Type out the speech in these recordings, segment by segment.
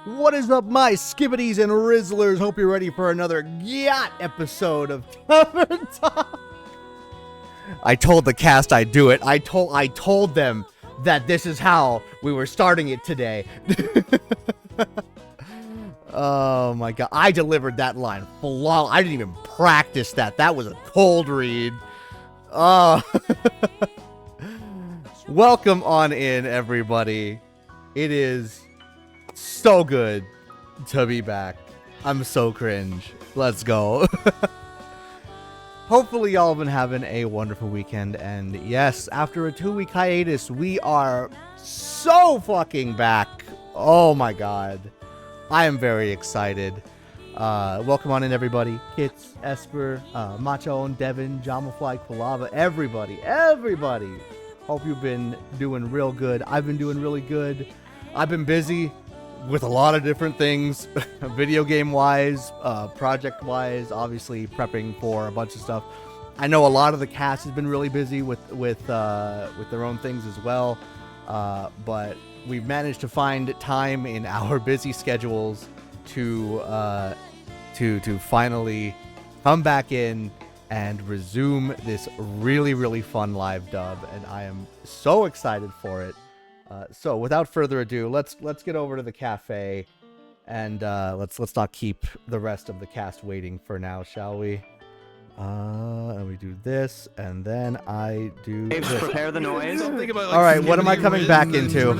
What is up, my skibbities and rizzlers? Hope you're ready for another yacht episode of Tavern Talk. I told the cast I'd do it. I told them that this is how we were starting it today. Oh my god, I delivered that line flawless. I didn't even practice that. That was a cold read. Welcome on in, everybody. It is so good to be back. I'm so cringe. Let's go. Hopefully y'all have been having a wonderful weekend, and yes, after a 2-week hiatus, we are so fucking back. Oh my god. I am very excited. Welcome on in, everybody. Kits, Esper, Macho, and Devin, Jamafly, Palava, everybody. Hope you've been doing real good. I've been doing really good. I've been busy with a lot of different things, video game wise, project wise, obviously prepping for a bunch of stuff. I know a lot of the cast has been really busy with their own things as well, but we've managed to find time in our busy schedules to finally come back in and resume this really fun live dub, and I am so excited for it. So without further ado, let's get over to the cafe, and let's not keep the rest of the cast waiting for now, shall we? And we do this, and then I do this. Prepare the noise. All right, what am I coming back into?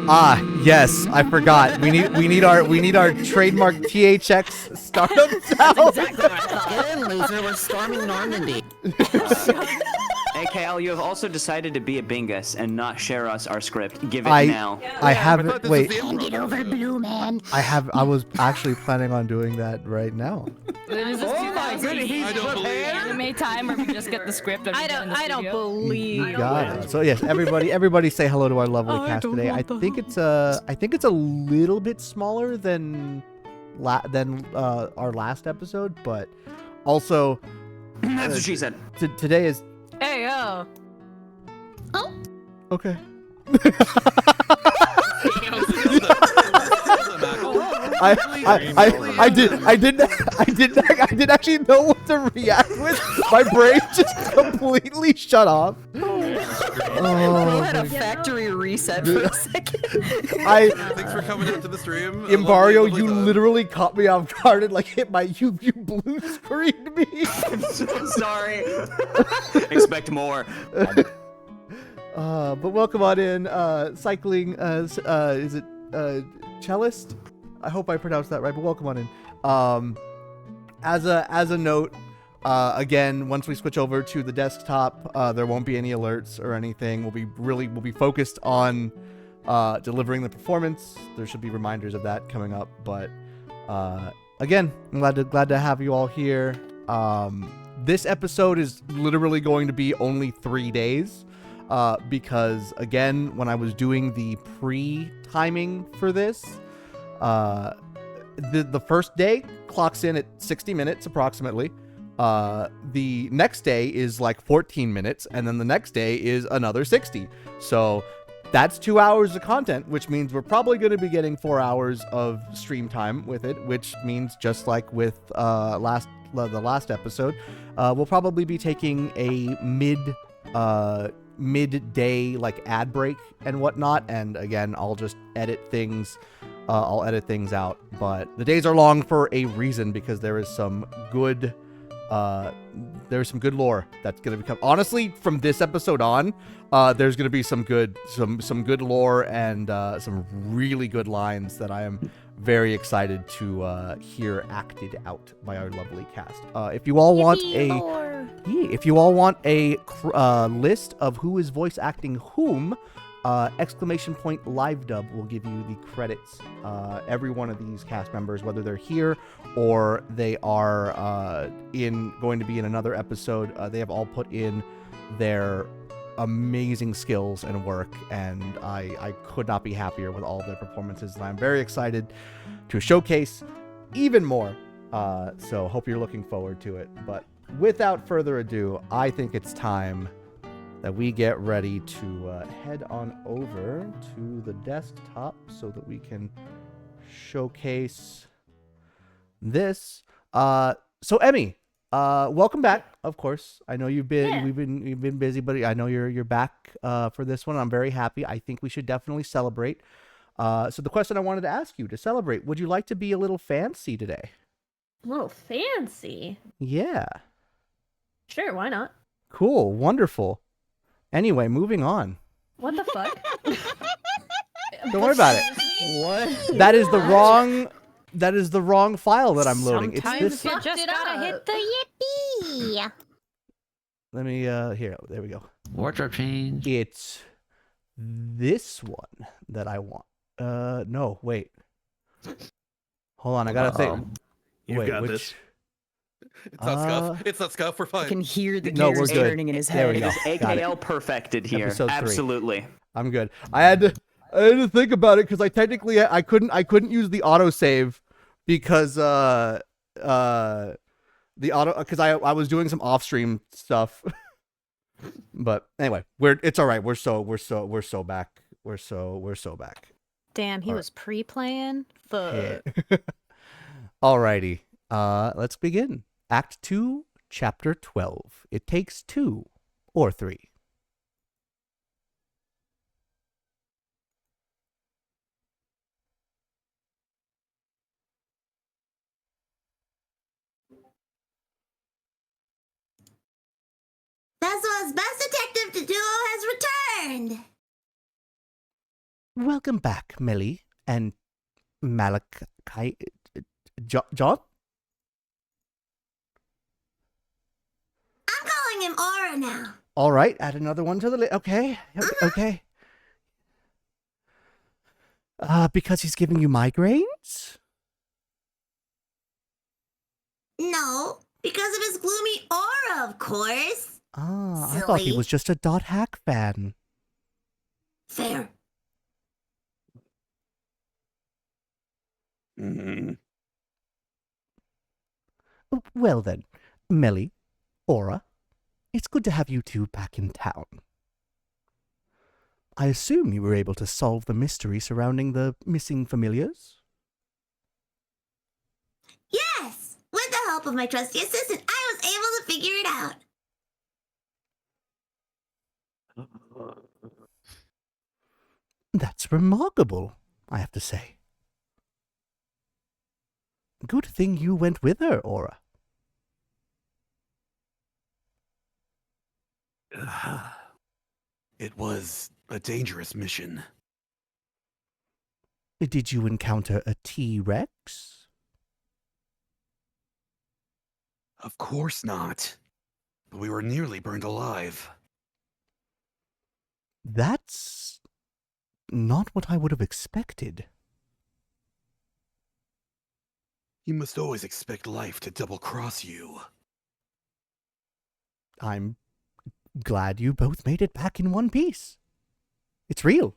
Ah, yes, I forgot. We need our trademark THX startup sound. That's exactly what I thought. Get in, loser. We're storming Normandy. AKL, you have also decided to be a Bingus and not share us our script. Give it now. I haven't. Wait. Hand it over, Blue Man. I was actually planning on doing that right now. Is this anime time where we just get the script? And I don't believe. You got it. So yes, everybody say hello to our lovely cast today. I think it's a little bit smaller than our last episode, but also That's what she said. Today is. Hey yo. Oh. Okay. I didn't actually know what to react with. My brain just completely shut off. Oh, had a factory reset for a second. Thanks for coming into the stream. Imbario, you literally caught me off guard and like hit my you blue screened me. I'm so sorry. Expect more. But welcome on in, cycling, is it, cellist? I hope I pronounced that right, but welcome on in. As a note, again, once we switch over to the desktop, there won't be any alerts or anything. We'll be focused on, delivering the performance. There should be reminders of that coming up, but, again, I'm glad to have you all here. This episode is literally going to be only 3 days. Because again, when I was doing the pre-timing for this, the first day clocks in at 60 minutes approximately. The next day is like 14 minutes, and then the next day is another 60. So that's 2 hours of content, which means we're probably going to be getting 4 hours of stream time with it, which means just like with the last episode, we'll probably be taking a midday like ad break and whatnot, and again I'll just edit things out, but the days are long for a reason, because there is some good lore that's gonna become, honestly, from this episode on. There's gonna be some good lore and some really good lines that I am very excited to hear acted out by our lovely cast. If you all want a list of who is voice acting whom, ! Livedub will give you the credits. Every one of these cast members, whether they're here or they are going to be in another episode, they have all put in their amazing skills and work, and I could not be happier with all of their performances, and I'm very excited to showcase even more. So hope you're looking forward to it. But without further ado, I think it's time that we get ready to head on over to the desktop so that we can showcase this. So Emmy, welcome back. Of course, I know you've been busy, but I know you're back for this one. I'm very happy. I think we should definitely celebrate. So the question I wanted to ask you to celebrate: would you like to be a little fancy today? A little fancy? Yeah. Sure, why not? Cool. Wonderful. Anyway, moving on. What the fuck? Don't worry about it. What? That is the wrong. That is the wrong file that I'm loading. Sometimes It's this. you just gotta hit the Yippee! Let me. Here. There we go. Wardrobe change. It's this one that I want. No. Wait. Hold on. I gotta think. You Wait. got Which? this. It's not Scuff. It's not Scuff. We're fine. I can hear the No, we're gears good. turning in his There we head. go. It is Got it. AKL perfected here. Episode 3. Absolutely. I'm good. I had to think about it because I technically I couldn't use the autosave because the auto because I was doing some off stream stuff. But anyway, it's all right. We're so back. We're so back. Damn, he All was pre-playing. Fuck. Alrighty. Let's begin. Act 2, Chapter 12. It takes 2 or 3. Phesoa's best detective duo has returned. Welcome back, Melly and Malachi. John? I'm calling him Aura now. All right, add another one to the list. Okay. Okay. Because he's giving you migraines? No, because of his gloomy aura, of course. Ah, I thought he Silly. was just a Dot Hack fan. Fair. Well then, Melly, Aura, it's good to have you two back in town. I assume you were able to solve the mystery surrounding the missing familiars? Yes! With the help of my trusty assistant, I was able to figure it out. That's remarkable, I have to say. Good thing you went with her, Aura. It was a dangerous mission. Did you encounter a T-Rex? Of course not. But we were nearly burned alive. That's not what I would have expected. You must always expect life to double-cross you. I'm glad you both made it back in one piece. It's real.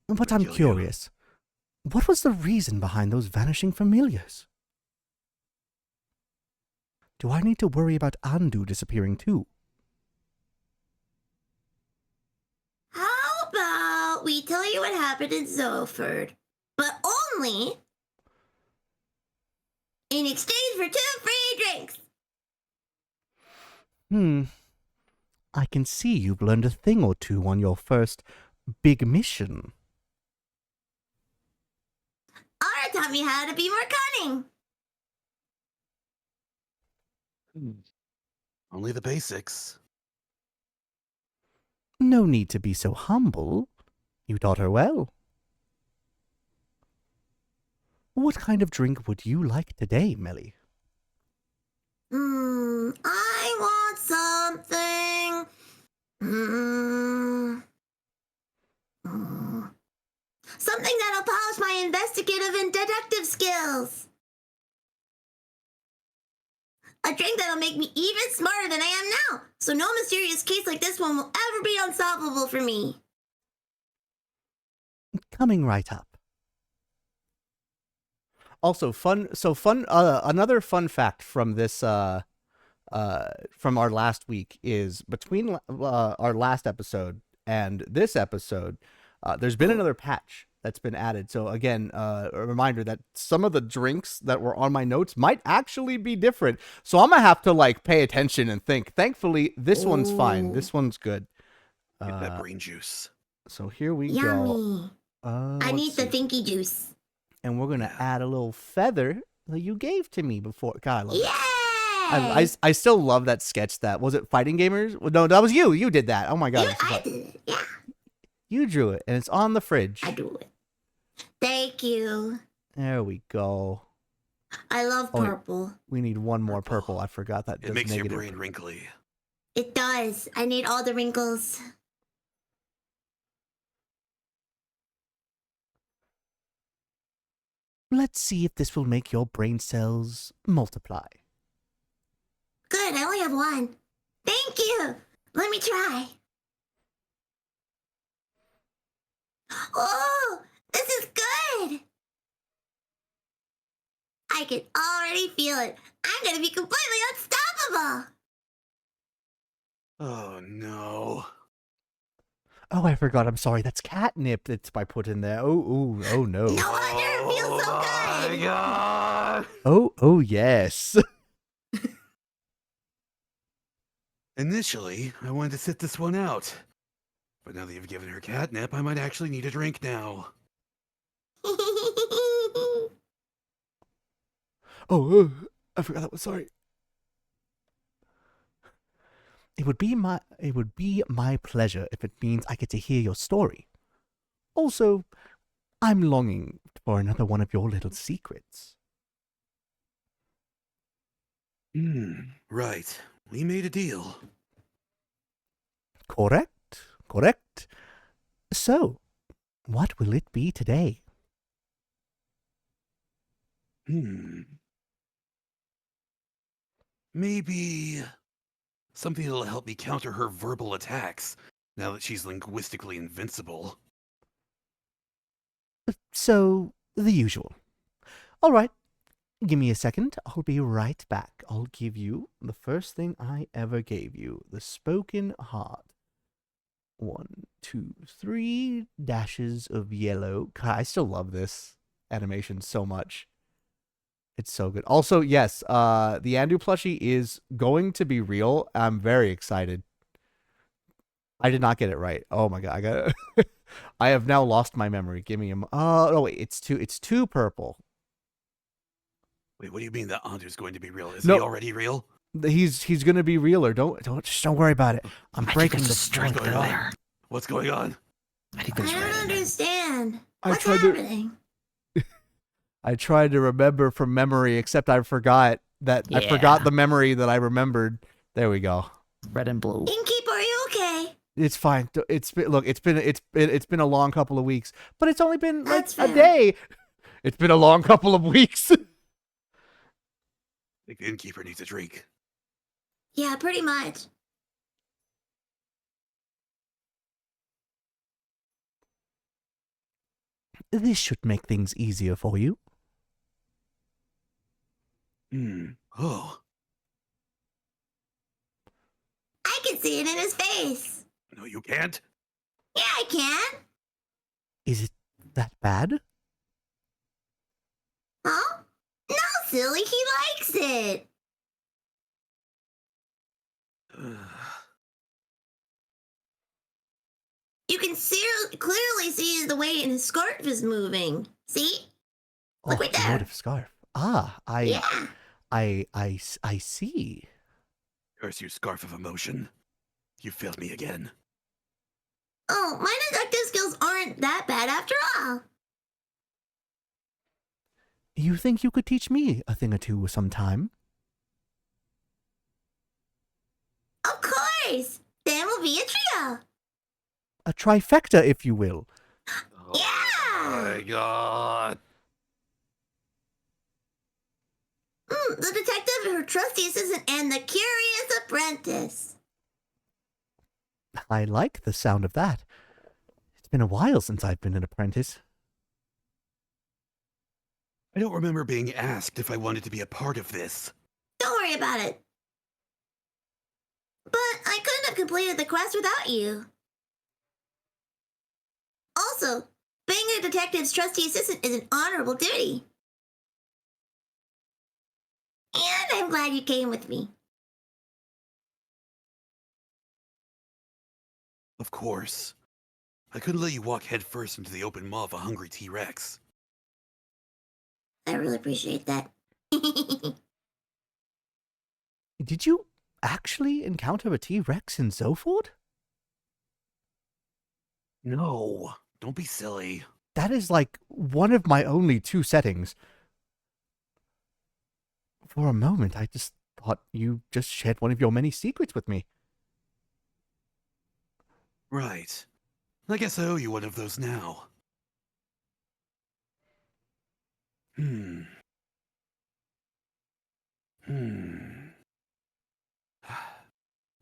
But I'm Kill you. curious. What was the reason behind those vanishing familiars? Do I need to worry about Andu disappearing too? How about we tell you what happened in Zoford, but only in exchange for 2 free drinks. I can see you've learned a thing or two on your first big mission. Aura taught me how to be more cunning. Only the basics. No need to be so humble. You taught her well. What kind of drink would you like today, Melly? I want something. Something that'll polish my investigative and detective skills. A drink that'll make me even smarter than I am now, so no mysterious case like this one will ever be unsolvable for me. Coming right up. Also, another fun fact from this from our last week is between our last episode and this episode, there's been another patch that's been added. So again, a reminder that some of the drinks that were on my notes might actually be different. So I'm gonna have to like pay attention and think. Thankfully, this one's fine. This one's good. Get that brain juice. So here we Yummy. go. I need Let's the see. thinky juice. And we're gonna add a little feather that you gave to me before. God, I love it. Yay! I still love that sketch. That was it. Fighting Gamers? Well, no, that was you. You did that. Oh my god! I did it. Yeah, You drew it, and it's on the fridge. I do it. Thank you. There we go. I love Oh, purple. We need one more purple. I forgot that. It does makes negative. your brain wrinkly. It does. I need all the wrinkles. Let's see if this will make your brain cells multiply. Good, I only have one. Thank you. Let me try. Oh, this is good. I can already feel it. I'm gonna be completely unstoppable. Oh no. Oh, I forgot. I'm sorry. That's catnip that's I put in there. Oh no. No wonder it feels so Oh my good. god. Oh yes. Initially, I wanted to sit this one out. But now that you've given her catnip, I might actually need a drink now. Oh, I forgot that one. Sorry. It would be my pleasure if it means I get to hear your story. Also, I'm longing for another one of your little secrets. Right. We made a deal. Correct. So, what will it be today? Maybe something that'll help me counter her verbal attacks, now that she's linguistically invincible. So, the usual. All right. Give me a second. I'll be right back. I'll give you the first thing I ever gave you. The spoken heart. 1, 2, 3 dashes of yellow. God, I still love this animation so much. It's so good. Also, yes, the Andu plushie is going to be real. I'm very excited. I did not get it right. Oh my god, I got it. I have now lost my memory. Give me a no wait, it's two purple. Wait, what do you mean that Andu's going to be real? Is No. he already real? He's gonna be realer. Don't worry about it. I'm breaking the What's going on? What's going on? I don't understand. I What's tried to- happening? I tried to remember from memory, except I forgot that I forgot the memory that I remembered. There we go. Red and blue. Innkeeper, are you okay? It's fine. It's been a long couple of weeks, but it's only been like That's a fair. day. It's been a long couple of weeks. I think the innkeeper needs a drink. Yeah, pretty much. This should make things easier for you. Oh, I can see it in his face. no, you can't. Yeah, I can. Is it that bad? Huh? No, silly, he likes it. You can clearly see the way his scarf is moving. See? Look right the there. motive scarf. Ah, Yeah. I see. Curse you, scarf of emotion. You failed me again. Oh, my detective skills aren't that bad after all. You think you could teach me a thing or two sometime? Of course. Then we'll be a trio. A trifecta, if you will. Yeah. Oh my god. The detective, her trusty assistant, and the curious apprentice. I like the sound of that. It's been a while since I've been an apprentice. I don't remember being asked if I wanted to be a part of this. Don't worry about it. But I couldn't have completed the quest without you. Also, being a detective's trusty assistant is an honorable duty. And I'm glad you came with me. Of course. I couldn't let you walk headfirst into the open maw of a hungry T-Rex. I really appreciate that. Did you actually encounter a T-Rex in Zoford? No, don't be silly. That is like one of my only 2 settings. For a moment, I just thought you just shared one of your many secrets with me. Right. I guess I owe you one of those now.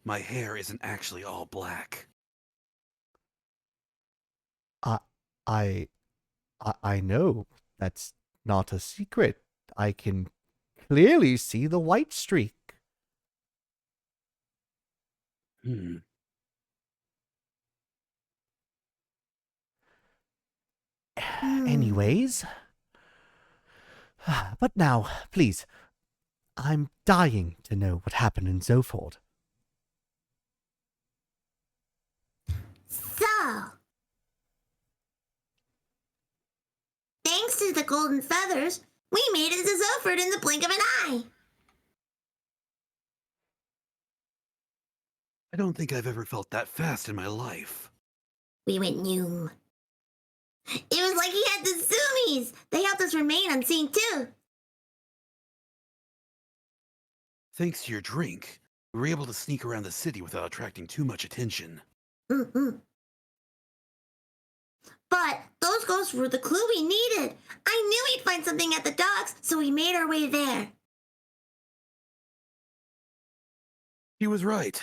My hair isn't actually all black. I know that's not a secret. I can clearly see the white streak. Anyways. But now, please, I'm dying to know what happened in Zoford. So, thanks to the golden feathers, we made it to Zoford in the blink of an eye. I don't think I've ever felt that fast in my life. We went noom. It was like he had the zoomies. They helped us remain unseen too. Thanks to your drink, we were able to sneak around the city without attracting too much attention. Mm-hmm. But those ghosts were the clue we needed. I knew we'd find something at the docks, so we made our way there. He was right.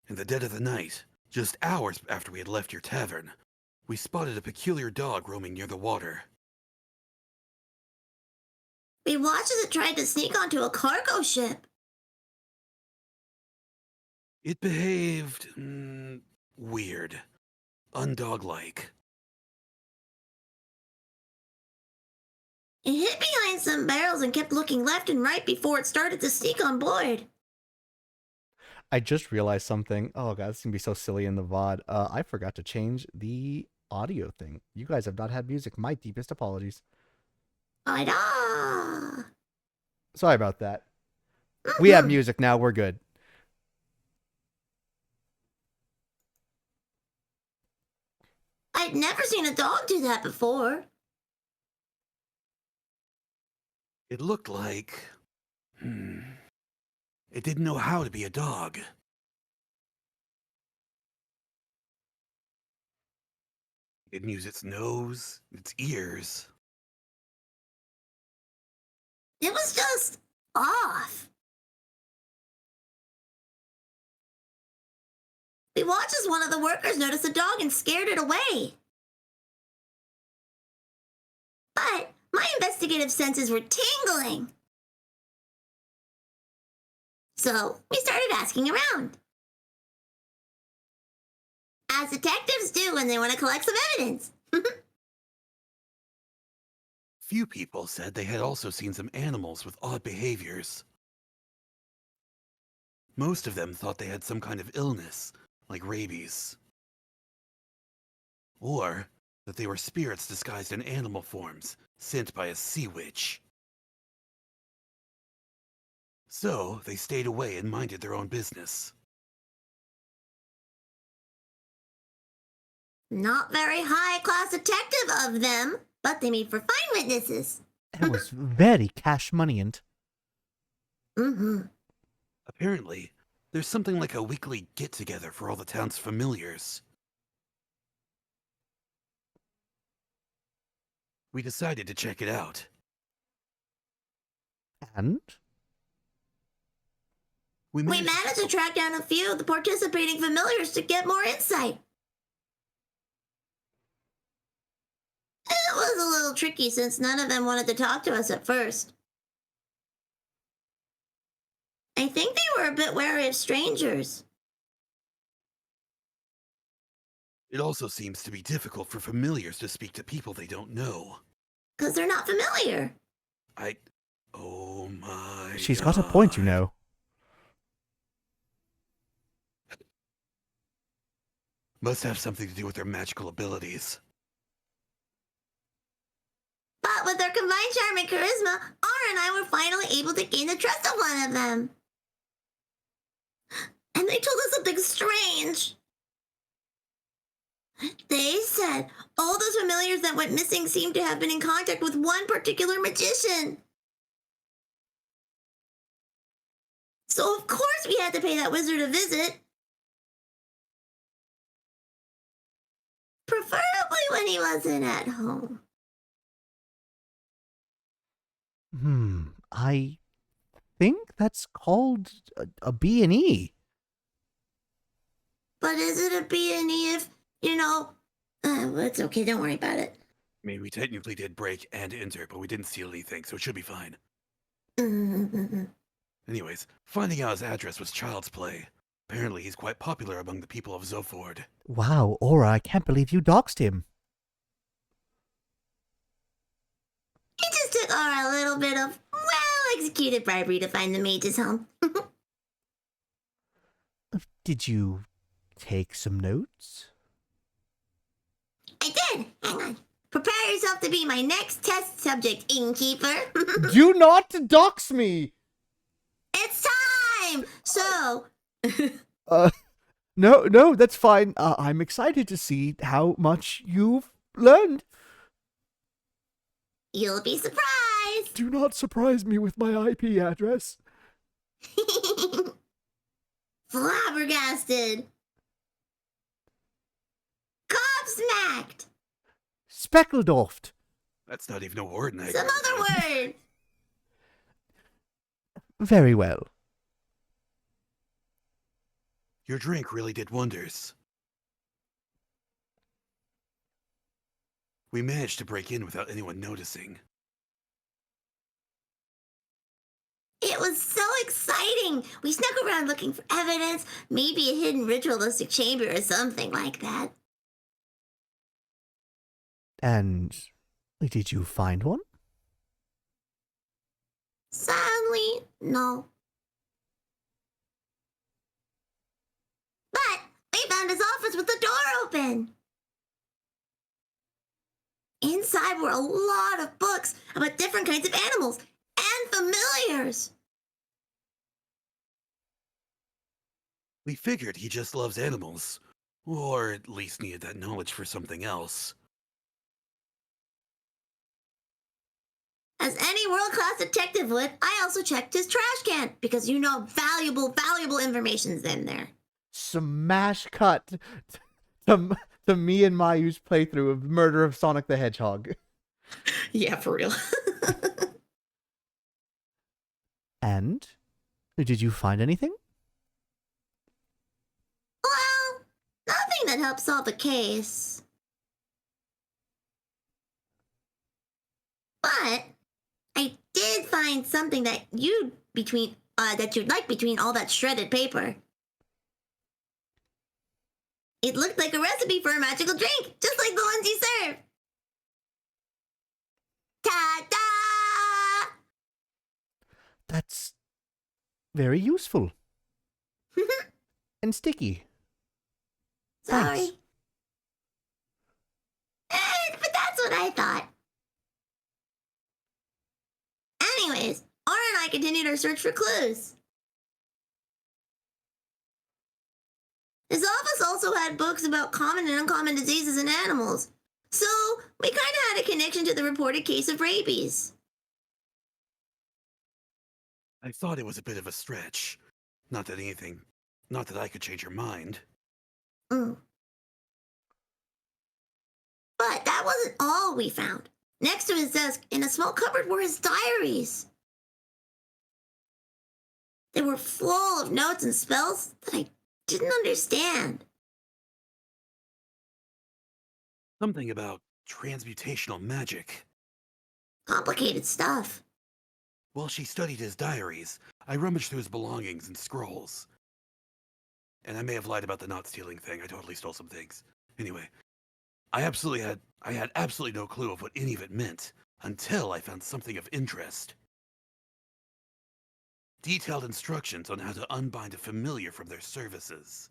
In the dead of the night, just hours after we had left your tavern, we spotted a peculiar dog roaming near the water. We watched as it tried to sneak onto a cargo ship. It behaved... weird. Undog-like. It hid behind some barrels and kept looking left and right before it started to sneak on board. I just realized something. Oh god, this is gonna be so silly in the VOD. I forgot to change the audio thing. You guys have not had music. My deepest apologies. I-da. Sorry about that. We have music now. We're good. I'd never seen a dog do that before. It looked like... It didn't know how to be a dog. It didn't use its nose, its ears. It was just off. We watched as one of the workers noticed a dog and scared it away. But my investigative senses were tingling. So we started asking around. As detectives do when they want to collect some evidence. Few people said they had also seen some animals with odd behaviors. Most of them thought they had some kind of illness, like rabies. Or that they were spirits disguised in animal forms, sent by a sea witch. So they stayed away and minded their own business. Not very high-class detective of them, but they made for fine witnesses. It was very cash moneyant. Mm-hmm. Apparently, there's something like a weekly get-together for all the town's familiars. We decided to check it out. And? We managed to track down a few of the participating familiars to get more insight. It was a little tricky since none of them wanted to talk to us at first. I think they were a bit wary of strangers. It also seems to be difficult for familiars to speak to people they don't know. Because they're not familiar. Oh my She's got a point, you know. Must have something to do with their magical abilities. But with their combined charm and charisma, Aura and I were finally able to gain the trust of one of them. And they told us something strange. They said all those familiars that went missing seemed to have been in contact with one particular magician. So of course we had to pay that wizard a visit. Preferably when he wasn't at home. I think that's called a B&E. But is it a B&E if, it's okay, don't worry about it. I mean, we technically did break and enter, but we didn't steal anything, so it should be fine. Anyways, finding out his address was child's play. Apparently he's quite popular among the people of Zoford. Wow, Aura, I can't believe you doxed him. It just took Aura a little bit of well-executed bribery to find the mage's home. Did you take some notes? I did! Hang on. Prepare yourself to be my next test subject, Innkeeper. Do not dox me! It's time! So... No, that's fine. I'm excited to see how much you've learned. You'll be surprised. Do not surprise me with my IP address. Flabbergasted. Gobsmacked. Speckledorfed. That's not even a word, Nick. Some other word. Very well. Your drink really did wonders. We managed to break in without anyone noticing. It was so exciting. We snuck around looking for evidence, maybe a hidden ritualistic chamber or something like that. And did you find one? Sadly, no. But we found his office with the door open. Inside were a lot of books about different kinds of animals and familiars. We figured he just loves animals, or at least needed that knowledge for something else. As any world-class detective would, I also checked his trash can because valuable information's in there. Smash cut to me and Mayu's playthrough of Murder of Sonic the Hedgehog. Yeah, for real. And? Did you find anything? Well, nothing that helps solve the case. But I did find something that you'd like between all that shredded paper. It looked like a recipe for a magical drink, just like the ones you serve. Ta-da! That's very useful. And sticky. Sorry. Thanks. But that's what I thought. Anyways, Aura and I continued our search for clues. His office also had books about common and uncommon diseases in animals, so we kind of had a connection to the reported case of rabies. I thought it was a bit of a stretch. Not that I could change your mind. But that wasn't all we found. Next to his desk, in a small cupboard, were his diaries. They were full of notes and spells that I didn't understand. Something about transmutational magic. Complicated stuff. While she studied his diaries, I rummaged through his belongings and scrolls. And I may have lied about the not stealing thing. I totally stole some things. Anyway, I had absolutely no clue of what any of it meant until I found something of interest. Detailed instructions on how to unbind a familiar from their services.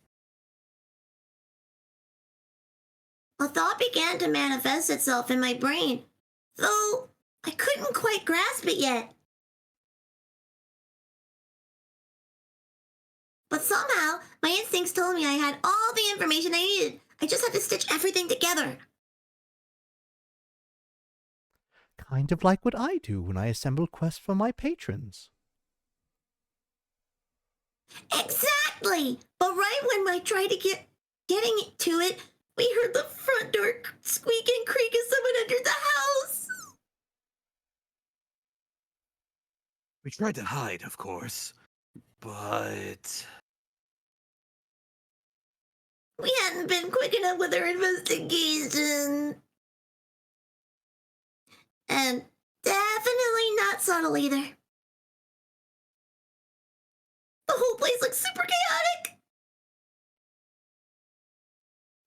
A thought began to manifest itself in my brain, though I couldn't quite grasp it yet. But somehow, my instincts told me I had all the information I needed. I just had to stitch everything together. Kind of like what I do when I assemble quests for my patrons. Exactly! But right when I tried to getting to it, we heard the front door squeak and creak as someone entered the house. We tried to hide, of course, but... We hadn't been quick enough with our investigation. And definitely not subtle either. The whole place looked super chaotic.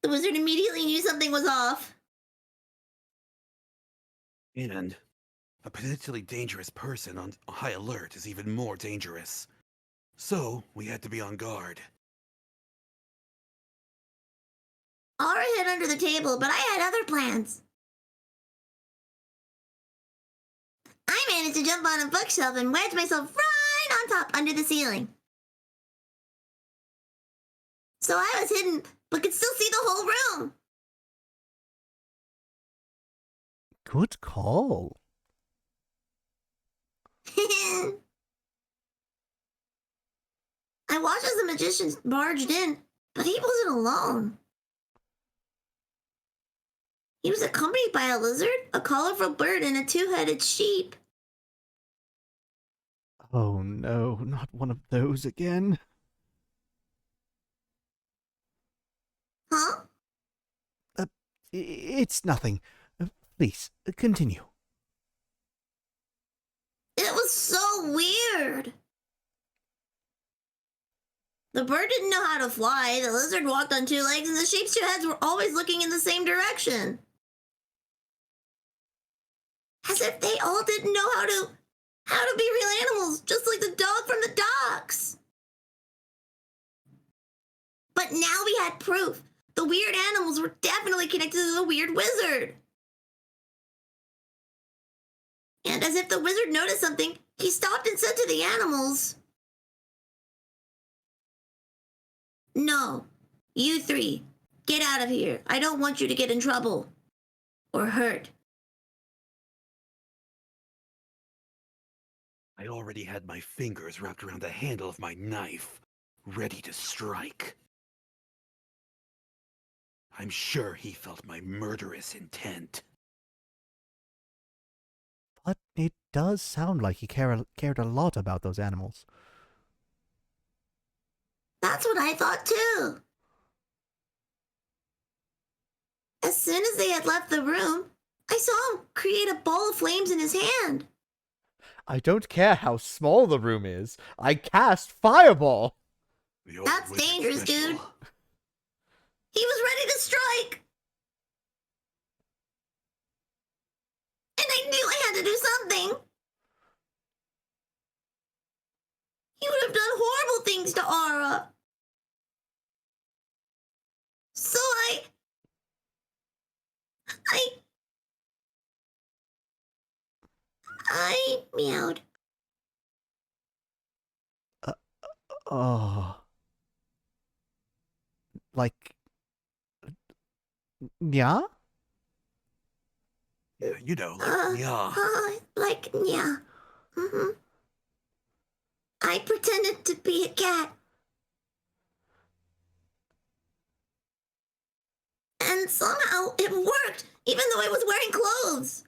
The wizard immediately knew something was off. And a potentially dangerous person on high alert is even more dangerous. So, we had to be on guard. Aura hid under the table, but I had other plans. I managed to jump on a bookshelf and wedge myself right on top under the ceiling. So I was hidden, but could still see the whole room. Good call. I watched as the magician barged in, but he wasn't alone. He was accompanied by a lizard, a colorful bird, and a two-headed sheep. Oh no, not one of those again. Huh? It's nothing. Please, continue. It was so weird. The bird didn't know how to fly, the lizard walked on two legs, and the sheep's two heads were always looking in the same direction. As if they all didn't know how to be real animals, just like the dog from the docks. But now we had proof. The weird animals were definitely connected to the weird wizard. And as if the wizard noticed something, he stopped and said to the animals, "No, you three, get out of here. I don't want you to get in trouble or hurt." I already had my fingers wrapped around the handle of my knife, ready to strike. I'm sure he felt my murderous intent. But it does sound like he cared a lot about those animals. That's what I thought too. As soon as they had left the room, I saw him create a ball of flames in his hand. I don't care how small the room is. I cast Fireball. The old That's wizard dangerous, special. dude. He was ready to strike. And I knew I had to do something. He would have done horrible things to Aura. So I meowed. Oh. Like... Yeah? Yeah, you know, like, yeah. Yeah. Mm-hmm. I pretended to be a cat. And somehow it worked, even though I was wearing clothes.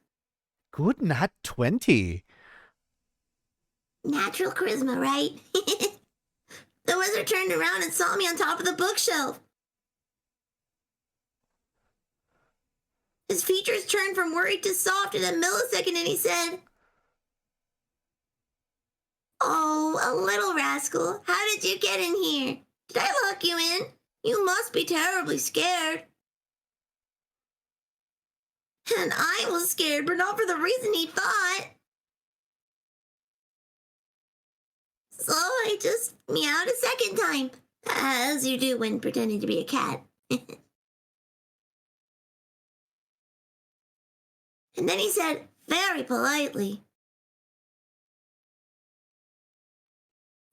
Good nat 20. Natural charisma, right? The wizard turned around and saw me on top of the bookshelf. His features turned from worried to soft in a millisecond, and he said, "Oh, a little rascal, how did you get in here? Did I lock you in? You must be terribly scared." And I was scared, but not for the reason he thought. So I just meowed a second time, as you do when pretending to be a cat. And then he said, very politely,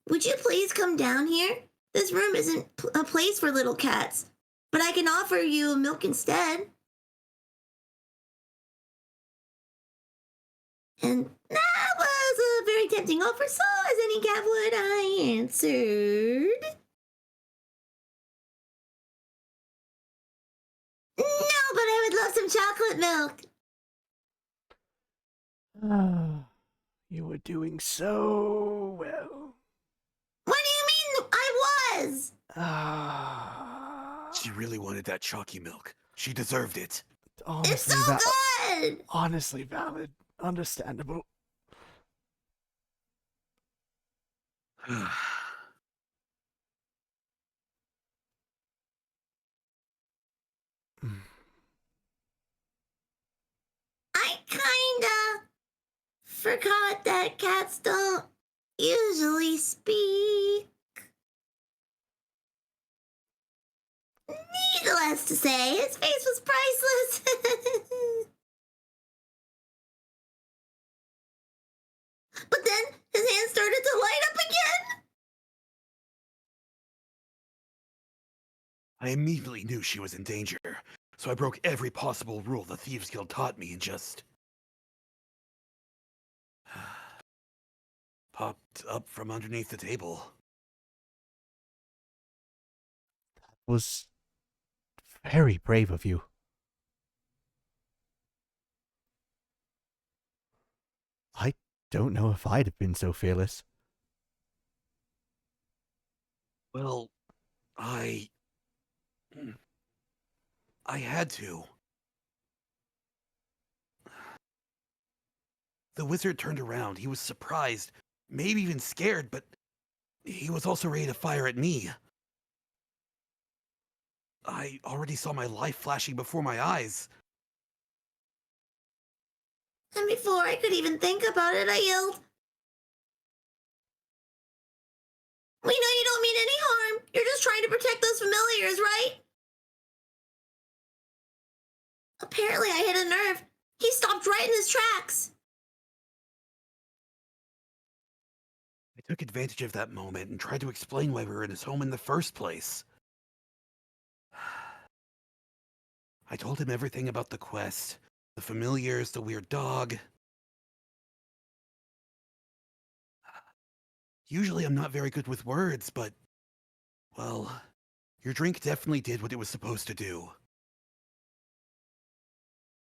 "Would you please come down here? This room isn't a place for little cats, but I can offer you milk instead." And that was a very tempting offer, so as any cat would, I answered, "No, but I would love some chocolate milk." You were doing so well. What do you mean I was? She really wanted that chalky milk. She deserved it. It's so good! Honestly valid. Understandable. I kinda forgot that cats don't usually speak. Needless to say, his face was priceless. But then his hand started to light up again. I immediately knew she was in danger, so I broke every possible rule the Thieves Guild taught me and just popped up from underneath the table. Was very brave of you. I don't know if I'd have been so fearless. Well, I had to. The wizard turned around. He was surprised, maybe even scared, but he was also ready to fire at me. I already saw my life flashing before my eyes. And before I could even think about it, I yelled, "We know you don't mean any harm. You're just trying to protect those familiars, right?" Apparently I hit a nerve. He stopped right in his tracks. I took advantage of that moment and tried to explain why we were in his home in the first place. I told him everything about the quest, the familiars, the weird dog. Usually I'm not very good with words, but, well, your drink definitely did what it was supposed to do.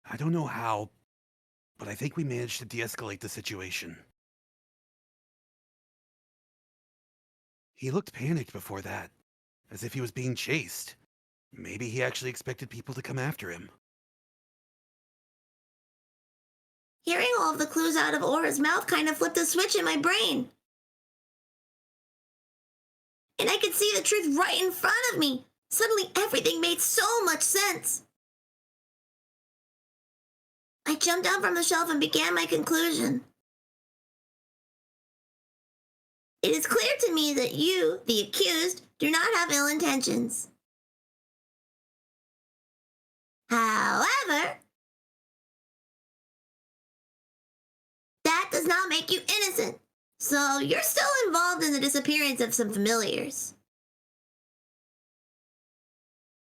I don't know how, but I think we managed to de-escalate the situation. He looked panicked before that, as if he was being chased. Maybe he actually expected people to come after him. Hearing all of the clues out of Aura's mouth kind of flipped a switch in my brain. And I could see the truth right in front of me. Suddenly everything made so much sense. I jumped down from the shelf and began my conclusion. It is clear to me that you, the accused, do not have ill intentions. However, that does not make you innocent. So you're still involved in the disappearance of some familiars.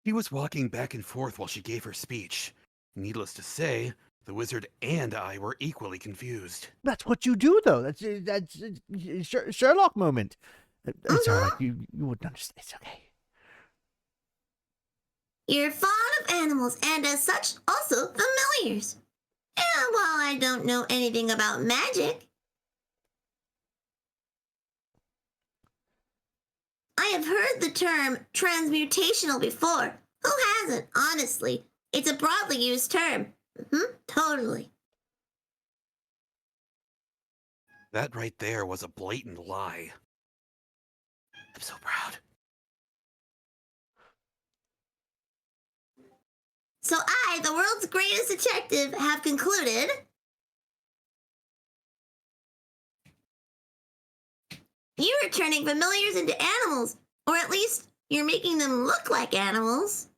He was walking back and forth while she gave her speech. Needless to say, the wizard and I were equally confused. That's what you do, though. That's Sherlock moment. It's all right. You wouldn't understand. It's okay. You're fond of animals and as such also familiars. And while I don't know anything about magic, I have heard the term transmutational before. Who hasn't, honestly? It's a broadly used term. Totally. That right there was a blatant lie. I'm so proud. So I, the world's greatest detective, have concluded you're turning familiars into animals, or at least you're making them look like animals.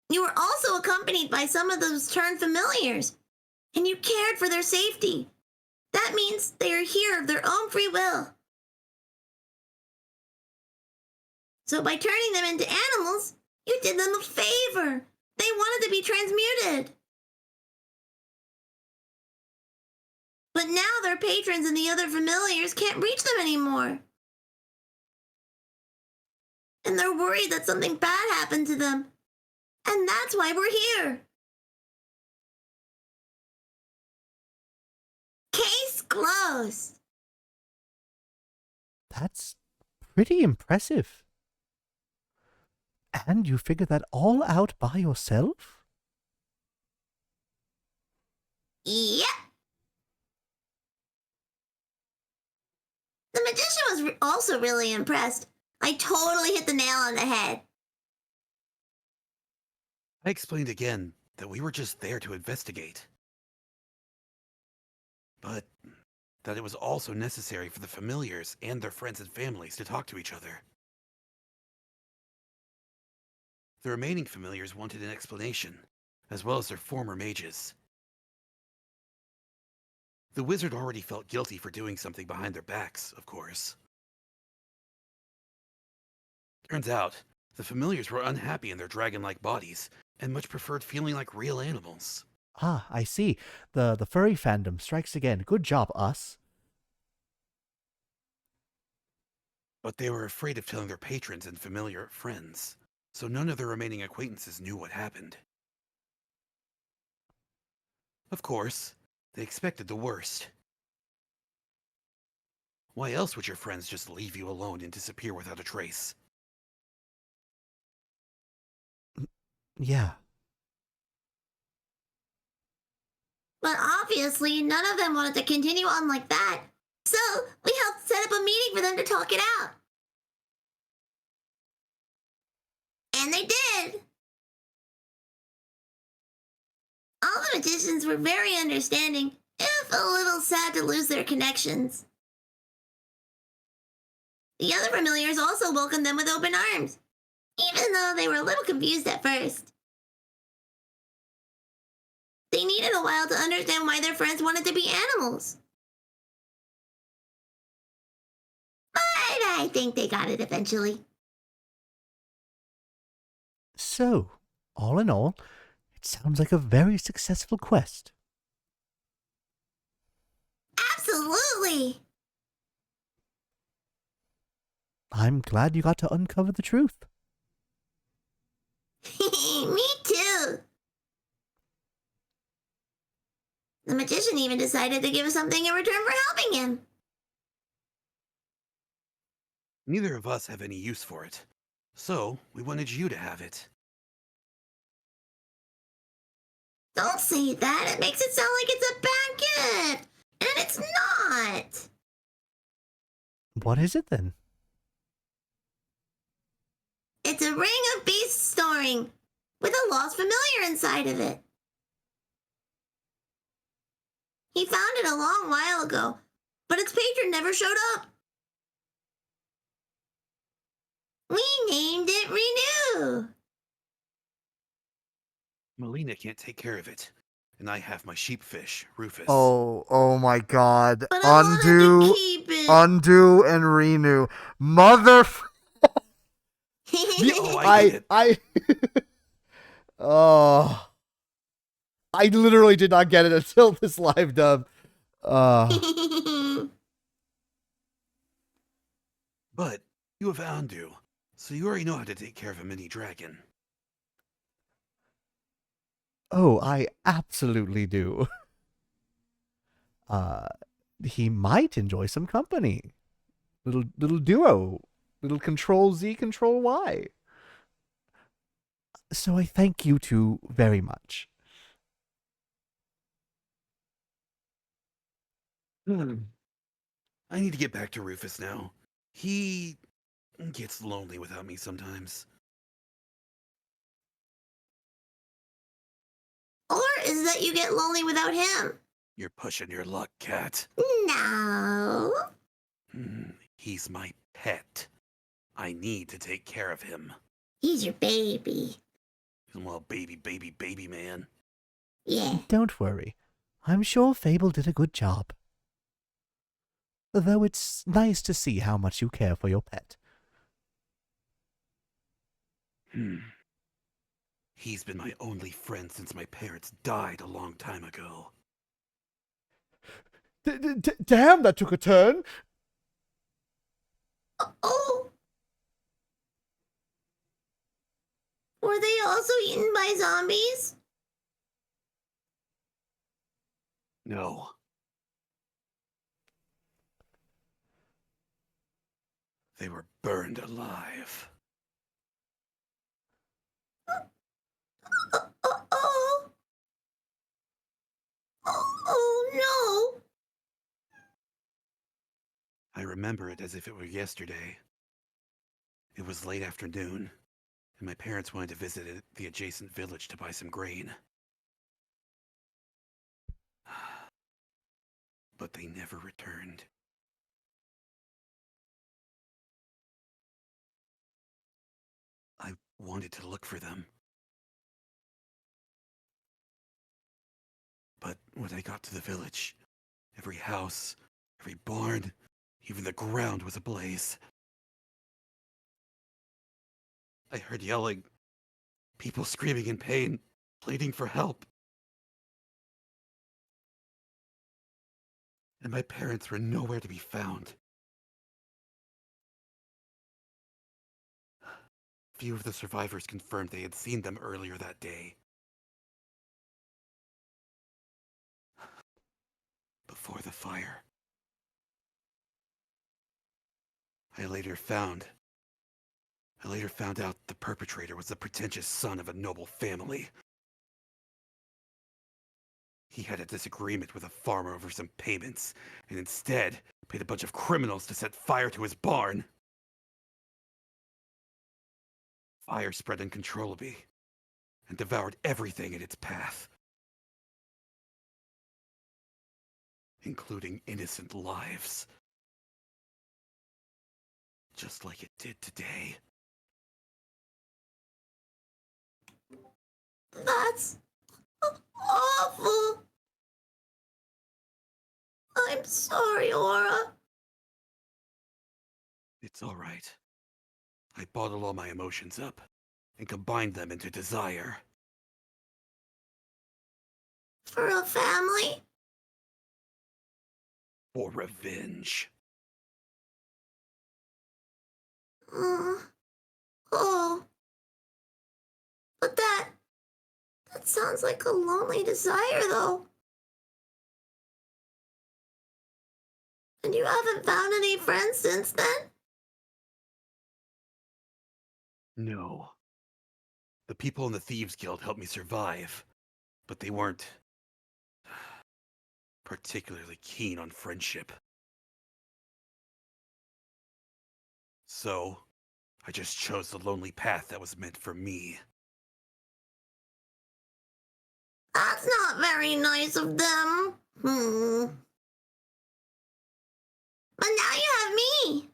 You were also accompanied by some of those turned familiars, and you cared for their safety. That means they are here of their own free will. So by turning them into animals, you did them a favor. They wanted to be transmuted. But now their patrons and the other familiars can't reach them anymore. And they're worried that something bad happened to them. And that's why we're here. Case closed. That's pretty impressive. And you figured that all out by yourself? Yep. The magician was also really impressed. I totally hit the nail on the head. I explained again that we were just there to investigate. But that it was also necessary for the familiars and their friends and families to talk to each other. The remaining familiars wanted an explanation, as well as their former mages. The wizard already felt guilty for doing something behind their backs, of course. Turns out, the familiars were unhappy in their dragon-like bodies, and much preferred feeling like real animals. Ah, I see. The furry fandom strikes again. Good job, us. But they were afraid of telling their patrons and familiar friends, so none of their remaining acquaintances knew what happened. Of course, they expected the worst. Why else would your friends just leave you alone and disappear without a trace? Yeah. But obviously, none of them wanted to continue on like that. So, we helped set up a meeting for them to talk it out. And they did. All the magicians were very understanding, if a little sad to lose their connections. The other familiars also welcomed them with open arms, even though they were a little confused at first. They needed a while to understand why their friends wanted to be animals. But I think they got it eventually. So, all in all, it sounds like a very successful quest. Absolutely! I'm glad you got to uncover the truth. Me too! The magician even decided to give us something in return for helping him. Neither of us have any use for it, so we wanted you to have it. Don't say that. It makes it sound like it's a bad gift. And it's not. What is it then? It's a ring of beast storing with a lost familiar inside of it. He found it a long while ago, but its patron never showed up. We named it Renew. Melina can't take care of it, and I have my sheepfish, Rufus. Oh my god. But I want him to keep it. Undo and renew. Mother... Oh, I get it. Oh. I literally did not get it until this live dub. But you have Andu, so you already know how to take care of a mini dragon. Oh, I absolutely do. He might enjoy some company. Little duo. Little Control Z, Control Y. So I thank you two very much. I need to get back to Rufus now. He gets lonely without me sometimes. that you get lonely without him. You're pushing your luck, Cat. No. He's my pet. I need to take care of him. He's your baby. Well, baby, man. Yeah. Don't worry. I'm sure Fable did a good job. Though it's nice to see how much you care for your pet. He's been my only friend since my parents died a long time ago. Damn, that took a turn! Oh. Were they also eaten by zombies? No. They were burned alive. Oh. Oh no. I remember it as if it were yesterday. It was late afternoon, and my parents wanted to visit the adjacent village to buy some grain. But they never returned. I wanted to look for them. But when I got to the village, every house, every barn, even the ground was ablaze. I heard yelling, people screaming in pain, pleading for help. And my parents were nowhere to be found. Few of the survivors confirmed they had seen them earlier that day. Before the fire. I later found out the perpetrator was the pretentious son of a noble family. He had a disagreement with a farmer over some payments, and instead paid a bunch of criminals to set fire to his barn. Fire spread uncontrollably, and devoured everything in its path, including innocent lives. Just like it did today. That's awful. I'm sorry, Aura. It's all right. I bottled all my emotions up and combined them into desire. For a family? For revenge. Oh. But that sounds like a lonely desire, though. And you haven't found any friends since then? No. The people in the Thieves Guild helped me survive, but they weren't particularly keen on friendship. So, I just chose the lonely path that was meant for me. That's not very nice of them. But now you have me.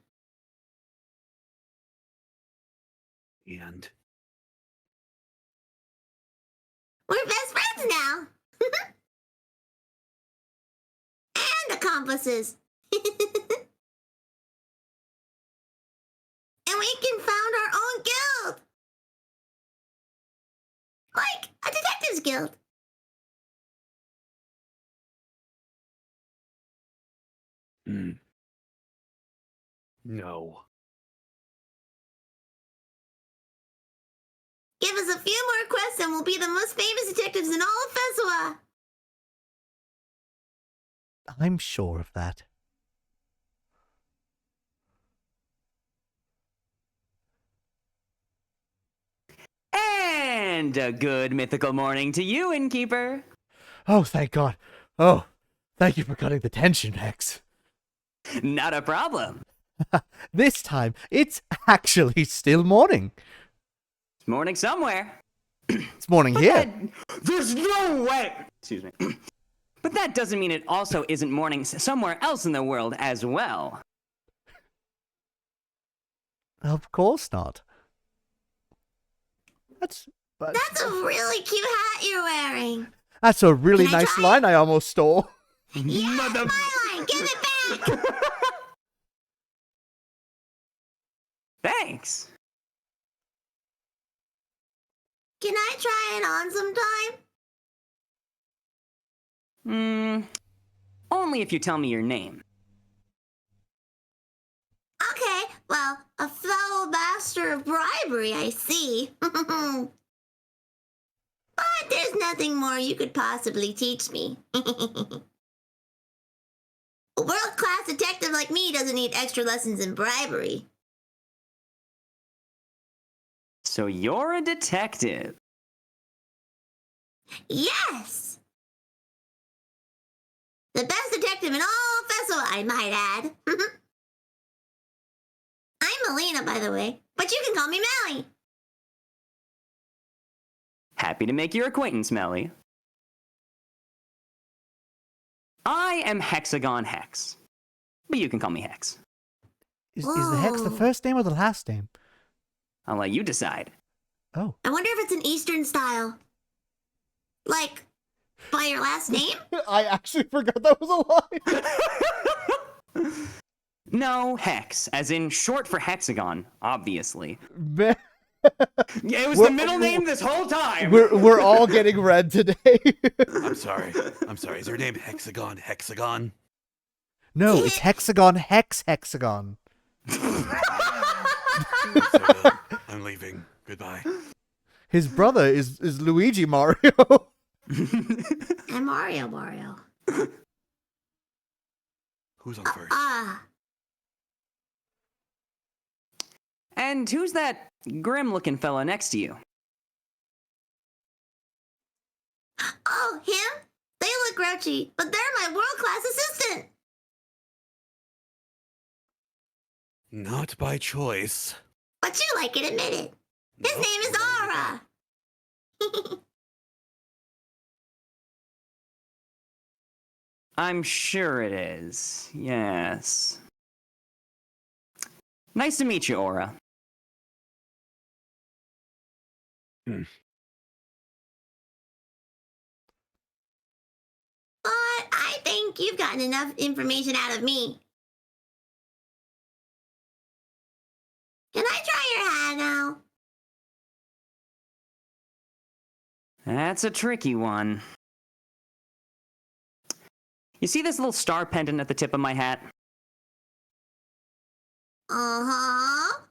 And We're best friends now. And accomplices. And we can found our own guild. Like a detectives guild. No. Give us a few more quests and we'll be the most famous detectives in all of Phesoa. I'm sure of that. And a good mythical morning to you, Innkeeper. Oh, thank God. Oh, thank you for cutting the tension, Hex. Not a problem. This time, it's actually still morning. It's morning somewhere. It's morning here. There's no way. Excuse me. But that doesn't mean it also isn't morning somewhere else in the world as well. Of course not. That's That's a really cute hat you're wearing. That's a really Can I nice try line I almost stole. Yeah, my line. Give it back. Thanks. Can I try it on sometime? Only if you tell me your name. Okay, well, a fellow master of bribery, I see. But there's nothing more you could possibly teach me. A world-class detective like me doesn't need extra lessons in bribery. So you're a detective. Yes! The best detective in all Phesoa, I might add. I'm Melina, by the way, but you can call me Melly. Happy to make your acquaintance, Melly. I am Hexagon Hex, but you can call me Hex. Is the Hex the Whoa. first name or the last name? I'll let you decide. Oh. I wonder if it's an Eastern style. Like, by your last name? I actually forgot that was a lie. No, Hex, as in short for Hexagon, obviously. Man, Yeah, it was We're- the middle name this whole time. we're all getting red today. I'm sorry. Is your name Hexagon Hexagon? No, it's Hexagon Hexagon. So, I'm leaving. Goodbye. His brother is Luigi Mario. I'm Mario. Who's on first? And who's that grim-looking fella next to you? Oh, him? They look grouchy, but they're my world-class assistant. Not by choice. But you like it admitted. His Nope. name is Aura. I'm sure it is. Yes. Nice to meet you, Aura. But I think you've gotten enough information out of me. Can I try your hat now? That's a tricky one. You see this little star pendant at the tip of my hat? Uh-huh.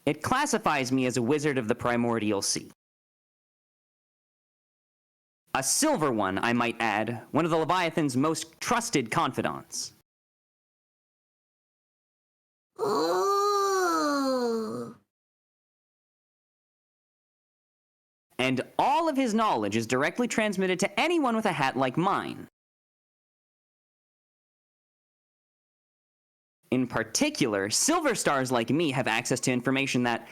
It classifies me as a wizard of the primordial sea. A silver one, I might add, one of the Leviathan's most trusted confidants. Ooh. And all of his knowledge is directly transmitted to anyone with a hat like mine. In particular, silver stars like me have access to information that,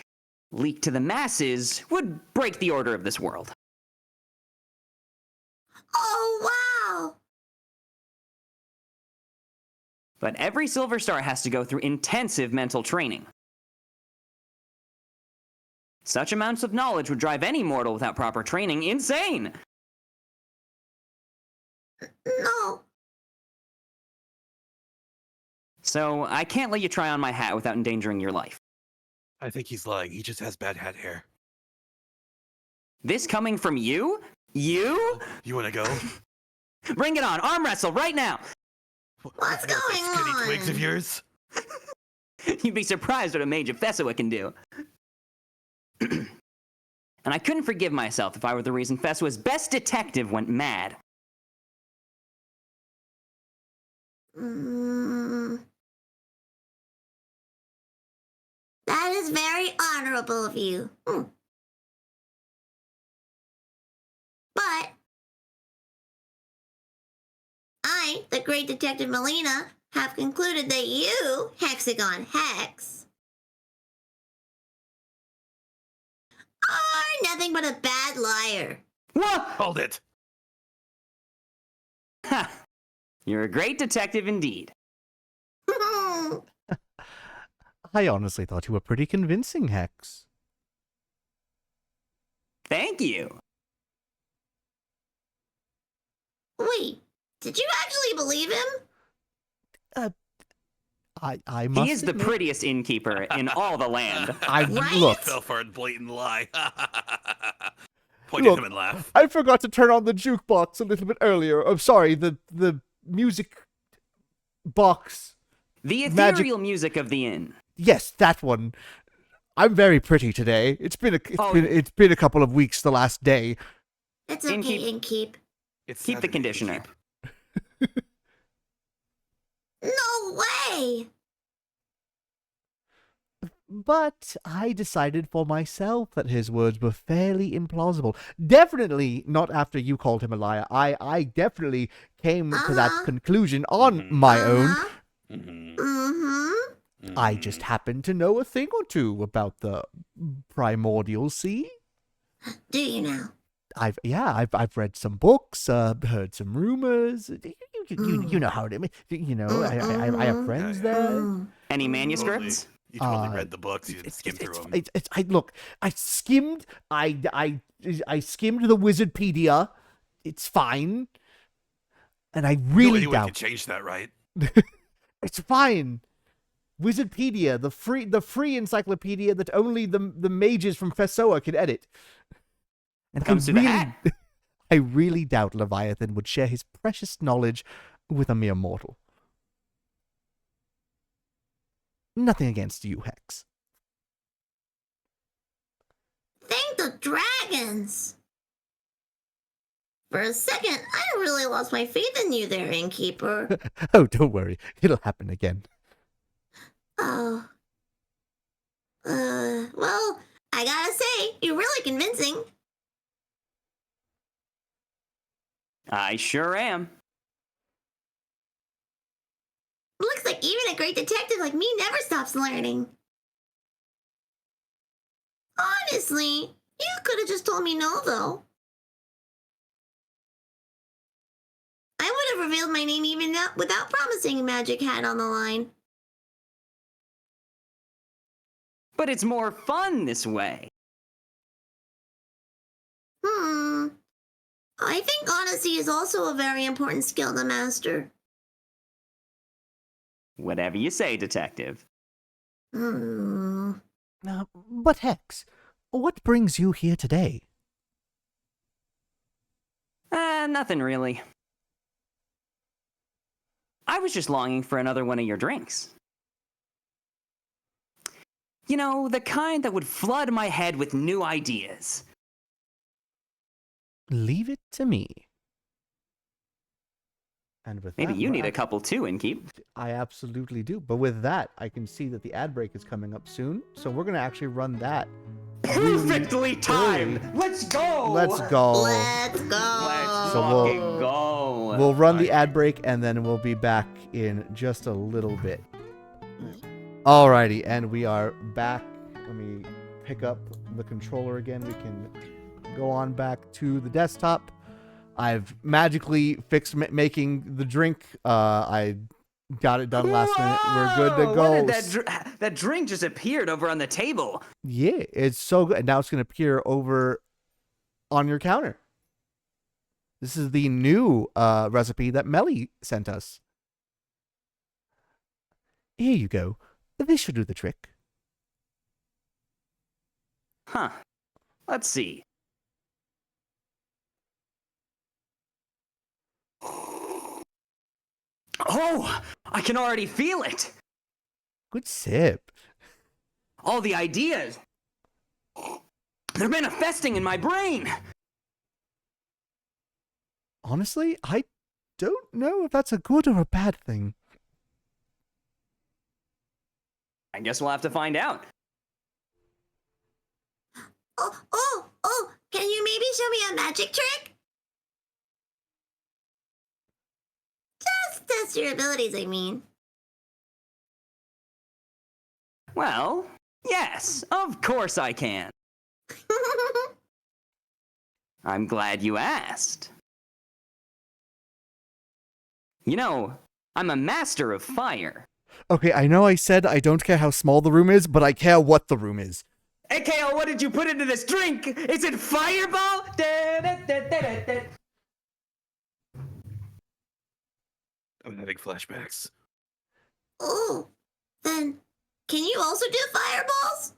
leaked to the masses, would break the order of this world. Oh, wow. But every silver star has to go through intensive mental training. Such amounts of knowledge would drive any mortal without proper training insane. No. So I can't let you try on my hat without endangering your life. I think he's lying. He just has bad hat hair. This coming from you? You? You want to go? Bring it on, arm wrestle right now. What's Those going skinny on? twigs of yours? You'd be surprised what a mage of Phesoa can do. And I couldn't forgive myself if I were the reason Phesoa's best detective went mad. That is very honorable of you. But I, the great detective Melina, have concluded that you, Hexagon Hex, are nothing but a bad liar. What? Hold it! Ha! You're a great detective indeed. I honestly thought you were pretty convincing, Hex. Thank you. Wait, did you actually believe him? I must He is the admit, prettiest innkeeper in all the land. Right? look. Fell for a blatant lie. Point Look, at him and laugh. I forgot to turn on the jukebox a little bit earlier. I'm sorry, the music box. The Magic- ethereal music of the inn. Yes, that one. I'm very pretty today. It's been a couple of weeks the last day. It's okay, Innkeep. Innkeep. It's Keep the Saturday, conditioner. Keep. No way! But I decided for myself that his words were fairly implausible. Definitely not after you called him a liar. I definitely came to that conclusion on my own. I just happen to know a thing or two about the primordial sea. Do you now? I've read some books, heard some rumors. You know how it is. You know, I have friends there. Any manuscripts? You totally read the books. You didn't skim through them. I skimmed. I skimmed the Wizardpedia. It's fine. And I really Anyone doubt can change that, right? it's fine. Wizardpedia, the free encyclopedia that only the mages from Phesoa can edit. And Comes to the hat. I really doubt Leviathan would share his precious knowledge with a mere mortal. Nothing against you, Hex. Thank the dragons! For a second, I really lost my faith in you there, Innkeeper. Oh, don't worry. It'll happen again. Oh. Well, I gotta say, you're really convincing. I sure am. Looks like even a great detective like me never stops learning. Honestly, you could have just told me no, though. I would have revealed my name even without promising a magic hat on the line. But it's more fun this way. I think honesty is also a very important skill to master. Whatever you say, detective. But Hex, what brings you here today? Nothing really. I was just longing for another one of your drinks. You know, the kind that would flood my head with new ideas. Leave it to me. And with Maybe that, you need a couple too, Innkeep. I absolutely do. But with that, I can see that the ad break is coming up soon. So we're going to actually run that. Perfectly timed! Let's go! Let's go. Let's go. Let's So fucking go! We'll run the ad break and then we'll be back in just a little bit. Alrighty, and we are back. Let me pick up the controller again. We can go on back to the desktop. I've magically fixed making the drink. I got it done last minute. We're good to go. When did that drink just appeared over on the table? Yeah, it's so good. And now it's going to appear over on your counter. This is the new recipe that Melly sent us. Here you go. This should do the trick. Huh. Let's see. Oh, I can already feel it. Good sip. All the ideas. They're manifesting in my brain. Honestly, I don't know if that's a good or a bad thing. I guess we'll have to find out. Oh, can you maybe show me a magic trick? Just test your abilities, I mean. Well, yes, of course I can. I'm glad you asked. You know, I'm a master of fire. Okay, I know I said I don't care how small the room is, but I care what the room is. AKL, what did you put into this drink? Is it fireball? I'm having flashbacks. Oh, then can you also do fireballs?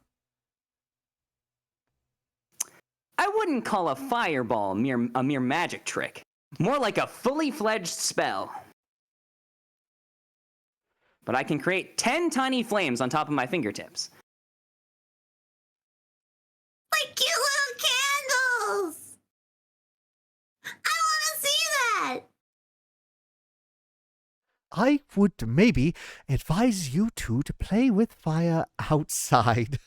I wouldn't call a fireball a mere magic trick. More like a fully fledged spell. But I can create 10 tiny flames on top of my fingertips. Like cute little candles! I want to see that! I would maybe advise you two to play with fire outside.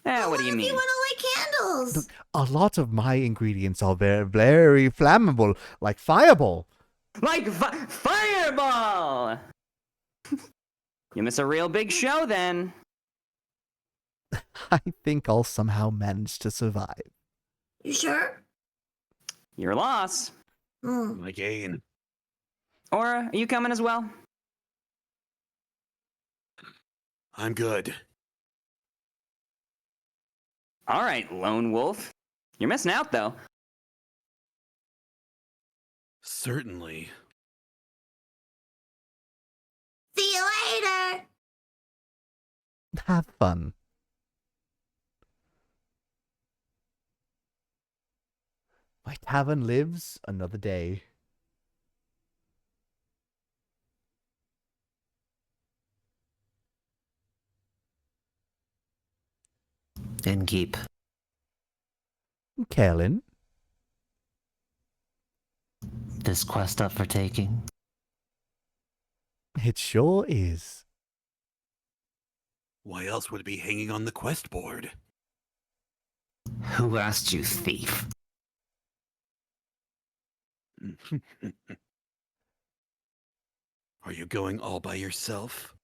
What do you If mean? you want to light candles? A lot of my ingredients are very, very flammable, like fireball. Like fireball! You miss a real big show then. I think I'll somehow manage to survive. You sure? Your loss. My gain. Or are you coming as well? I'm good. All right, lone wolf. You're missing out, though. Certainly. See you later! Have fun. My tavern lives another day. Innkeep. Kaelin? This quest up for taking? It sure is. Why else would it be hanging on the quest board? Who asked you, thief? Are you going all by yourself?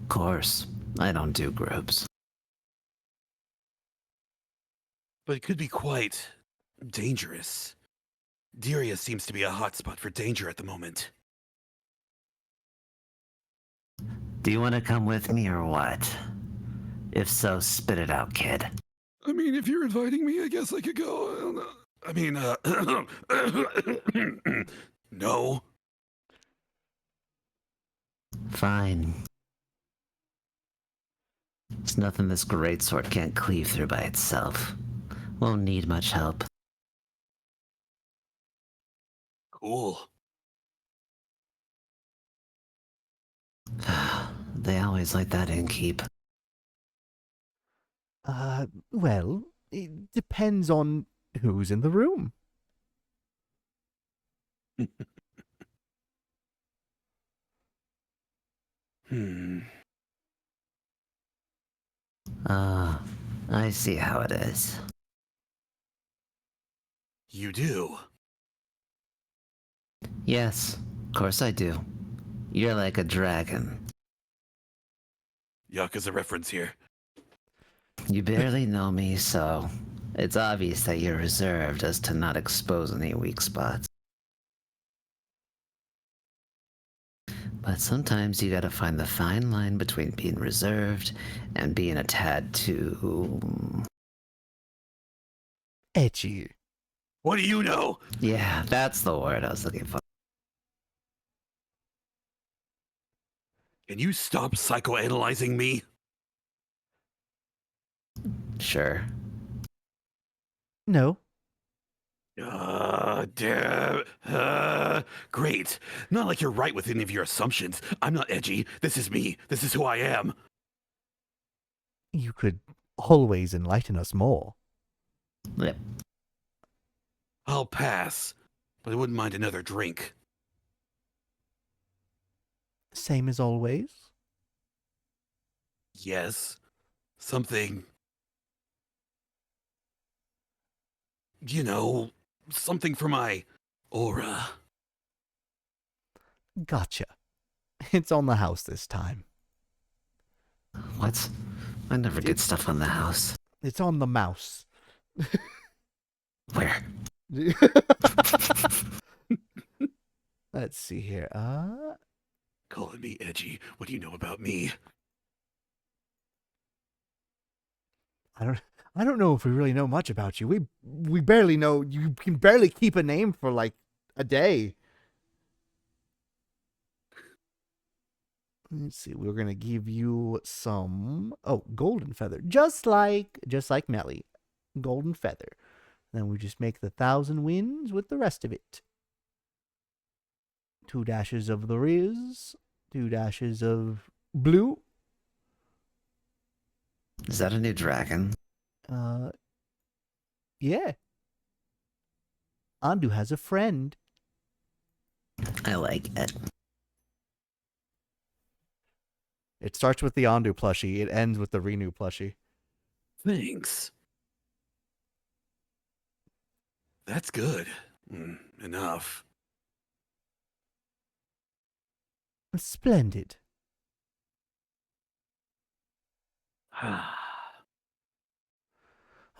Course, I don't do groups. But it could be quite dangerous. Diria seems to be a hotspot for danger at the moment. Do you want to come with me or what? If so, spit it out, kid. I mean, if you're inviting me, I guess I could go. I don't know. I mean, no. Fine. It's nothing this greatsword can't cleave through by itself. Won't need much help. Cool. They always like that innkeep. Well, it depends on who's in the room. I see how it is. You do? Yes, of course I do. You're like a dragon. Yuck is a reference here. You barely know me, so it's obvious that you're reserved as to not expose any weak spots. But sometimes you gotta find the fine line between being reserved and being a tad too... Edgy. What do you know? Yeah, that's the word I was looking for. Can you stop psychoanalyzing me? Sure. No. Great. Not like you're right with any of your assumptions. I'm not edgy. This is me. This is who I am. You could always enlighten us more. Yep. I'll pass, but I wouldn't mind another drink. Same as always. Yes. Something... You know, something for my aura. Gotcha. It's on the house this time. What? I never get stuff on the house. It's on the mouse. Where? Let's see here. Calling me edgy. What do you know about me? I don't know if we really know much about you. We barely know. You can barely keep a name for like a day. Let's see. We're gonna give you some golden feather, just like Melly, golden feather. Then we just make the 1,000 wins with the rest of it. 2 dashes of the Riz, 2 dashes of blue. Is that a new dragon? Yeah. Andu has a friend. I like it. It starts with the Andu plushie. It ends with the Renu plushie. Thanks. That's good. Enough. Splendid.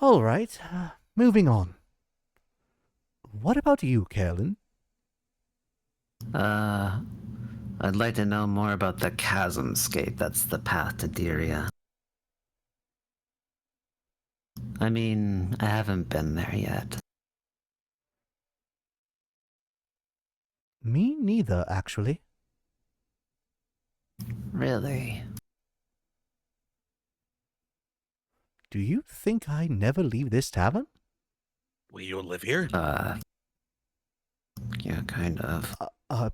All right, moving on. What about you, Kaelin? I'd like to know more about the chasmscape that's the path to Diria. I mean, I haven't been there yet. Me neither, actually. Really? Do you think I never leave this tavern? Will you live here? Yeah, kind of. I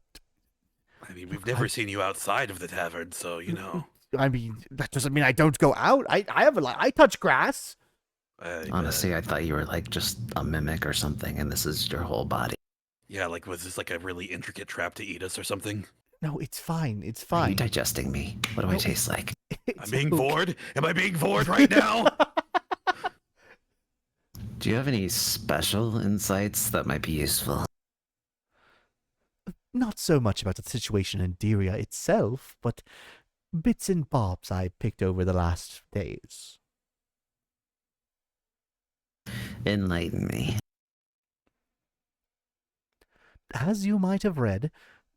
mean, we've never seen you outside of the tavern, so, you know. I mean, that doesn't mean I don't go out. I touch grass. Honestly, I thought you were like just a mimic or something, and this is your whole body. Yeah, like, was this like a really intricate trap to eat us or something? No, it's fine. It's Are fine. you digesting me? What do I taste like? I'm being bored? Am I being bored right now? Do you have any special insights that might be useful? Not so much about the situation in Diria itself, but bits and bobs I picked over the last days. Enlighten me. As you might have read,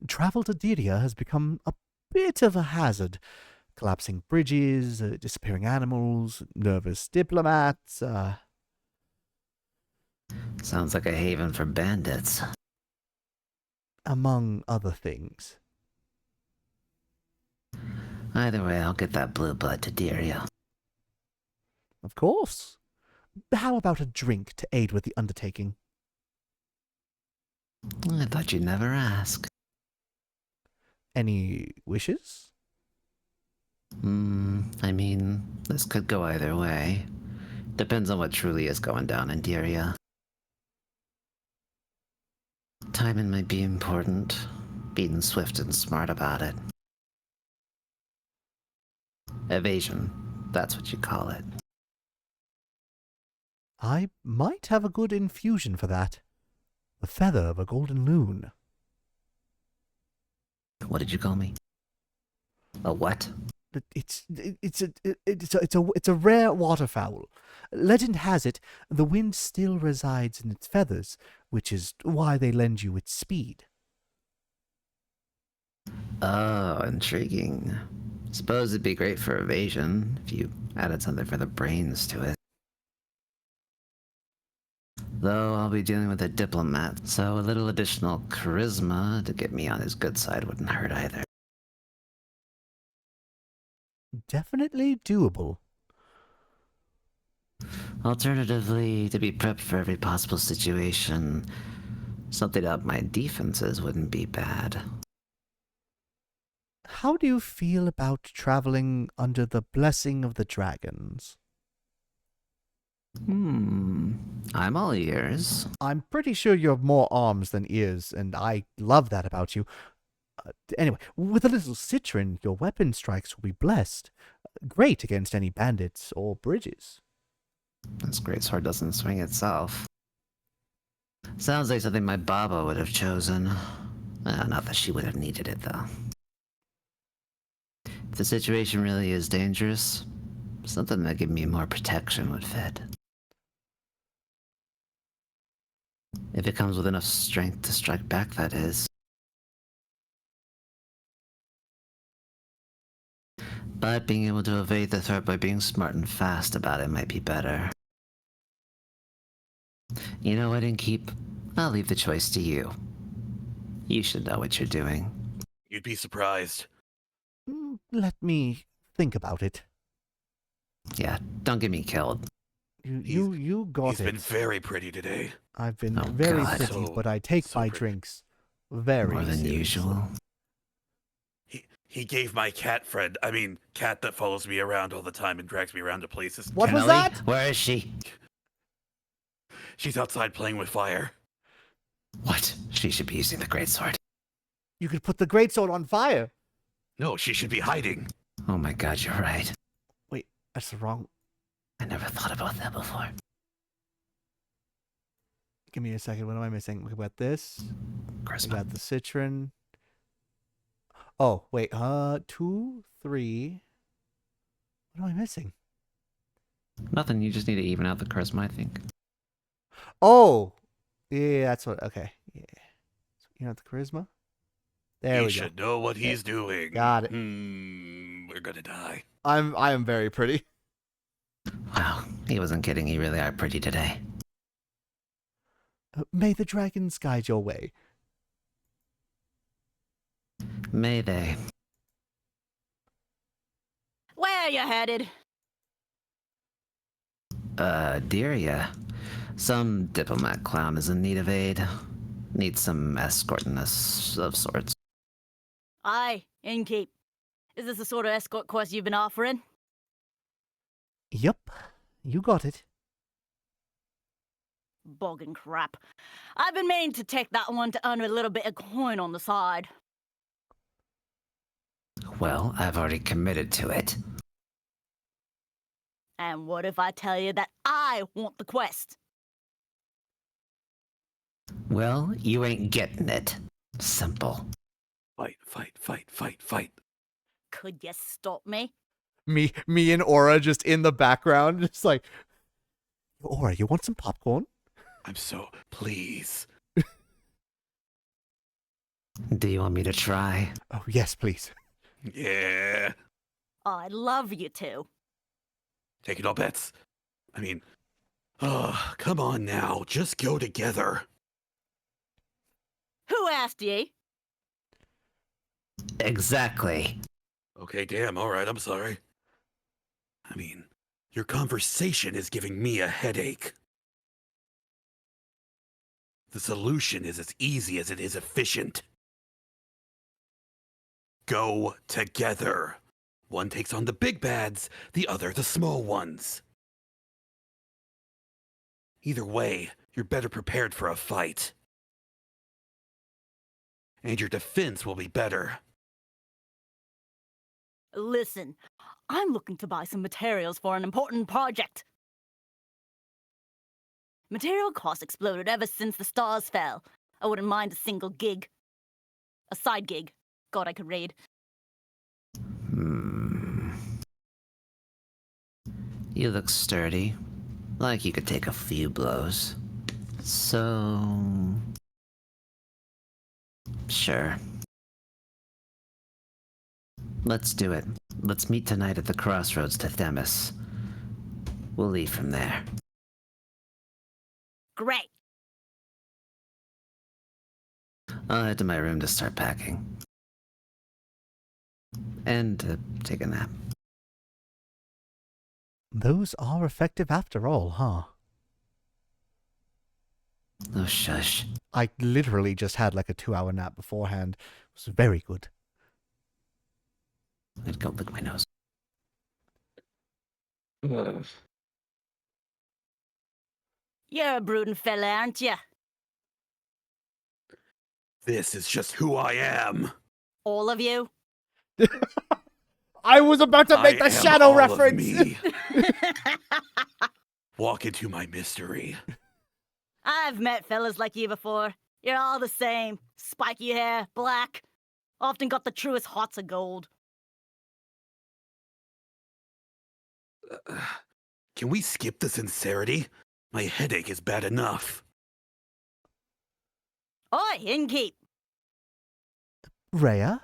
travel to Diria has become a bit of a hazard. Collapsing bridges, disappearing animals, nervous diplomats, Sounds like a haven for bandits. among other things. Either way, I'll get that blue blood to Diria. Of course. How about a drink to aid with the undertaking? I thought you'd never ask. Any wishes? I mean, this could go either way. Depends on what truly is going down in Diria. Timing might be important. Being swift and smart about it. Evasion. That's what you call it. I might have a good infusion for that. The feather of a golden loon. What did you call me? A what? It's a rare waterfowl. Legend has it the wind still resides in its feathers, which is why they lend you its speed. Oh, intriguing. Suppose it'd be great for evasion if you added something for the brains to it. Though I'll be dealing with a diplomat, so a little additional charisma to get me on his good side wouldn't hurt either. Definitely doable. Alternatively, to be prepped for every possible situation, something up my defenses wouldn't be bad. How do you feel about traveling under the blessing of the dragons? I'm all ears. I'm pretty sure you have more arms than ears, and I love that about you. Anyway, with a little citron, your weapon strikes will be blessed. Great against any bandits or bridges. This great sword doesn't swing itself. Sounds like something my Baba would have chosen. Not that she would have needed it, though. If the situation really is dangerous, something that give me more protection would fit. If it comes with enough strength to strike back, that is. But being able to evade the threat by being smart and fast about it might be better. You know what, Innkeep? I'll leave the choice to you. You should know what you're doing. You'd be surprised. Let me think about it. Yeah, don't get me killed. You got He's it. been very pretty today. I've been Oh, very God. pretty, So- but I take so my pretty. drinks very More than seriously. usual. He gave my cat cat that follows me around all the time and drags me around to places. What was Emily, that? where is she? She's outside playing with fire. What? She should be using the greatsword. You could put the greatsword on fire. No, she should be hiding. Oh my god, you're right. Wait, that's the wrong. I never thought about that before. Give me a second. What am I missing? We got this. We Charisma. got the citron. Oh, wait. 2, 3. What am I missing? Nothing, you just need to even out the charisma, I think. Oh, yeah, that's what. Okay, yeah. So, you know the charisma. There He we go. should know what he's doing. Got it. We're gonna die. I am very pretty. Wow, he wasn't kidding, you really are pretty today. May the dragons guide your way. May they. Where are you headed? Dear ya. Some diplomat clown is in need of aid. Needs some escorting us of sorts. Aye, Innkeep. Is this the sort of escort course you've been offering? Yup, you got it. Boggin' crap. I've been meaning to take that one to earn a little bit of coin on the side. Well, I've already committed to it. And what if I tell you that I want the quest? Well, you ain't getting it. Simple. Fight, fight, fight, fight, fight. Could you stop me? Me and Aura just in the background, just like, Aura, you want some popcorn? I'm so please. Do you want me to try? Oh, yes, please. Yeah. I'd love you to. Taking all bets. Come on now. Just go together. Who asked ye? Exactly. Okay, damn, alright, I'm sorry. Your conversation is giving me a headache. The solution is as easy as it is efficient. Go together. One takes on the big bads, the other the small ones. Either way, you're better prepared for a fight. And your defense will be better. Listen, I'm looking to buy some materials for an important project. Material costs exploded ever since the stars fell. I wouldn't mind a single gig. A side gig. God, I could raid. You look sturdy. Like you could take a few blows. So... Sure. Let's do it. Let's meet tonight at the crossroads to Themis. We'll leave from there. Great. I'll head to my room to start packing. And to take a nap. Those are effective after all, huh? Oh, shush. I literally just had like a 2-hour nap beforehand. It was very good. I'd go lick my nose. You're a brooding fella, aren't you? This is just who I am. All of you? I was about to make I the am shadow all of reference. me. Walk into my mystery. I've met fellas like you before. You're all the same. Spiky hair, black. Often got the truest hearts of gold. Can we skip the sincerity? My headache is bad enough. Oi, Innkeep! Rhea?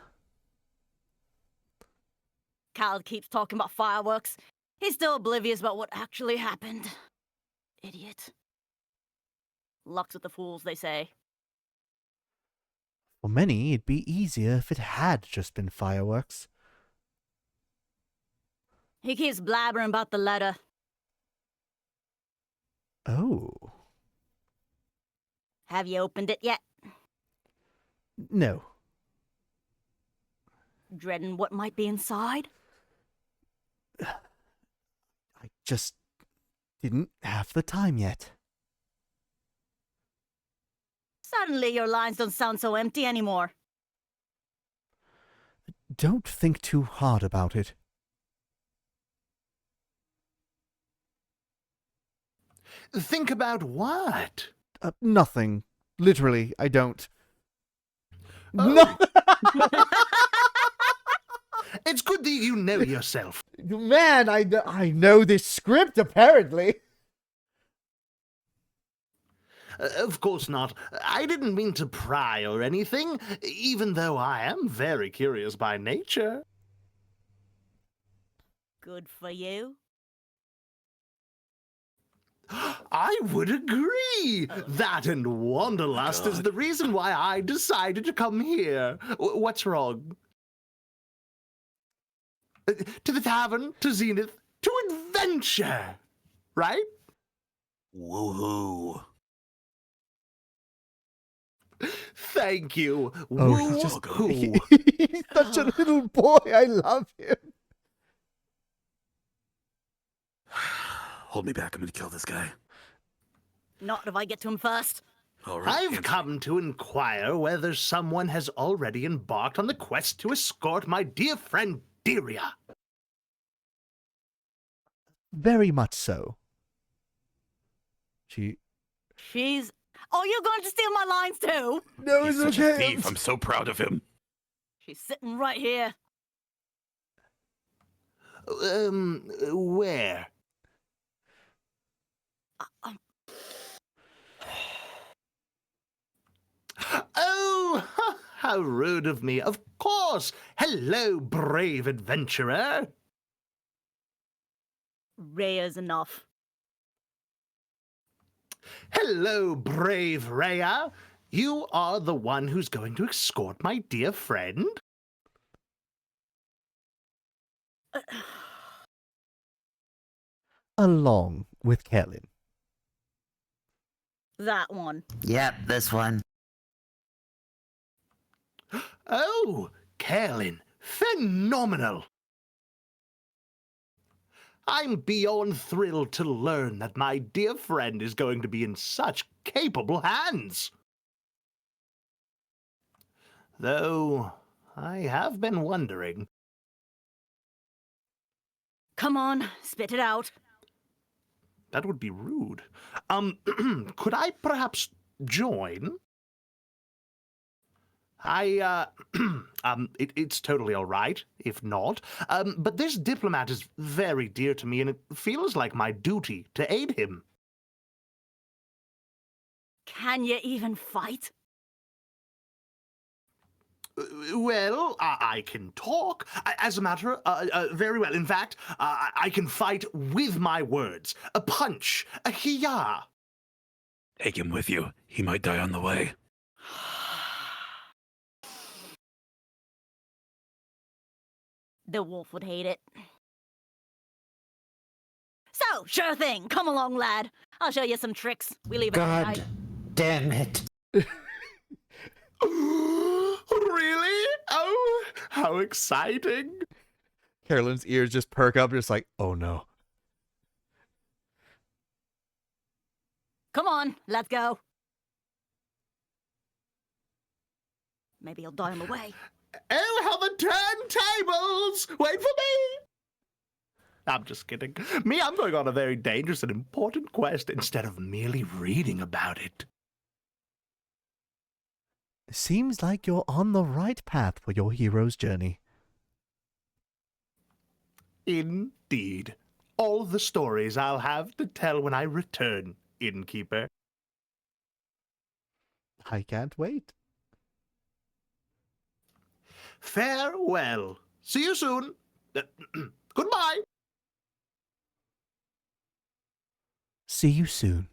Cal keeps talking about fireworks. He's still oblivious about what actually happened. Idiot. Luck's with the fools, they say. For many, it'd be easier if it had just been fireworks. He keeps blabbering about the letter. Oh. Have you opened it yet? No. Dreading what might be inside? I just didn't have the time yet. Suddenly your lines don't sound so empty anymore. Don't think too hard about it. Think about what? Nothing. Literally, I don't. Oh. No! It's good that you know yourself. Man, I know this script, apparently. Of course not. I didn't mean to pry or anything, even though I am very curious by nature. Good for you. I would agree. That and wanderlust is the reason why I decided to come here. What's wrong? To the tavern, to Zenith, to adventure, right? Woohoo. Thank you. Oh, he's just Woo-hoo. he's such a little boy. I love him. Hold me back. I'm gonna kill this guy. Not if I get to him first. All right. I've come to inquire whether someone has already embarked on the quest to escort my dear friend Deria. Very much so. She's... Oh, you're going to steal my lines too? No, He's it's such a okay. thief. I'm so proud of him. She's sitting right here. Where? Oh, how rude of me. Of course. Hello, brave adventurer. Rhea's enough. Hello, brave Rhea. You are the one who's going to escort my dear friend? Along with Kellen. That one. Yep, this one. Oh, Kaelin, phenomenal. I'm beyond thrilled to learn that my dear friend is going to be in such capable hands. Though, I have been wondering. Come on, spit it out. That would be rude. Could I perhaps join? It's totally all right, if not. But this diplomat is very dear to me, and it feels like my duty to aid him. Can you even fight? Well, I can talk. As a matter, very well. In fact, I can fight with my words. A punch, a hiya. Take him with you. He might die on the way. The wolf would hate it. So, sure thing. Come along, lad. I'll show you some tricks. We leave it at God night. damn it. Really? Oh, how exciting. Carolyn's ears just perk up, just like, oh no. Come on, let's go. Maybe he'll die on the way. Oh, how the turntables! Wait for me! I'm just kidding. Me, I'm going on a very dangerous and important quest instead of merely reading about it. Seems like you're on the right path for your hero's journey. Indeed. All the stories I'll have to tell when I return, Innkeeper. I can't wait. Farewell. See you soon. Goodbye. See you soon.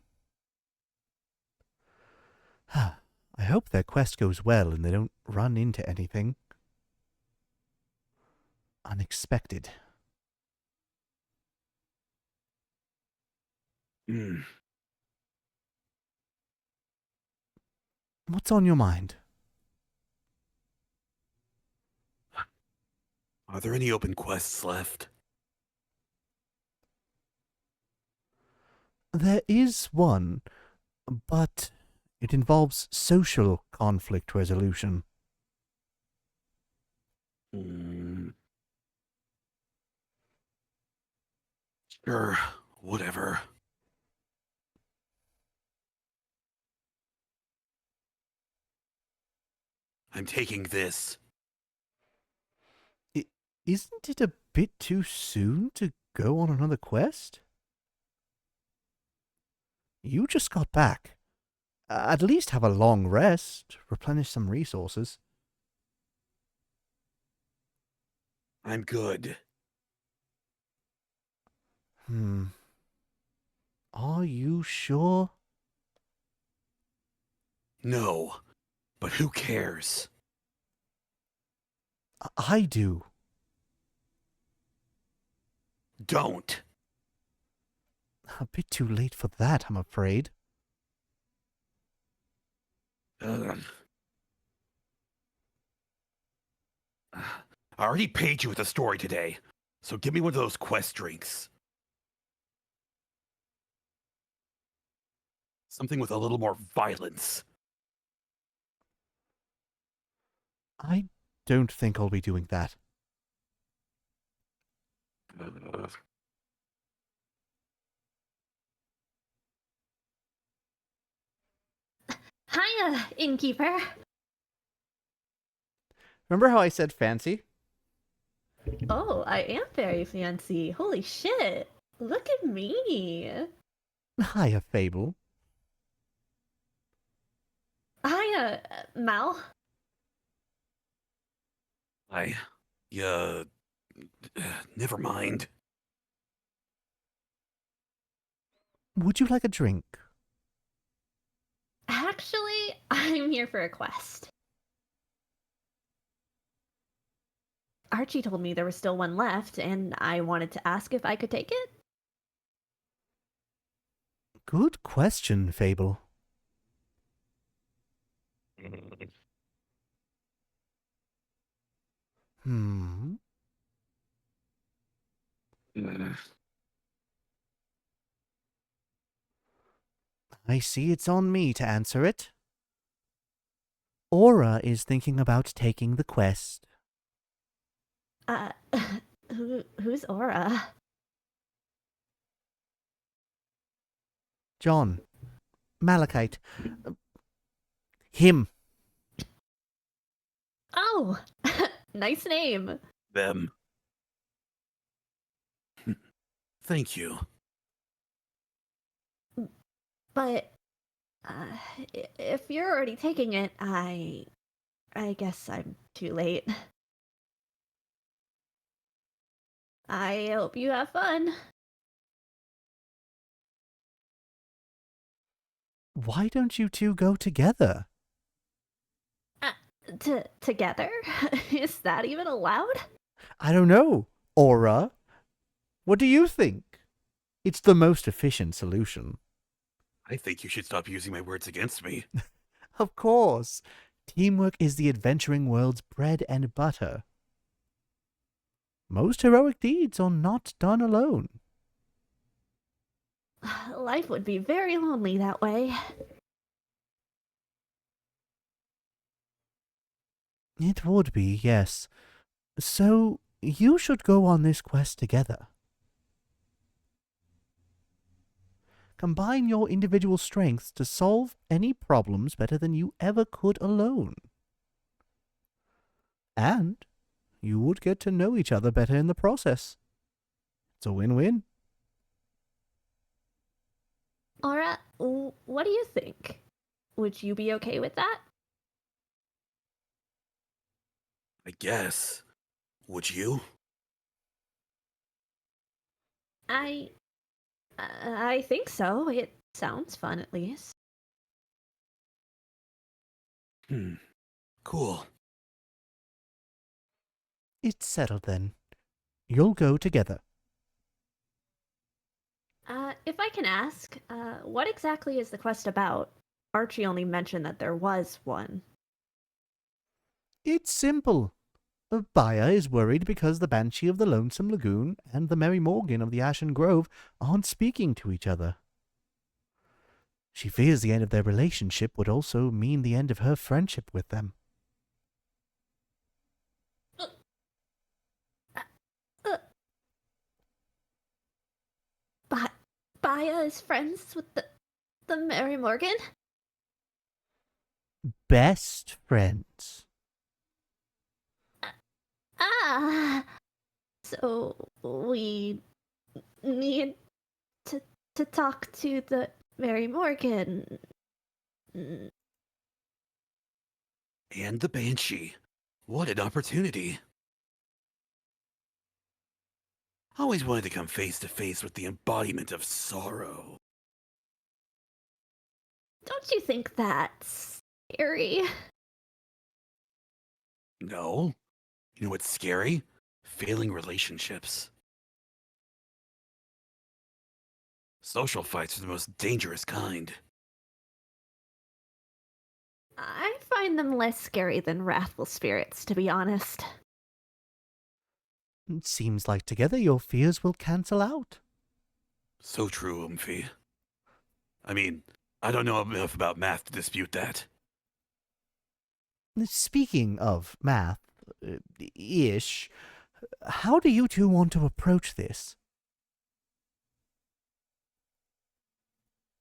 I hope their quest goes well and they don't run into anything unexpected. What's on your mind? Are there any open quests left? There is one, but it involves social conflict resolution. Sure, whatever. I'm taking this. Isn't it a bit too soon to go on another quest? You just got back. At least have a long rest, replenish some resources. I'm good. Are you sure? No, but who cares? I do. Don't. A bit too late for that, I'm afraid. I already paid you with a story today, so give me one of those quest drinks. Something with a little more violence. I don't think I'll be doing that. Hiya, Innkeeper. Remember how I said fancy? Oh, I am very fancy. Holy shit. Look at me. Hiya, Fable. Hiya, Mal. Never mind. Would you like a drink? Actually, I'm here for a quest. Archie told me there was still one left, and I wanted to ask if I could take it. Good question, Fable. I see it's on me to answer it. Aura is thinking about taking the quest. Who's Aura? John. Malachite. Him. Oh, nice name. Them. Thank you. But, if you're already taking it, I guess I'm too late. I hope you have fun. Why don't you two go together? Together? Is that even allowed? I don't know. Aura? What do you think? It's the most efficient solution. I think you should stop using my words against me. Of course. Teamwork is the adventuring world's bread and butter. Most heroic deeds are not done alone. Life would be very lonely that way. It would be, yes. So, you should go on this quest together. Combine your individual strengths to solve any problems better than you ever could alone. And you would get to know each other better in the process. It's a win-win. Aura, what do you think? Would you be okay with that? I guess. Would you? I think so. It sounds fun, at least. Cool. It's settled then. You'll go together. If I can ask, what exactly is the quest about? Archie only mentioned that there was one. It's simple. Baya is worried because the Banshee of the Lonesome Lagoon and the Merry Morgan of the Ashen Grove aren't speaking to each other. She fears the end of their relationship would also mean the end of her friendship with them. Baya is friends with the Mary Morgan? Best friends. So we need to talk to the Mary Morgan. And the Banshee. What an opportunity. Always wanted to come face to face with the embodiment of sorrow. Don't you think that's scary? No. You know what's scary? Failing relationships. Social fights are the most dangerous kind. I find them less scary than wrathful spirits, to be honest. It seems like together your fears will cancel out. So true, Umphy. I mean, I don't know enough about math to dispute that. Speaking of math, ish, how do you two want to approach this?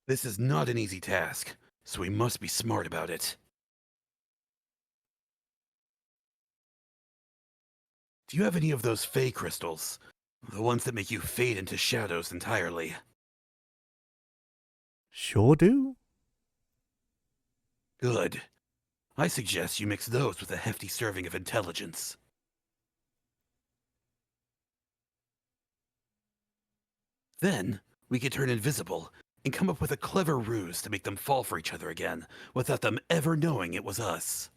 This is not an easy task, so we must be smart about it. Do you have any of those Fey crystals? The ones that make you fade into shadows entirely? Sure do. Good. I suggest you mix those with a hefty serving of intelligence. Then, we could turn invisible and come up with a clever ruse to make them fall for each other again, without them ever knowing it was us.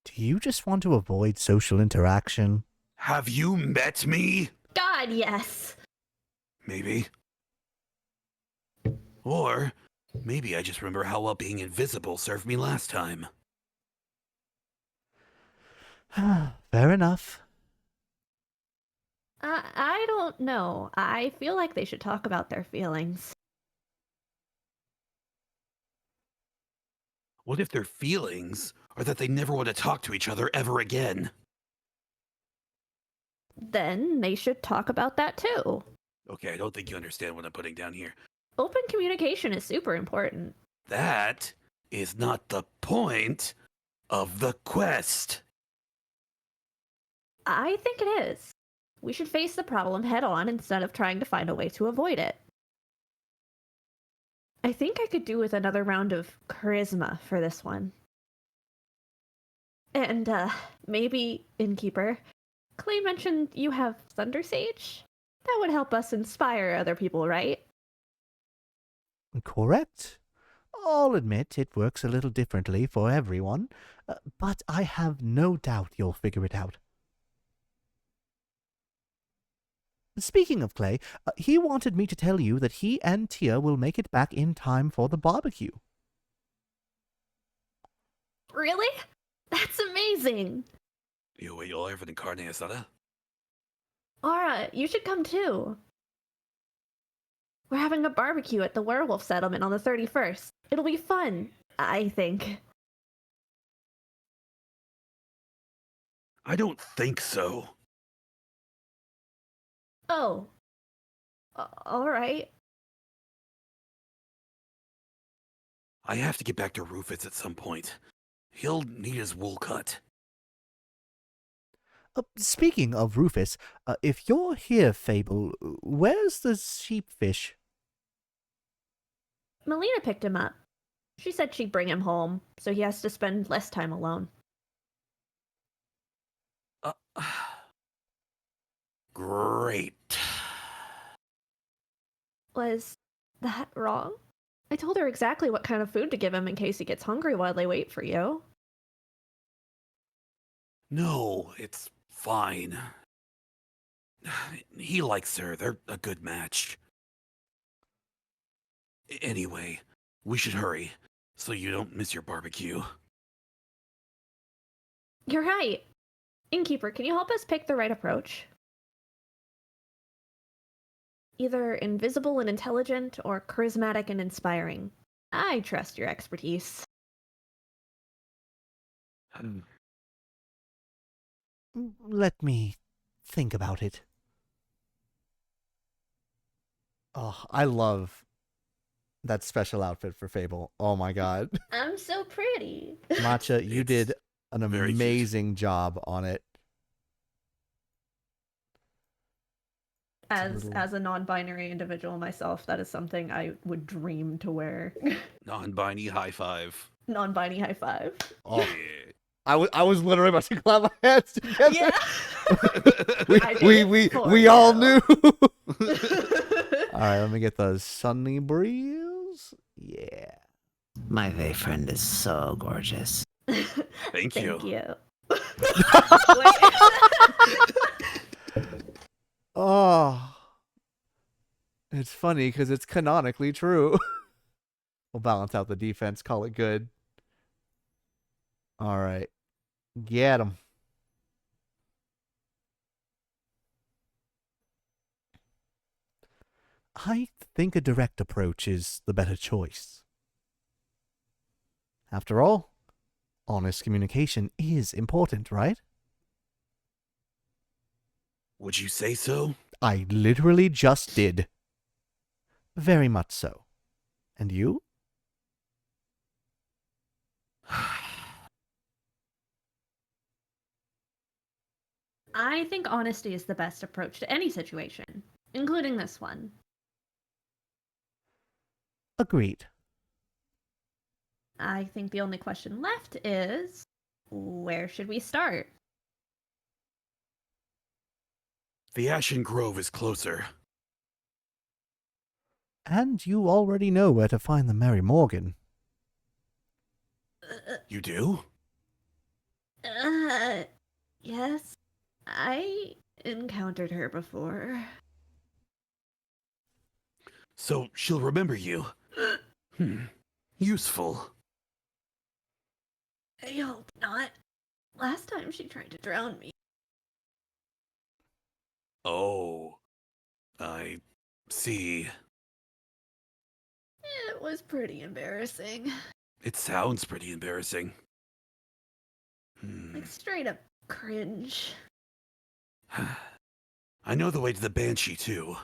Do you just want to avoid social interaction? Have you met me? God, yes! Maybe. Or, maybe I just remember how well being invisible served me last time. Fair enough. I don't know. I feel like they should talk about their feelings. What if their feelings are that they never want to talk to each other ever again? Then they should talk about that too. Okay, I don't think you understand what I'm putting down here. Open communication is super important. That is not the point of the quest. I think it is. We should face the problem head on instead of trying to find a way to avoid it. I think I could do with another round of charisma for this one. And, maybe Innkeeper. Clay mentioned you have Thunder Sage? That would help us inspire other people, right? Correct. I'll admit it works a little differently for everyone, but I have no doubt you'll figure it out. Speaking of Clay, he wanted me to tell you that he and Tia will make it back in time for the barbecue. Really? That's amazing! You wait all for the carne asada? Aura, you should come too. We're having a barbecue at the werewolf settlement on the 31st. It'll be fun, I think. I don't think so. Oh. Alright. I have to get back to Rufus at some point. He'll need his wool cut. Speaking of Rufus, if you're here, Fable, where's the sheepfish? Melina picked him up. She said she'd bring him home, so he has to spend less time alone. Great. Was that wrong? I told her exactly what kind of food to give him in case he gets hungry while they wait for you. No, it's fine. He likes her. They're a good match. Anyway, we should hurry, so you don't miss your barbecue. You're right. Innkeeper, can you help us pick the right approach? Either invisible and intelligent, or charismatic and inspiring. I trust your expertise. Let me think about it. Oh, I love that special outfit for Fable. Oh my god. I'm so pretty. Matcha, you It's did an very cute. amazing job on it. As a non-binary individual myself, that is something I would dream to wear. Non-binary high five. Non-binary high five. Oh, Yeah. I was literally about to clap my hands together. Yeah. I did we it for all you. knew. All right, let me get the sunny breeze. Yeah. My Vey friend is so gorgeous. Thank you. Thank you. Oh, it's funny because it's canonically true. We'll balance out the defense, call it good. All right, get him. I think a direct approach is the better choice. After all, honest communication is important, right? Would you say so? I literally just did. Very much so. And you? I think honesty is the best approach to any situation, including this one. Agreed. I think the only question left is, where should we start? The Ashen Grove is closer. And you already know where to find the Mary Morgan. You do? Yes. I encountered her before. So she'll remember you. Useful. I hope not. Last time she tried to drown me. Oh. I see. It was pretty embarrassing. It sounds pretty embarrassing. Like straight up cringe. I know the way to the Banshee, too.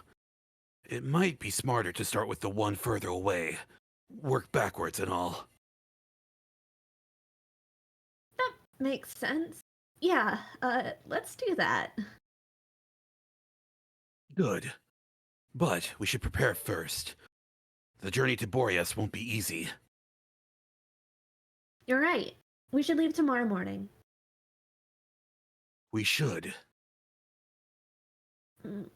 It might be smarter to start with the one further away. Work backwards and all. That makes sense. Yeah, let's do that. Good. But we should prepare first. The journey to Boreas won't be easy. You're right. We should leave tomorrow morning. We should. Mm.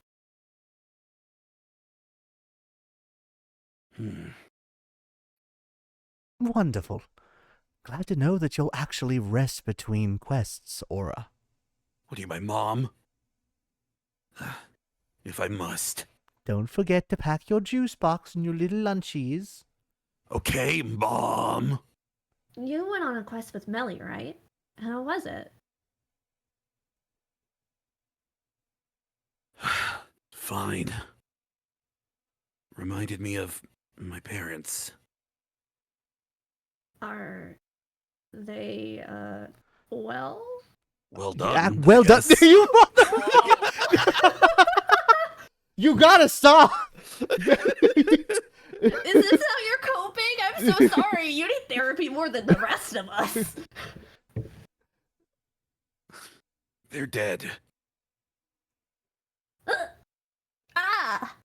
Wonderful. Glad to know that you'll actually rest between quests, Aura. What are you, my mom? If I must. Don't forget to pack your juice box and your little lunchies. Okay, Mom. You went on a quest with Melly, right? How was it? Fine. Reminded me of my parents. Are they, well? Well done. Yeah, well done. yes. You motherfucker! You gotta stop! Is this how you're coping? I'm so sorry. You need therapy more than the rest of us. They're dead. Ah!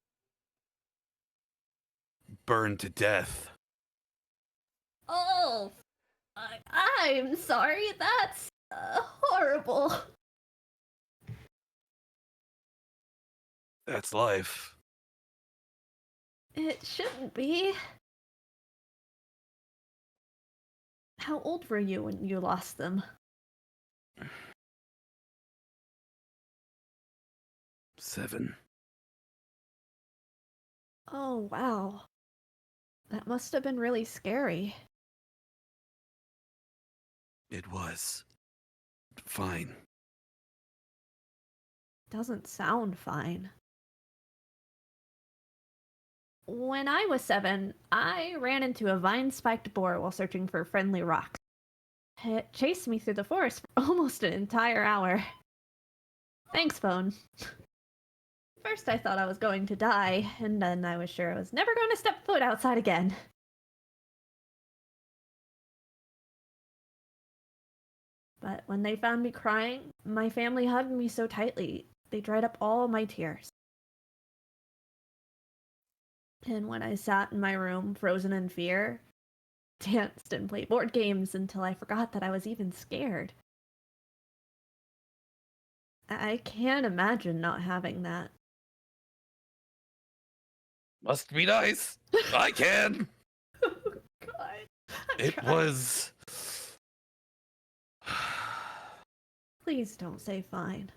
Burned to death. Wolf! I'm sorry, that's horrible. That's life. It shouldn't be. How old were you when you lost them? 7. Oh, wow. That must have been really scary. It was. Fine. Doesn't sound fine. When I was 7, I ran into a vine-spiked boar while searching for friendly rocks. It chased me through the forest for almost an entire hour. Thanks, phone. First I thought I was going to die, and then I was sure I was never going to step foot outside again. But when they found me crying, my family hugged me so tightly, they dried up all my tears. And when I sat in my room, frozen in fear, danced and played board games until I forgot that I was even scared. I can't imagine not having that. Must be nice. I can. Oh, God. It was. Please don't say fine.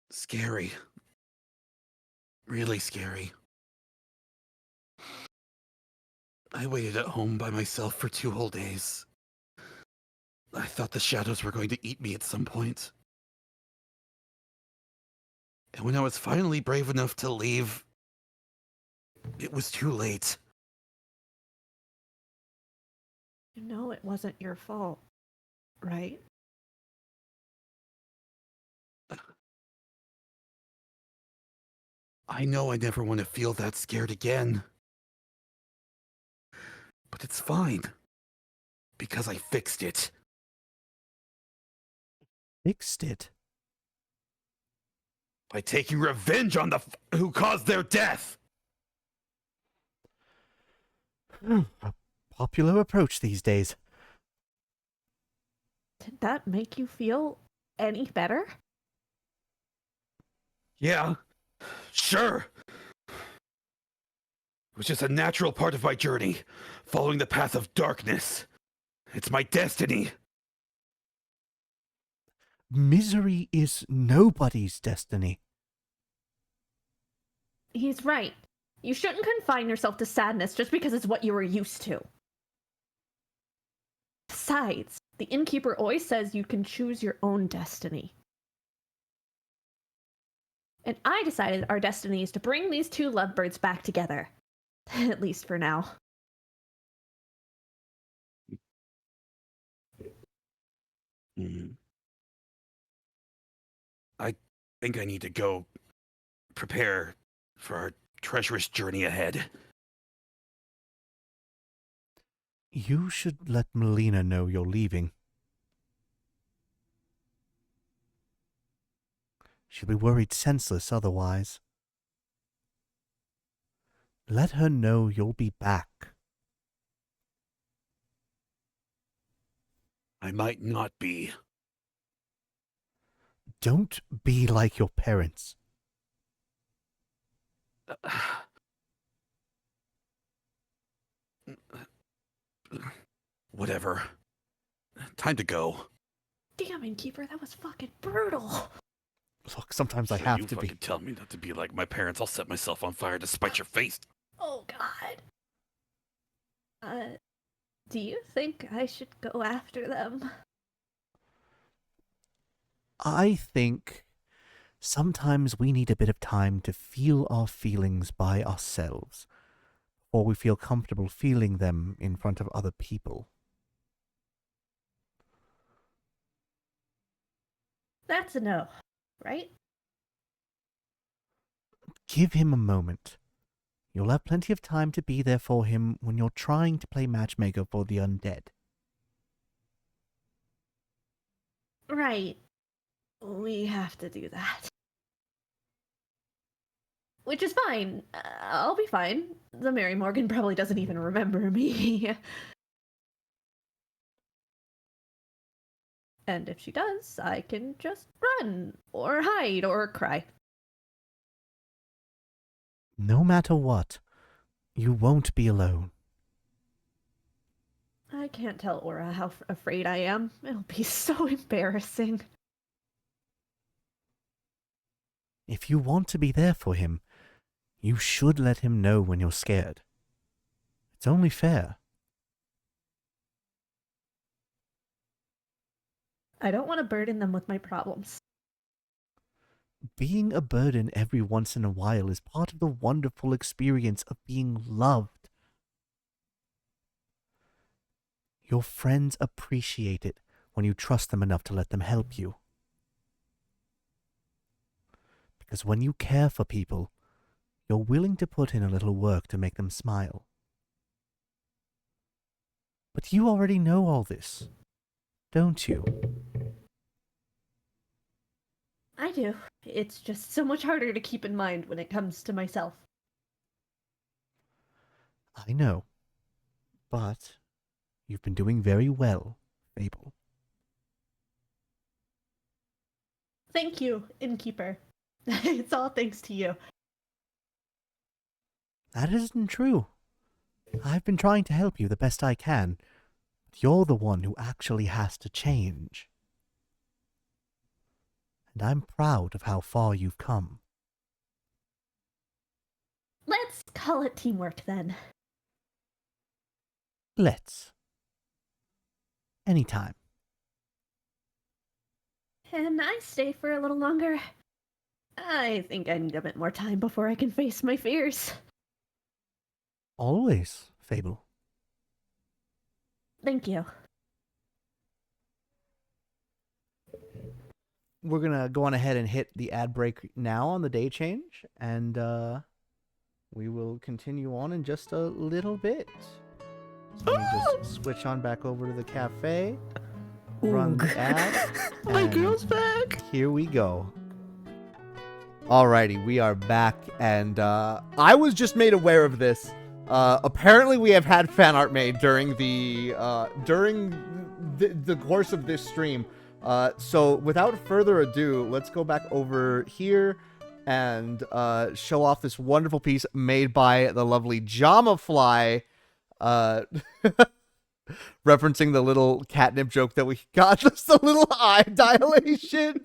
Scary. Really scary. I waited at home by myself for 2 whole days. I thought the shadows were going to eat me at some point. And when I was finally brave enough to leave, it was too late. You know it wasn't your fault, right? I know I never want to feel that scared again. But it's fine. Because I fixed it. Fixed it. By taking revenge on the who caused their death. A popular approach these days. Did that make you feel any better? Yeah, sure. It was just a natural part of my journey, following the path of darkness. It's my destiny. Misery is nobody's destiny. He's right. You shouldn't confine yourself to sadness just because it's what you were used to. Besides, the Innkeeper always says you can choose your own destiny. And I decided our destiny is to bring these 2 lovebirds back together. At least for now. I think I need to go prepare for our treacherous journey ahead. You should let Melina know you're leaving. She'll be worried senseless otherwise. Let her know you'll be back. I might not be. Don't be like your parents. Whatever. Time to go. Damn, Innkeeper, that was fucking brutal. Look, sometimes I So have you to be. fucking tell me not to be like my parents. I'll set myself on fire to spite your face. Oh, God. Do you think I should go after them? I think sometimes we need a bit of time to feel our feelings by ourselves, or we feel comfortable feeling them in front of other people. That's a no, right? Give him a moment. You'll have plenty of time to be there for him when you're trying to play matchmaker for the undead. Right. We have to do that. Which is fine. I'll be fine. The Mary Morgan probably doesn't even remember me. And if she does, I can just run, or hide, or cry. No matter what, you won't be alone. I can't tell Aura how afraid I am. It'll be so embarrassing. If you want to be there for him, you should let him know when you're scared. It's only fair. I don't want to burden them with my problems. Being a burden every once in a while is part of the wonderful experience of being loved. Your friends appreciate it when you trust them enough to let them help you. Because when you care for people, you're willing to put in a little work to make them smile. But you already know all this, don't you? I do. It's just so much harder to keep in mind when it comes to myself. I know. But you've been doing very well, Fable. Thank you, Innkeeper. It's all thanks to you. That isn't true. I've been trying to help you the best I can, but you're the one who actually has to change. And I'm proud of how far you've come. Let's call it teamwork then. Let's. Anytime. Can I stay for a little longer? I think I need a bit more time before I can face my fears. Always, Fable. Thank you. We're going to go on ahead and hit the ad break now on the day change, and we will continue on in just a little bit. So let me just switch on back over to the cafe, run the ad. My and girl's back. Here we go. Alrighty, we are back, and I was just made aware of this. Apparently, we have had fan art made during the course of this stream. So without further ado, let's go back over here and show off this wonderful piece made by the lovely Jamafly, referencing the little catnip joke that we got, just a little eye dilation.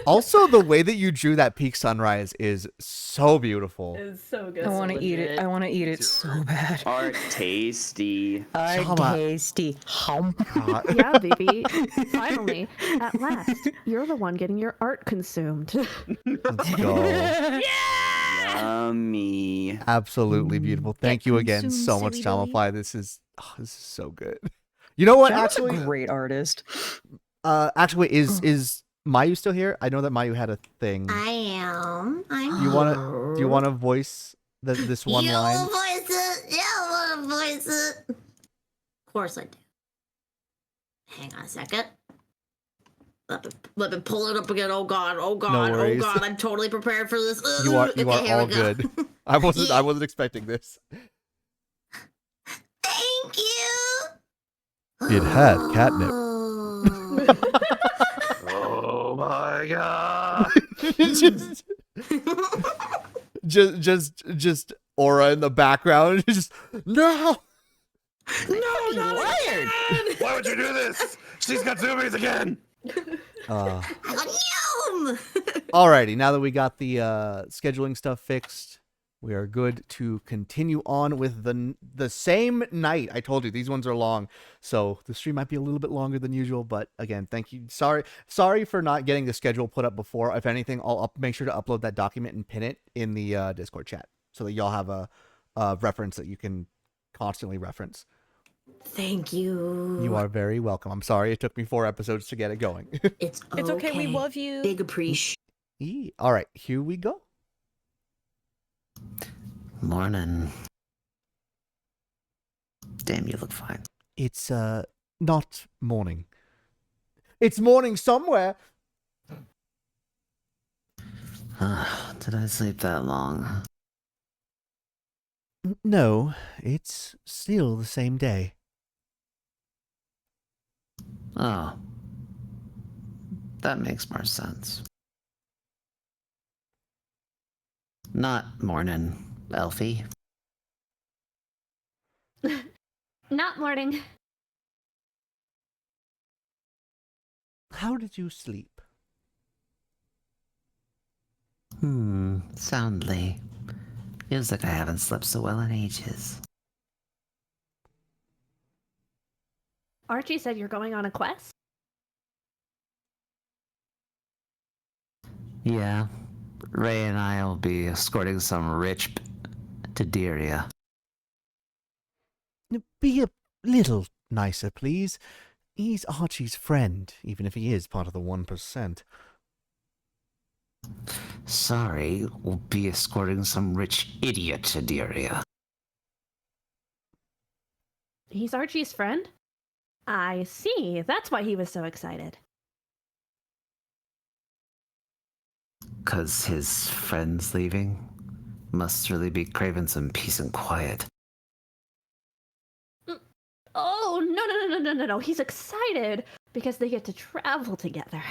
Also, the way that you drew that peak sunrise is so beautiful. It's so good. I want to eat it. I want to eat it so bad. Art tasty. Art tasty. Yeah, baby. Finally, at last, you're the one getting your art consumed. Let's go. Yummy. Absolutely beautiful. Thank you again consumed, so much, silly Jamafly. This is so good. You know what? Jama's Actually, a great artist. actually, is Mayu still here? I know that Mayu had a thing. I am. I'm Do you wanna voice this one you line? voice it. You wanna voice it. Of course I do. Hang on a second. Let me pull it up again. Oh god, oh god, oh worries. god, I'm totally prepared for this. You are Okay, here all we go. good. I wasn't expecting this. Thank you. It had catnip. Oh my god! just Aura in the background. Just no. No, not Wired. Why would you do this? She's got zoomies again! Uh, Yum! Alrighty, now that we got the scheduling stuff fixed, we are good to continue on with the same night. I told you these ones are long, so the stream might be a little bit longer than usual. But again, thank you. Sorry for not getting the schedule put up before. If anything, I'll make sure to upload that document and pin it in the Discord chat so that y'all have a reference that you can constantly reference. Thank you. You are very welcome. I'm sorry it took me 4 episodes to get it going. It's It's okay. We love you. Big appreciation. All right, here we go. Morning. Damn, you look fine. It's not morning. It's morning somewhere. Did I sleep that long? No, it's still the same day. Oh. That makes more sense. Not morning, Elfie. Not morning. How did you sleep? Soundly. Feels like I haven't slept so well in ages. Archie said you're going on a quest? Yeah. Ray and I will be escorting some rich to Deria. Be a little nicer, please. He's Archie's friend, even if he is part of the 1%. Sorry, we'll be escorting some rich idiot to Deria. He's Archie's friend? I see. That's why he was so excited. 'Cause his friend's leaving? Must really be craving some peace and quiet. Oh, no. He's excited because they get to travel together.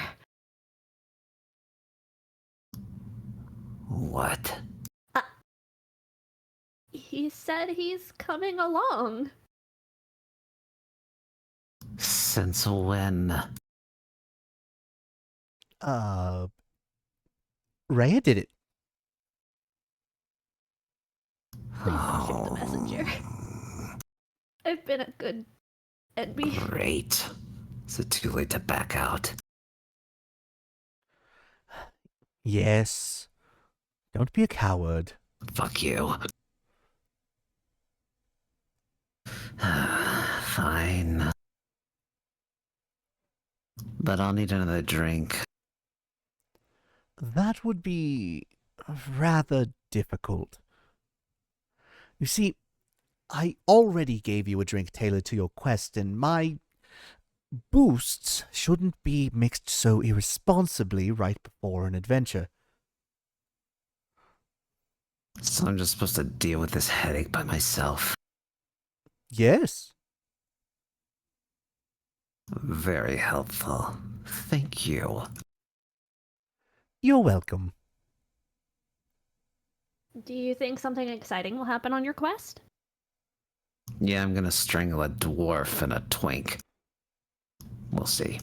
What? He said he's coming along. Since when? Rhea did it. Please shoot the messenger. I've been a good NB. Great. Is it too late to back out? Yes. Don't be a coward. Fuck you. Fine. But I'll need another drink. That would be rather difficult. You see, I already gave you a drink tailored to your quest, and my boosts shouldn't be mixed so irresponsibly right before an adventure. So I'm just supposed to deal with this headache by myself. Yes. Very helpful. Thank you. You're welcome. Do you think something exciting will happen on your quest? Yeah, I'm gonna strangle a dwarf and a twink. We'll see.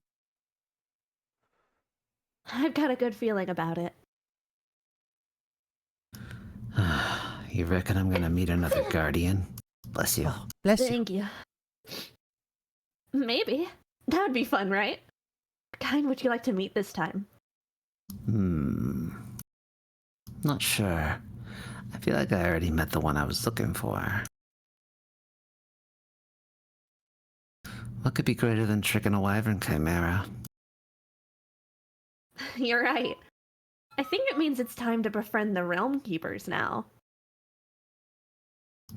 I've got a good feeling about it. You reckon I'm gonna meet another guardian? Bless you. Oh, bless you. Thank you. Maybe. That would be fun, right? What kind would you like to meet this time? Not sure. I feel like I already met the one I was looking for. What could be greater than tricking a wyvern chimera? You're right. I think it means it's time to befriend the realm keepers now.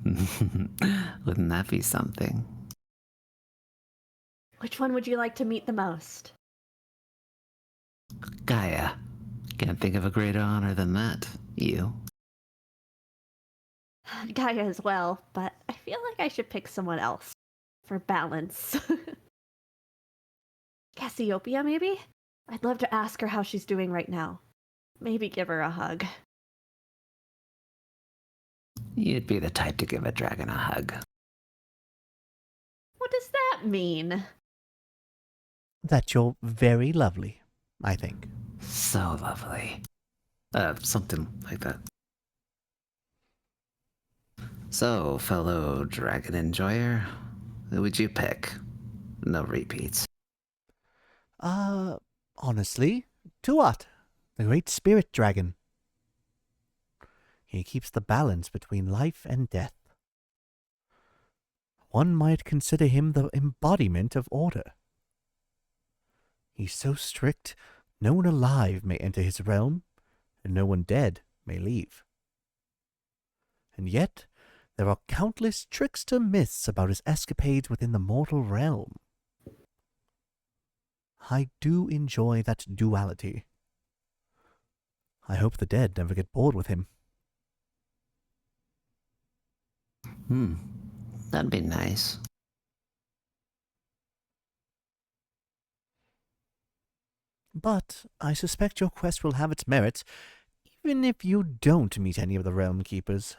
Wouldn't that be something? Which one would you like to meet the most? Gaia. Can't think of a greater honor than that. You. Gaia as well, but I feel like I should pick someone else. For balance. Cassiopeia, maybe? I'd love to ask her how she's doing right now. Maybe give her a hug. You'd be the type to give a dragon a hug. What does that mean? That you're very lovely, I think. So lovely. Something like that. So, fellow dragon enjoyer, who would you pick? No repeats. Honestly, Tuat, the great spirit dragon. He keeps the balance between life and death. One might consider him the embodiment of order. He's so strict, no one alive may enter his realm, and no one dead may leave. And yet, there are countless trickster myths about his escapades within the mortal realm. I do enjoy that duality. I hope the dead never get bored with him. That'd be nice. But I suspect your quest will have its merits, even if you don't meet any of the Realm Keepers.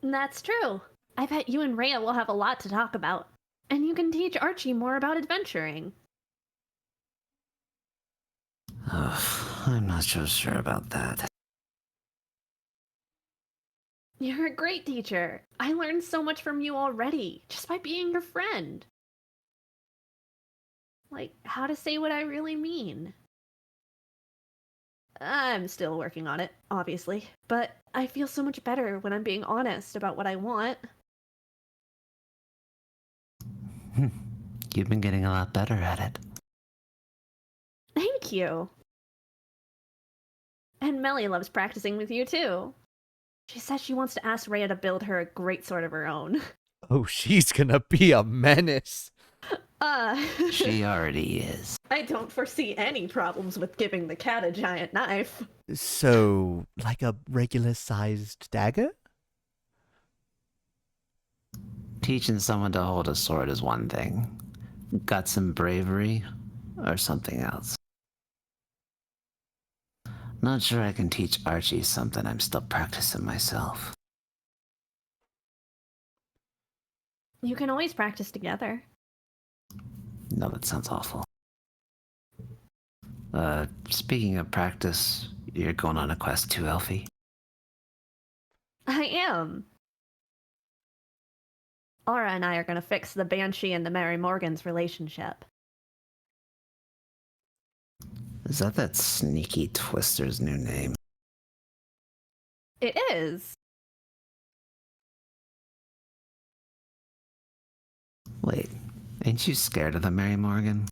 That's true. I bet you and Rhea will have a lot to talk about. And you can teach Archie more about adventuring. I'm not so sure about that. You're a great teacher. I learned so much from you already, just by being your friend. Like, how to say what I really mean. I'm still working on it, obviously, but I feel so much better when I'm being honest about what I want. You've been getting a lot better at it. Thank you. And Melly loves practicing with you, too. She says she wants to ask Rhea to build her a great sword of her own. Oh, she's gonna be a menace. She already is. I don't foresee any problems with giving the cat a giant knife. So, like a regular-sized dagger? Teaching someone to hold a sword is one thing. Guts and bravery are something else. Not sure I can teach Archie something I'm still practicing myself. You can always practice together. No, that sounds awful. Speaking of practice, you're going on a quest too, Elfie? I am. Aura and I are going to fix the Banshee and the Mary Morgan's relationship. Is that sneaky Twister's new name? It is. Wait, ain't you scared of the Mary Morgan?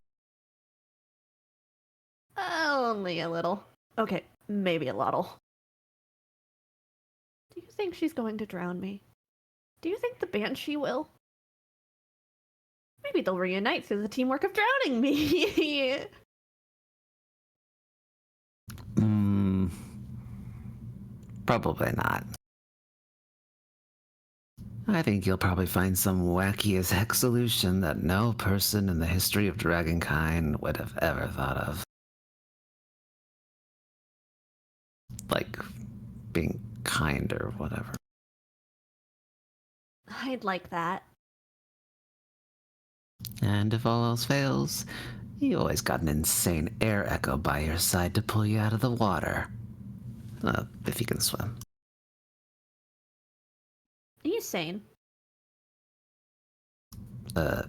Only a little. Okay, maybe a lottle. Do you think she's going to drown me? Do you think the Banshee will? Maybe they'll reunite through the teamwork of drowning me. Probably not. I think you'll probably find some wacky as heck solution that no person in the history of Dragonkind would have ever thought of. Like, being kind or whatever. I'd like that. And if all else fails, you always got an insane air echo by your side to pull you out of the water. If you can swim. He's sane. Are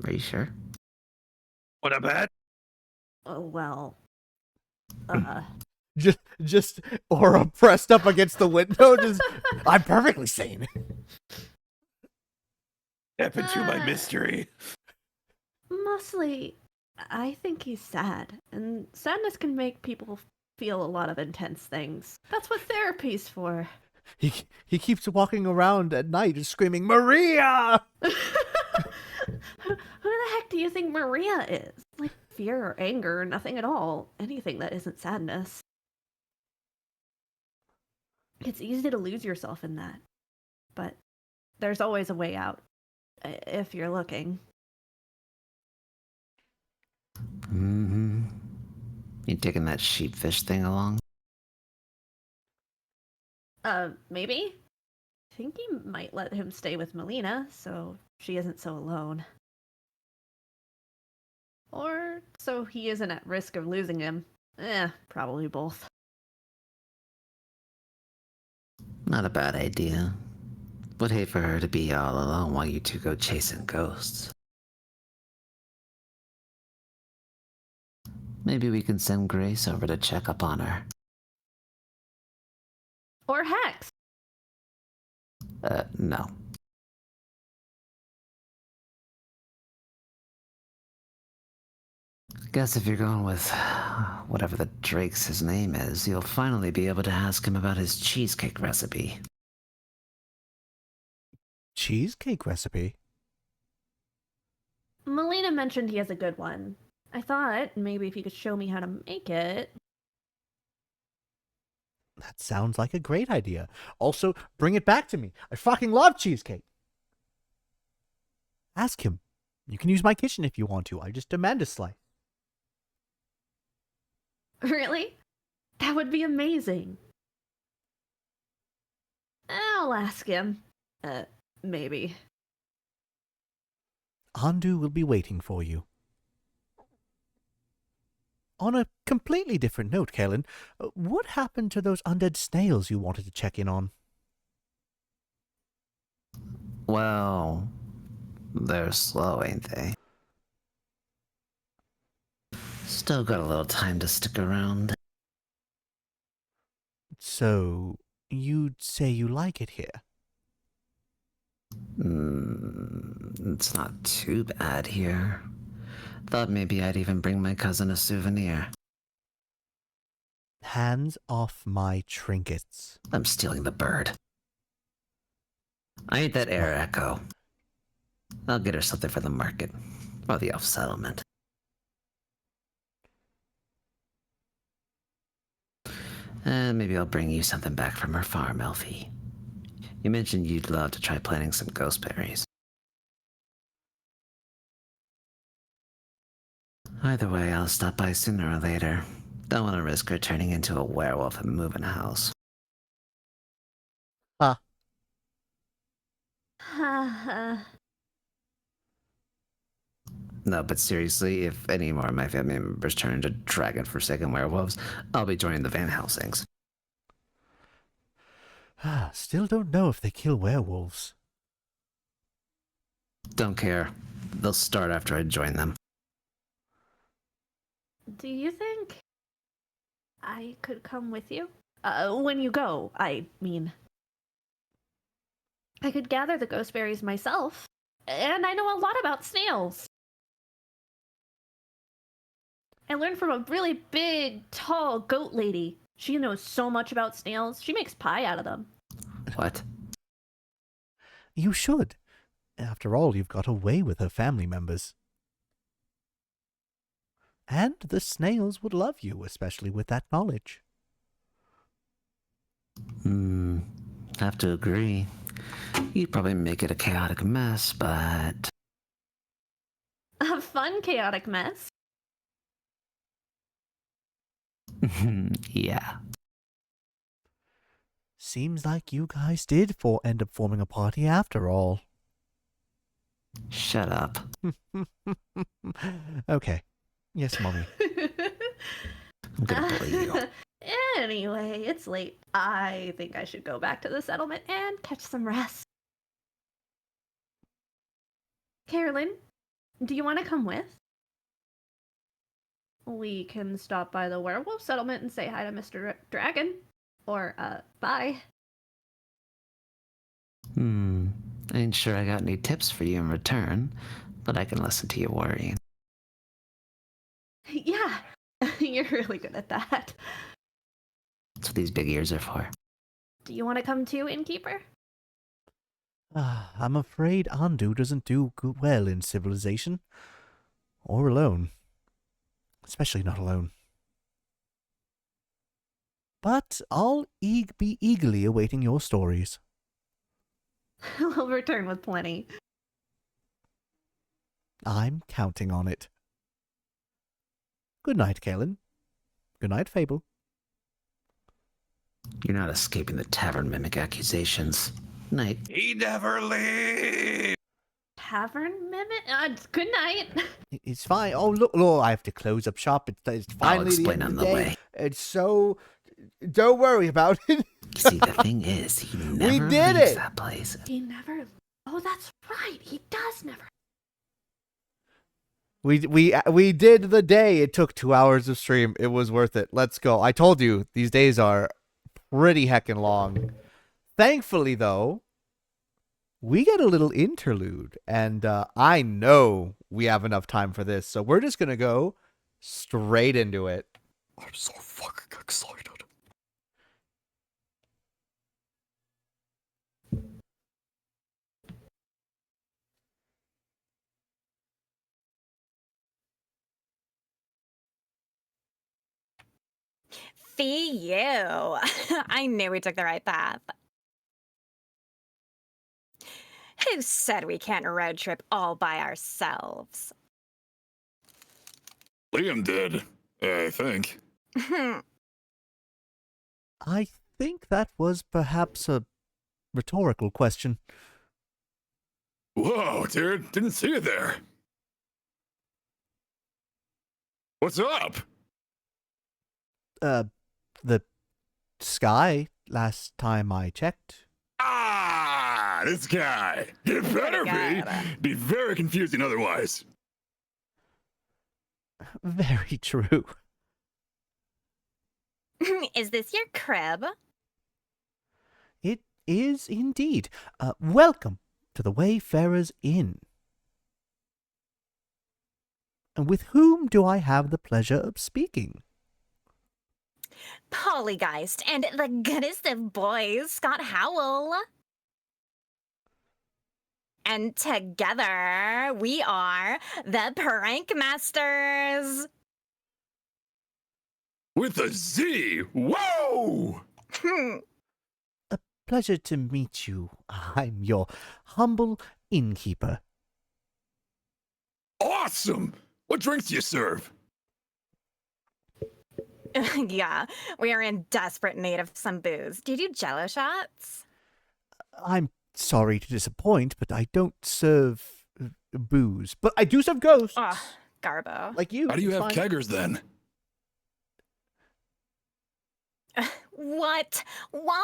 you sure? What about? Oh, well. Just Aura pressed up against the window. I'm perfectly sane. Step into my mystery. Mostly, I think he's sad. And sadness can make people feel a lot of intense things. That's what therapy's for. He keeps walking around at night and screaming, Maria! Who the heck do you think Maria is? Like fear or anger or nothing at all. Anything that isn't sadness. It's easy to lose yourself in that. But there's always a way out. If you're looking. Mm-hmm. You taking that sheepfish thing along? Maybe? I think he might let him stay with Melina, so she isn't so alone. Or so he isn't at risk of losing him. Probably both. Not a bad idea. Would hate for her to be all alone while you two go chasing ghosts. Maybe we can send Grace over to check up on her. Or Hex. No. Guess if you're going with whatever the Drake's his name is, you'll finally be able to ask him about his cheesecake recipe. Cheesecake recipe? Melina mentioned he has a good one. I thought maybe if you could show me how to make it. That sounds like a great idea. Also, bring it back to me. I fucking love cheesecake. Ask him. You can use my kitchen if you want to. I just demand a slice. Really? That would be amazing. I'll ask him. Maybe. Andu will be waiting for you. On a completely different note, Kalen, what happened to those undead snails you wanted to check in on? Well, they're slow, ain't they? Still got a little time to stick around. So, you'd say you like it here? It's not too bad here. Thought maybe I'd even bring my cousin a souvenir. Hands off my trinkets. I'm stealing the bird. I ain't that air echo. I'll get her something for the market. Or the elf settlement. And maybe I'll bring you something back from her farm, Elfie. You mentioned you'd love to try planting some ghosteberries. Either way, I'll stop by sooner or later. Don't want to risk her turning into a werewolf and moving house. No, but seriously, if any more of my family members turn into dragon-forsaken werewolves, I'll be joining the Van Helsings. Still don't know if they kill werewolves. Don't care. They'll start after I join them. Do you think I could come with you? When you go, I mean. I could gather the ghosteberries myself, and I know a lot about snails. I learned from a really big, tall goat lady. She knows so much about snails. She makes pie out of them. What? You should. After all, you've got away with her family members. And the snails would love you, especially with that knowledge. Have to agree. You'd probably make it a chaotic mess, but... A fun, chaotic mess. Yeah. Seems like you guys did end up forming a party after all. Shut up. Okay. Yes, Mommy. I'm gonna bully you. Anyway, it's late. I think I should go back to the settlement and catch some rest. Carolyn, do you want to come with? We can stop by the werewolf settlement and say hi to Mr. Dragon. Or, bye. Ain't sure I got any tips for you in return, but I can listen to you worrying. Yeah, you're really good at that. That's what these big ears are for. Do you want to come too, Innkeeper? I'm afraid Andu doesn't do well in civilization. Or alone. Especially not alone. But I'll be eagerly awaiting your stories. We'll return with plenty. I'm counting on it. Good night, Kalen. Good night, Fable. You're not escaping the tavern mimic accusations. Night. He never leaves! Tavern Mimic? Good night. It's fine. Oh, look, I have to close up shop. It's finally I'll explain the end on of the day. way. It's so... Don't worry about it. See, the thing is, he never did leaves it. that place. He never... Oh, that's right. He does never... We did the day. It took 2 hours of stream. It was worth it. Let's go. I told you, these days are pretty heckin' long. Thankfully, though, we get a little interlude. And I know we have enough time for this. So we're just going to go straight into it. I'm so fucking excited. Fee you. I knew we took the right path. Who said we can't road trip all by ourselves? Liam did, I think. I think that was perhaps a rhetorical question. Whoa, dude, didn't see you there. What's up? The sky, last time I checked. Ah, this guy. It better be very confusing otherwise. Very true. Is this your crib? It is indeed. Welcome to the Wayfarer's Inn. And with whom do I have the pleasure of speaking? Polygeist and the goodest of boys, Scott Howell. And together we are the Prank Masters. With a Z! Whoa! A pleasure to meet you. I'm your humble innkeeper. Awesome! What drinks do you serve? Yeah, we are in desperate need of some booze. Do you do jello shots? I'm sorry to disappoint, but I don't serve booze. But I do serve ghosts. Ugh, Garbo. Like you. How do you it's have fine. keggers then? What? Why?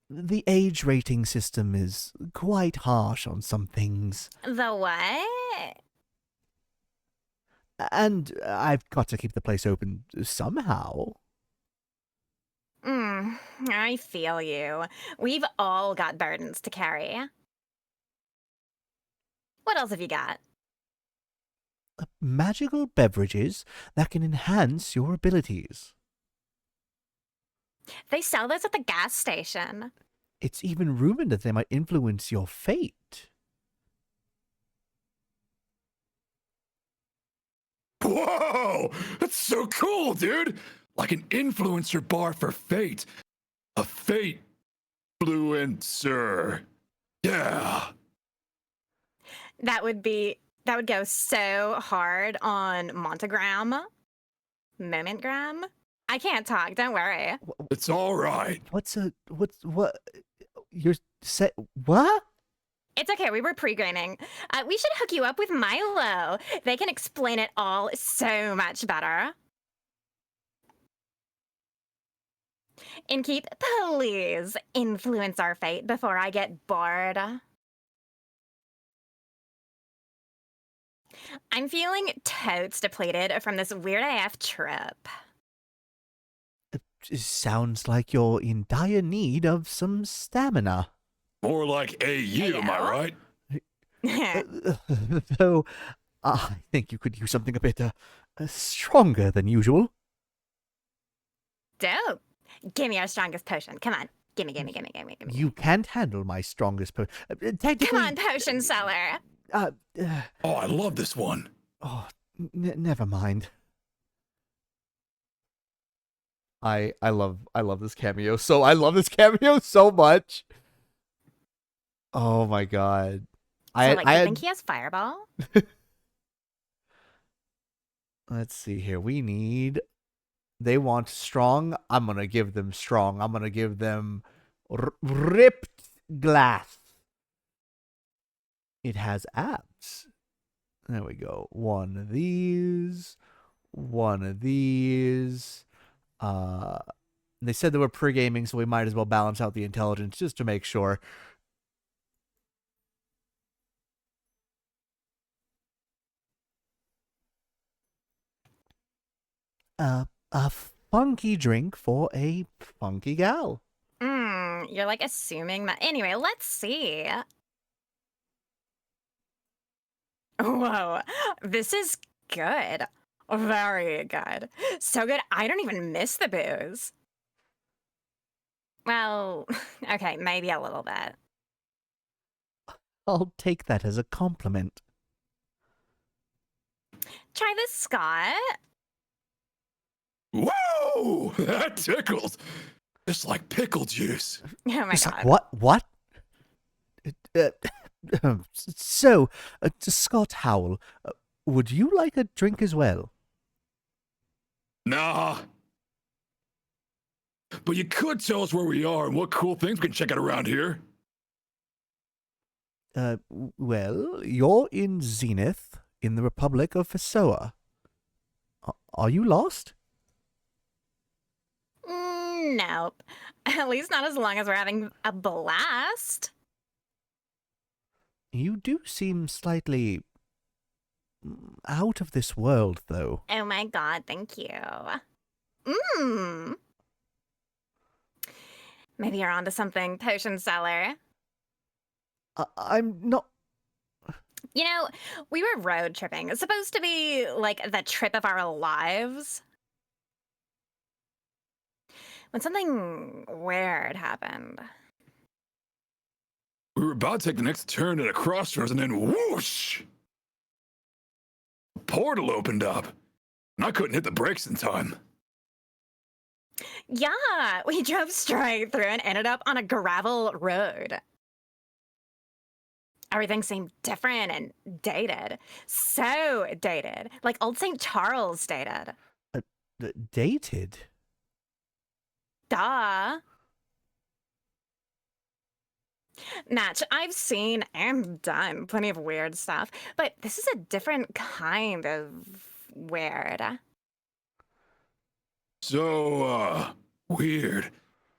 The age rating system is quite harsh on some things. The what? And I've got to keep the place open somehow. I feel you. We've all got burdens to carry. What else have you got? Magical beverages that can enhance your abilities. They sell those at the gas station. It's even rumored that they might influence your fate. Whoa! That's so cool, dude! Like an influencer bar for fate. A fate influencer. Yeah. That would go so hard on Montagram. Momentgram. I can't talk, don't worry. It's all right. What? You're what? It's okay, we were pre-gaming. We should hook you up with Milo. They can explain it all so much better. Innkeep, please influence our fate before I get bored. I'm feeling totes depleted from this weird AF trip. It sounds like you're in dire need of some stamina. More like AU, am I right? Though, I think you could use something a bit stronger than usual. Dope. Give me our strongest potion. Come on. Gimme. You can't handle my strongest potion. Technically, Come on, potion seller. Oh, I love this one. Oh, never mind. I love this cameo. So I love this cameo so much. Oh my god. So, you think he has Fireball? Let's see here. They want strong. I'm gonna give them strong. I'm gonna give them ripped glass. It has abs. There we go. One of these. They said they were pre-gaming, so we might as well balance out the intelligence just to make sure. A funky drink for a funky gal. You're like assuming that. Anyway, let's see. Whoa, this is good. Very good. So good, I don't even miss the booze. Well, okay, maybe a little bit. I'll take that as a compliment. Try this, Scott. Whoa! That tickles. Just like pickle juice. Oh my It's god. like, what? So, Scott Howell, would you like a drink as well? Nah. But you could tell us where we are and what cool things we can check out around here. Well, you're in Zenith, in the Republic of Phesoa. Are you lost? Nope. At least not as long as we're having a blast. You do seem slightly out of this world, though. Oh my god, thank you. Maybe you're onto something, potion seller. I'm not... You know, we were road tripping. It's supposed to be like the trip of our lives. When something weird happened. We were about to take the next turn at a crossroads and then whoosh! A portal opened up. And I couldn't hit the brakes in time. Yeah, we drove straight through and ended up on a gravel road. Everything seemed different and dated. So dated. Like old St. Charles dated. Dated? Duh. Natch, I've seen and done plenty of weird stuff, but this is a different kind of weird. So, weird.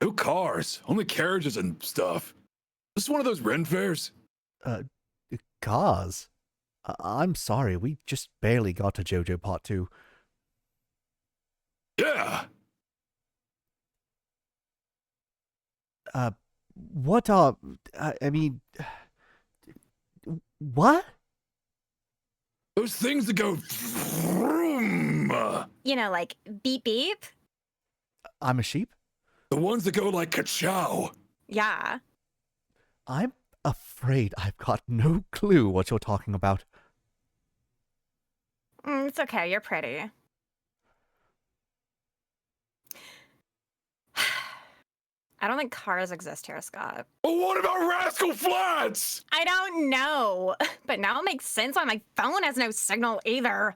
No cars, only carriages and stuff. This is one of those Ren fairs? Cars? I'm sorry, we just barely got to JoJo Part 2. Yeah! What are... I mean... What? Those things that go vroom. You know, like beep beep? I'm a sheep? The ones that go like ka-chow. Yeah. I'm afraid I've got no clue what you're talking about. It's okay, you're pretty. I don't think cars exist here, Scott. But what about Rascal Flats? I don't know, but now it makes sense why my phone has no signal either.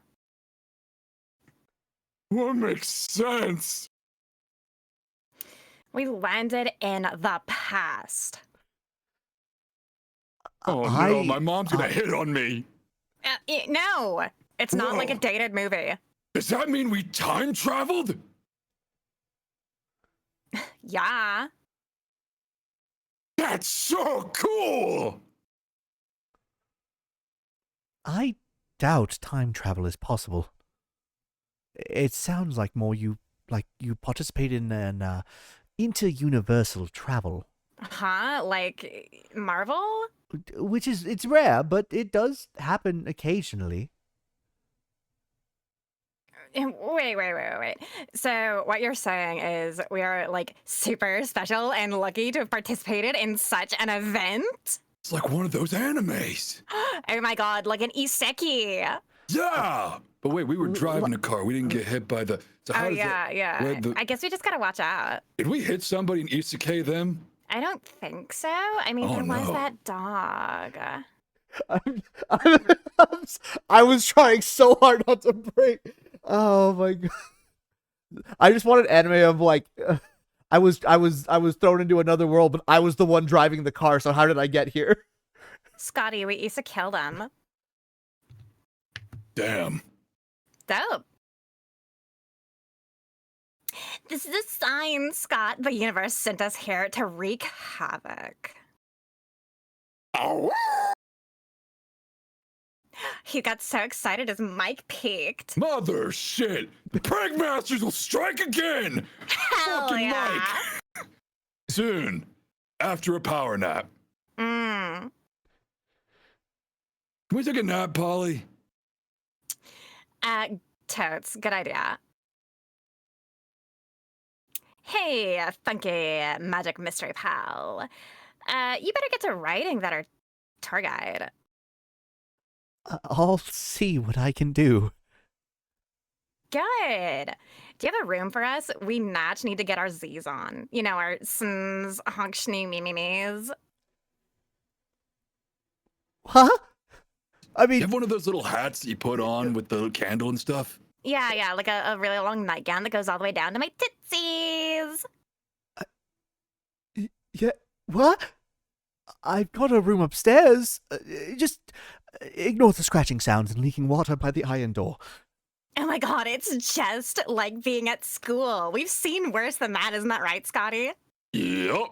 What makes sense? We landed in the past. Oh no, my mom's gonna hit on me. No, it's not like a dated movie. Does that mean we time traveled? Yeah. That's so cool! I doubt time travel is possible. It sounds like more you participate in an inter-universal travel. Huh? Like Marvel? Which is, it's rare, but it does happen occasionally. Wait. So what you're saying is we are like super special and lucky to have participated in such an event? It's like one of those animes. Oh my god, like an isekai. Yeah! But wait, we were driving a car. We didn't get hit by the... So how does yeah. I guess we just gotta watch out. Did we hit somebody in Isekai them? I don't think so. I mean, there was that dog. I was trying so hard not to break. Oh my god! I just wanted anime of like, I was thrown into another world, but I was the one driving the car. So how did I get here? Scotty, we used to kill them. Damn. Dope. This is a sign, Scott. The universe sent us here to wreak havoc. Oh. He got so excited his mic peaked. Mother shit! The prank masters will strike again! Hell Fucking yeah! Mike! Soon, after a power nap. Mm. Can we take a nap, Polly? Totes, good idea. Hey, funky magic mystery pal. You better get to writing that our tour guide. I'll see what I can do. Good. Do you have a room for us? We natch need to get our Z's on. You know, our sns, honk, schnee, me, me's. Huh? I You mean, have one of those little hats you put on with the candle and stuff? Yeah, like a really long nightgown that goes all the way down to my tootsies. yeah, what? I've got a room upstairs. Just ignore the scratching sounds and leaking water by the iron door. Oh my god, it's just like being at school. We've seen worse than that, isn't that right, Scotty? Yep.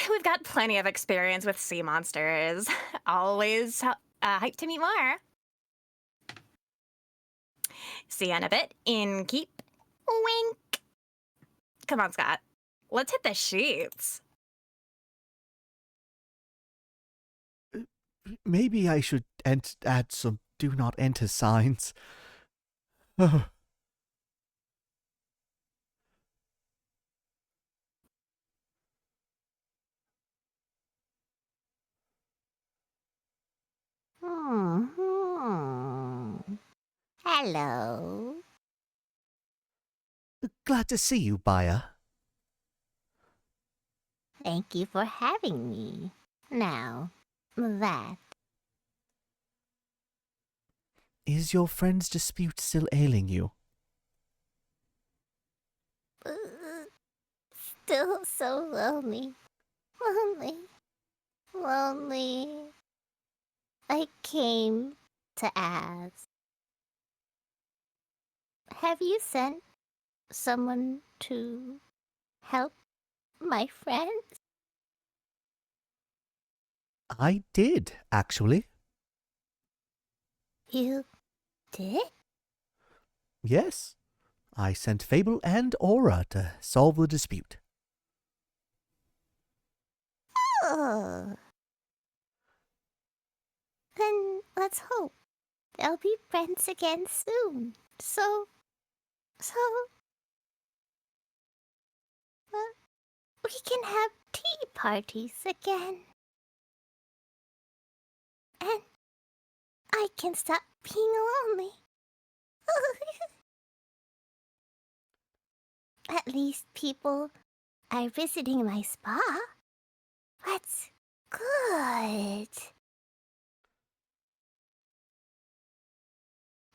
We've got plenty of experience with sea monsters. Always hyped to meet more. See you in a bit. Innkeep. Wink. Come on, Scott. Let's hit the sheets. Maybe I should add some do not enter signs. Oh. Hello. Glad to see you, Baya. Thank you for having me. Now, that. Is your friend's dispute still ailing you? Still so lonely. Lonely. I came to ask. Have you sent someone to help my friends? I did, actually. You did? Yes. I sent Fable and Aura to solve the dispute. Oh. Then let's hope they'll be friends again soon. So, we can have tea parties again. And I can stop being lonely. At least people are visiting my spa. That's good.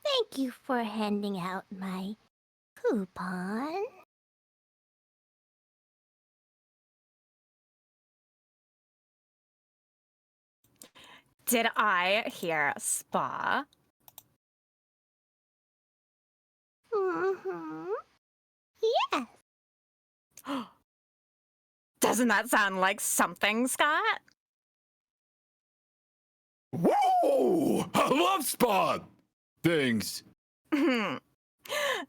Thank you for handing out my coupon. Did I hear spa? Mm-hmm. Yes. Doesn't that sound like something, Scott? Whoa! I love spa things.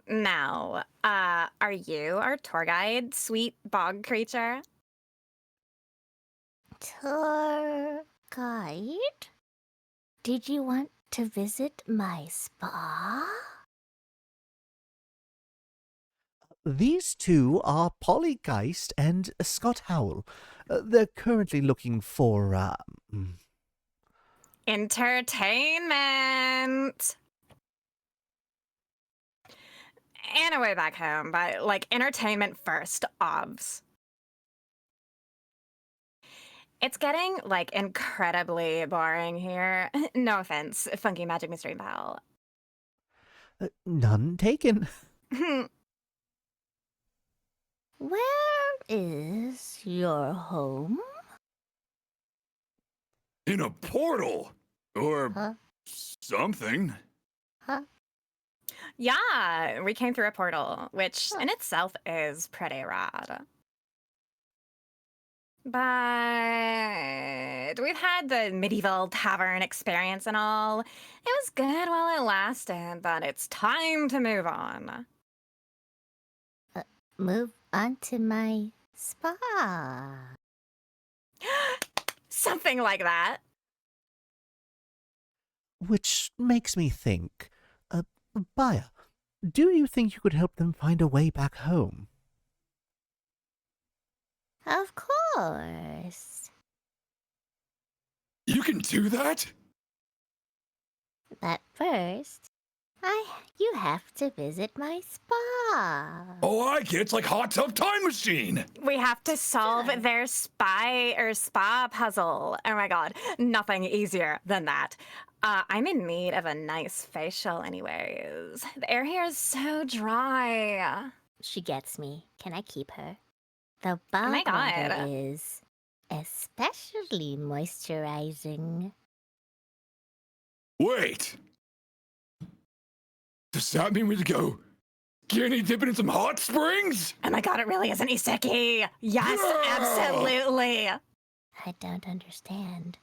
Now, are you our tour guide, sweet bog creature? Tour guide? Did you want to visit my spa? These two are Pollygeist and Scott Howell. They're currently looking for, Entertainment! And a way back home, but like entertainment first, obvs. It's getting like incredibly boring here. No offense, Funky Magic Mystery Pal. none taken. Where is your home? In a portal. Or something. Yeah, we came through a portal, which in itself is pretty rad. But we've had the medieval tavern experience and all. It was good while it lasted, but it's time to move on. Move on to my spa. Something like that. Which makes me think, Baya, do you think you could help them find a way back home? Of course. You can do that? But first, You have to visit my spa. Oh, I get it's like Hot Tub Time Machine. We have to solve their spa puzzle. Oh my god, nothing easier than that. I'm in need of a nice facial anyways. The air here is so dry. She gets me. Can I keep her? The bog Oh my water God. is especially moisturizing. Wait. Does that mean we have to go skinny dipping in some hot springs? Oh my god, it really is an isekai. Yes, Yeah! absolutely. I don't understand.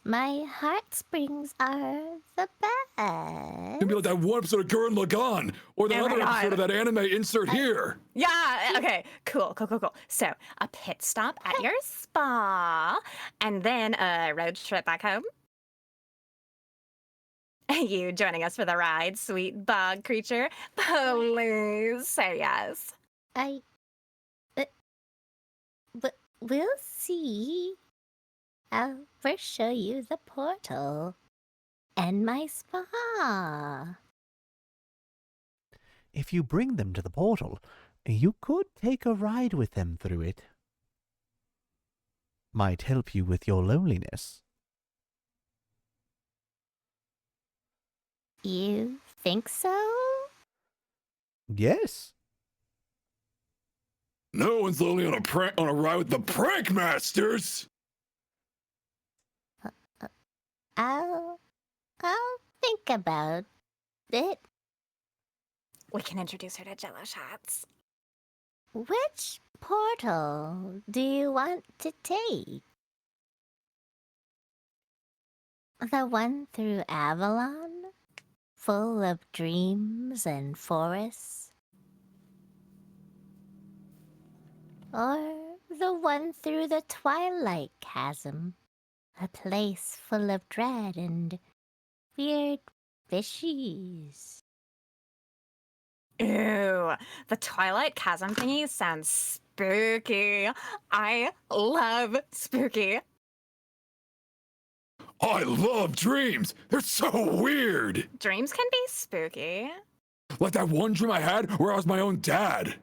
My heart springs are the best. It'd be like that one episode of Gurren Lagann, or that Oh my other episode God. of that anime insert here. Yeah, okay, cool. So, a pit stop at your spa, and then a road trip back home. You joining us for the ride, sweet bog creature? Please say yes. We'll see. I'll first show you the portal and my spa. If you bring them to the portal, you could take a ride with them through it. Might help you with your loneliness. You think so? Yes. No one's lonely on a ride with the prank masters. I'll think about it. We can introduce her to Jello shots. Which portal do you want to take? The one through Avalon? Full of dreams and forests? Or the one through the Twilight Chasm? A place full of dread and weird fishies. Ew, the Twilight Chasm thingy sounds spooky. I love spooky. I love dreams. They're so weird. Dreams can be spooky. Like that one dream I had where I was my own dad.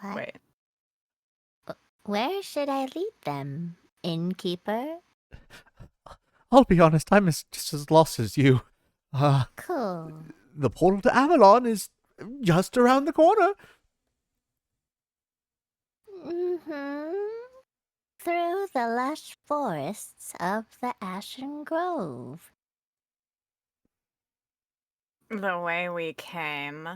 What? Wait. Where should I lead them, Innkeeper? I'll be honest, I'm just as lost as you. Cool. The portal to Avalon is just around the corner. Mm-hmm. Through the lush forests of the Ashen Grove. The way we came.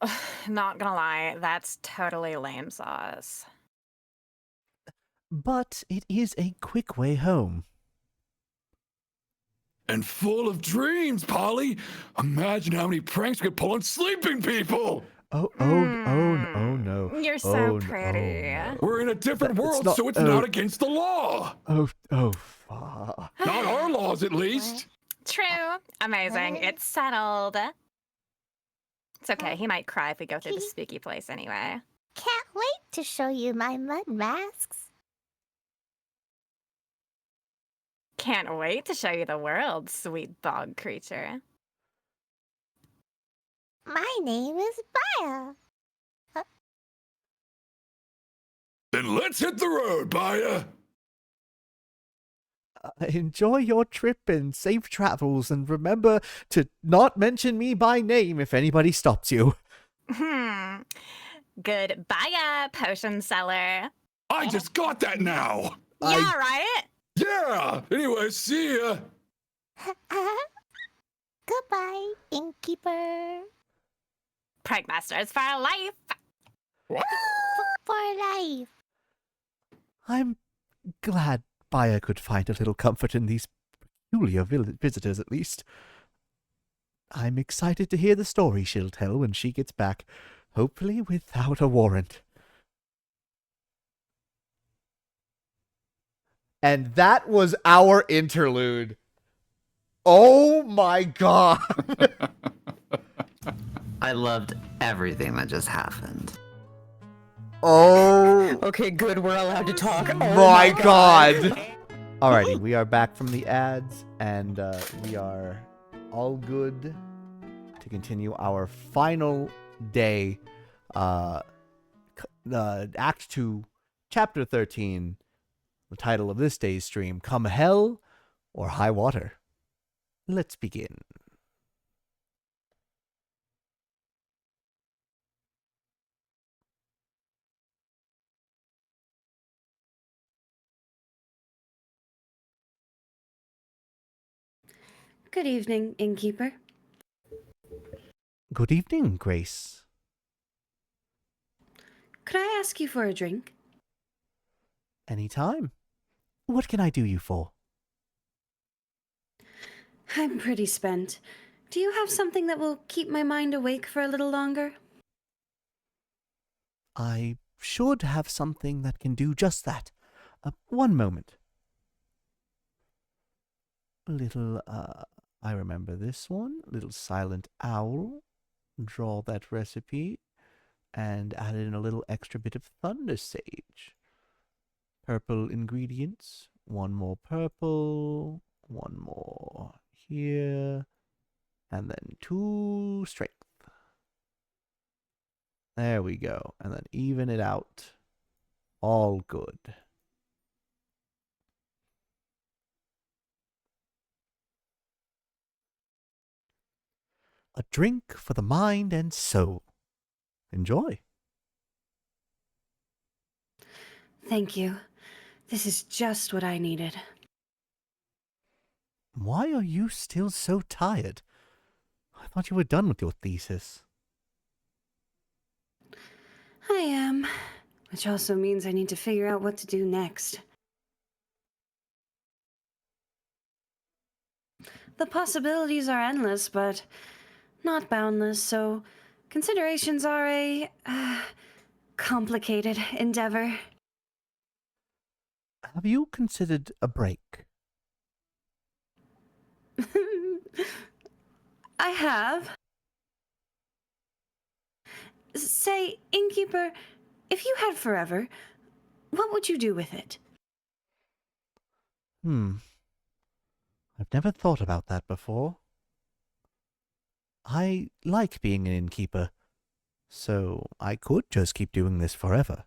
Ugh, not gonna lie, that's totally lame sauce. But it is a quick way home. And full of dreams, Polly. Imagine how many pranks we could pull on sleeping people. Oh no. You're so Oh, pretty. no. We're in a different world, not- so it's oh. not against the law. Fuck. Not our laws, at least. True. Amazing. It's settled. It's okay. He might cry if we go through the spooky place anyway. Can't wait to show you my mud masks. Can't wait to show you the world, sweet bog creature. My name is Baya. Then let's hit the road, Baya. Enjoy your trip and safe travels, and remember to not mention me by name if anybody stops you. Goodbye, potion seller. I just got that now. Yeah, right? Yeah. Anyway, see ya. Goodbye, Innkeeper. Prank masters for life. What? For life. I'm glad Baya could find a little comfort in these peculiar visitors, at least. I'm excited to hear the story she'll tell when she gets back, hopefully without a warrant. And that was our interlude. Oh my god. I loved everything that just happened. Oh. Okay, good. We're allowed to talk. Oh my god. Alrighty, we are back from the ads, and we are all good to continue our final day. Act 2, Chapter 13. The title of this day's stream, Come Hell or High Water. Let's begin. Good evening, Innkeeper. Good evening, Grace. Could I ask you for a drink? Anytime. What can I do you for? I'm pretty spent. Do you have something that will keep my mind awake for a little longer? I should have something that can do just that. One moment. I remember this one. Little silent owl. Draw that recipe. And add in a little extra bit of thunder sage. Purple ingredients. One more purple. One more here. And then 2 strength. There we go. And then even it out. All good. A drink for the mind and soul. Enjoy. Thank you. This is just what I needed. Why are you still so tired? I thought you were done with your thesis. I am. Which also means I need to figure out what to do next. The possibilities are endless, but not boundless, so considerations are a complicated endeavor. Have you considered a break? I have. Say, Innkeeper, if you had forever, what would you do with it? I've never thought about that before. I like being an innkeeper, so I could just keep doing this forever.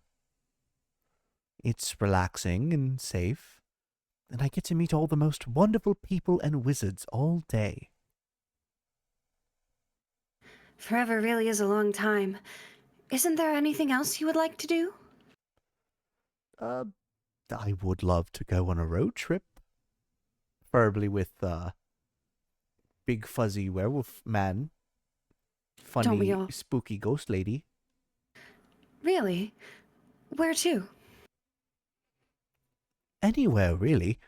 It's relaxing and safe, and I get to meet all the most wonderful people and wizards all day. Forever really is a long time. Isn't there anything else you would like to do? I would love to go on a road trip. Preferably with, big fuzzy werewolf man. Funny, spooky ghost lady. Really? Where to? Anywhere, really.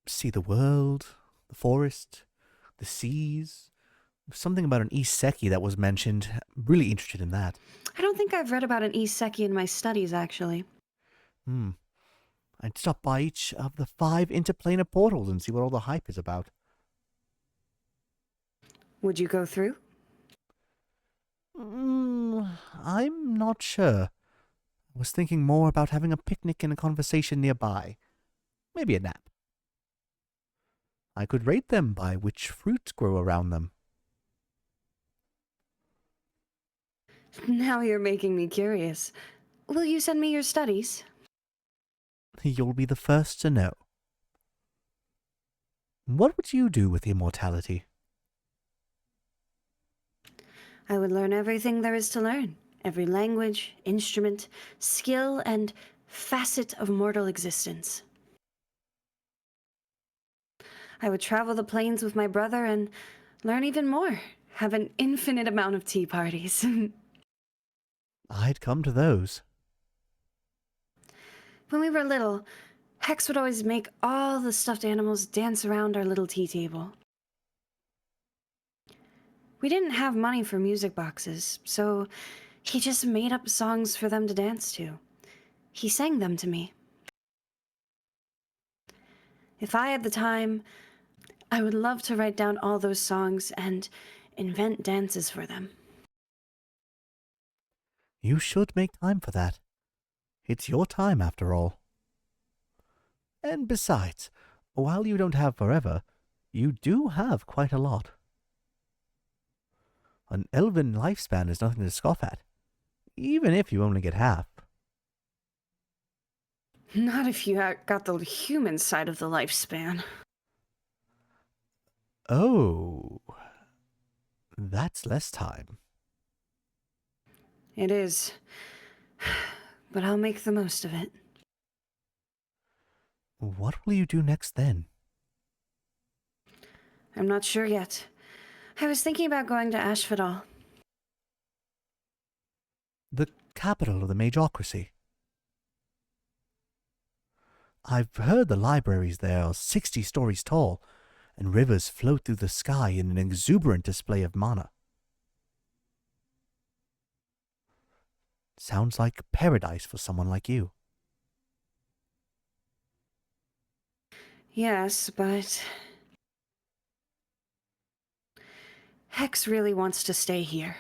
See the world, the forest, the seas. Something about an Iseki that was mentioned. I'm really interested in that. I don't think I've read about an Iseki in my studies, actually. I'd stop by each of the 5 interplanar portals and see what all the hype is about. Would you go through? I'm not sure. I was thinking more about having a picnic and a conversation nearby. Maybe a nap. I could rate them by which fruits grow around them. Now you're making me curious. Will you send me your studies? You'll be the first to know. What would you do with immortality? I would learn everything there is to learn. Every language, instrument, skill, and facet of mortal existence. I would travel the plains with my brother and learn even more. Have an infinite amount of tea parties. I'd come to those. When we were little, Hex would always make all the stuffed animals dance around our little tea table. We didn't have money for music boxes, so he just made up songs for them to dance to. He sang them to me. If I had the time, I would love to write down all those songs and invent dances for them. You should make time for that. It's your time, after all. And besides, while you don't have forever, you do have quite a lot. An elven lifespan is nothing to scoff at, even if you only get half. Not if you got the human side of the lifespan. Oh, that's less time. It is. But I'll make the most of it. What will you do next then? I'm not sure yet. I was thinking about going to Ashfadal. The capital of the Magocracy. I've heard the libraries there are 60 stories tall, and rivers float through the sky in an exuberant display of mana. Sounds like paradise for someone like you. Yes, but Hex really wants to stay here.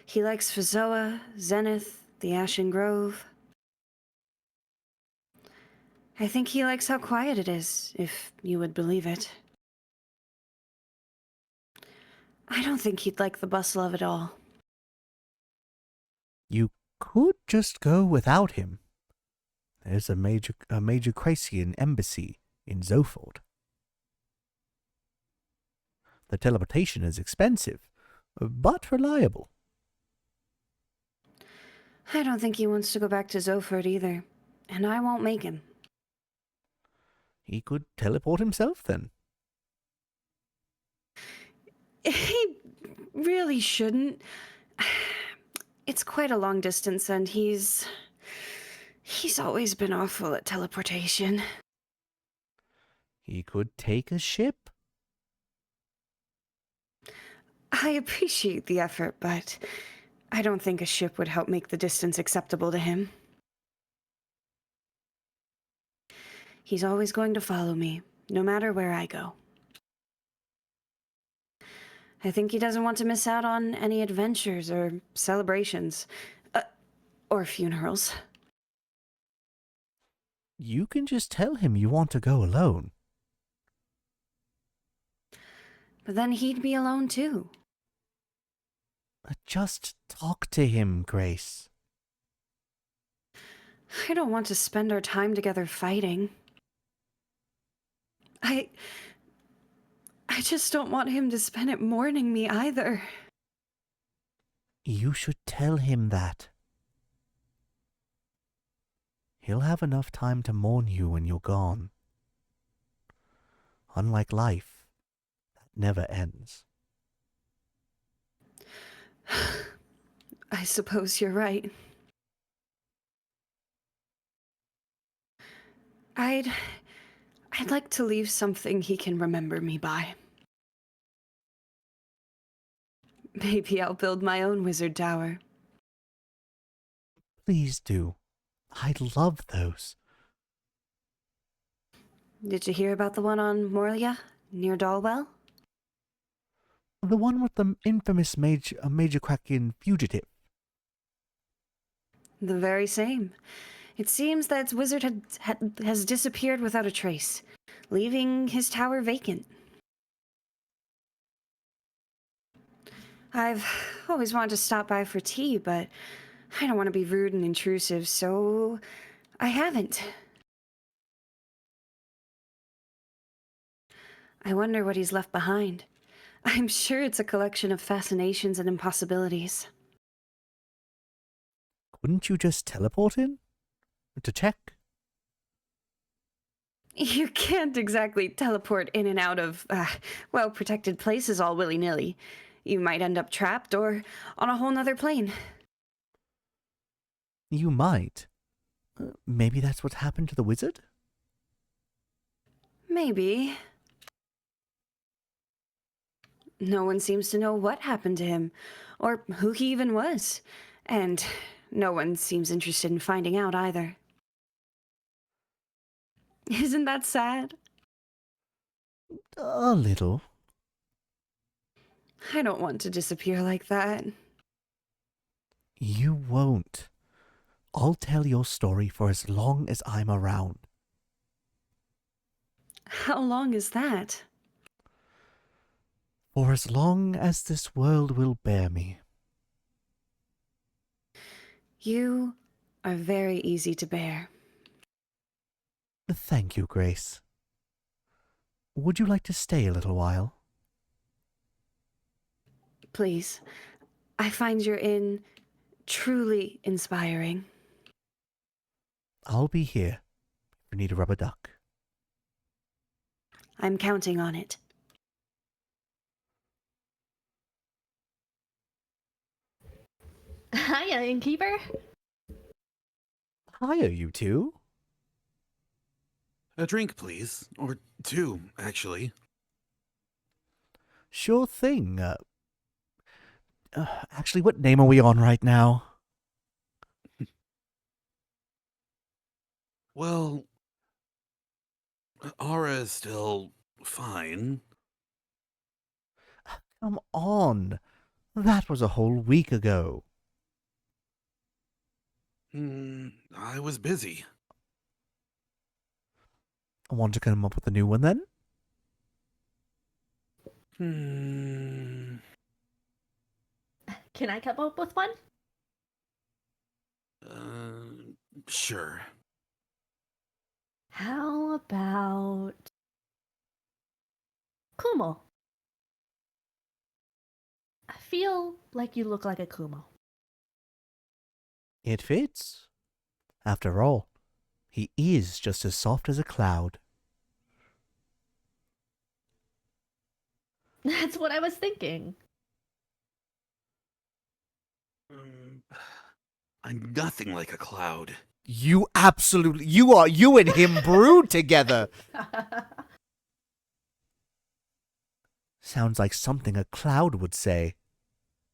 He likes Phesoa, Zenith, the Ashen Grove. I think he likes how quiet it is, if you would believe it. I don't think he'd like the bustle of it all. You could just go without him. There's a major Cracian embassy in Zoford. The teleportation is expensive, but reliable. I don't think he wants to go back to Zoford either, and I won't make him. He could teleport himself then. He really shouldn't. It's quite a long distance, and he's always been awful at teleportation. He could take a ship. I appreciate the effort, but I don't think a ship would help make the distance acceptable to him. He's always going to follow me, no matter where I go. I think he doesn't want to miss out on any adventures or celebrations, or funerals. You can just tell him you want to go alone. But then he'd be alone too. Just talk to him, Grace. I don't want to spend our time together fighting. I just don't want him to spend it mourning me either. You should tell him that. He'll have enough time to mourn you when you're gone. Unlike life, that never ends. I suppose you're right. I'd like to leave something he can remember me by. Maybe I'll build my own wizard tower. Please do. I love those. Did you hear about the one on Morlia, near Dalwell? The one with the infamous Major Kraken fugitive. The very same. It seems that its wizard has disappeared without a trace, leaving his tower vacant. I've always wanted to stop by for tea, but I don't want to be rude and intrusive, so I haven't. I wonder what he's left behind. I'm sure it's a collection of fascinations and impossibilities. Couldn't you just teleport in? To check? You can't exactly teleport in and out of, well-protected places all willy-nilly. You might end up trapped or on a whole nother plane. You might. Maybe that's what happened to the wizard? Maybe. No one seems to know what happened to him, or who he even was. And no one seems interested in finding out either. Isn't that sad? A little. I don't want to disappear like that. You won't. I'll tell your story for as long as I'm around. How long is that? For as long as this world will bear me. You are very easy to bear. Thank you, Grace. Would you like to stay a little while? Please. I find your inn truly inspiring. I'll be here if you need a rubber duck. I'm counting on it. Hiya, Innkeeper. Hiya, you two. A drink, please. Or two, actually. Sure thing. Actually, what name are we on right now? Well, Aura is still fine. Come on. That was a whole week ago. I was busy. I want to come up with a new one then? Can I come up with one? Sure. How about Kumo? I feel like you look like a Kumo. It fits. After all, he is just as soft as a cloud. That's what I was thinking. I'm nothing like a cloud. You and him brewed together. Sounds like something a cloud would say.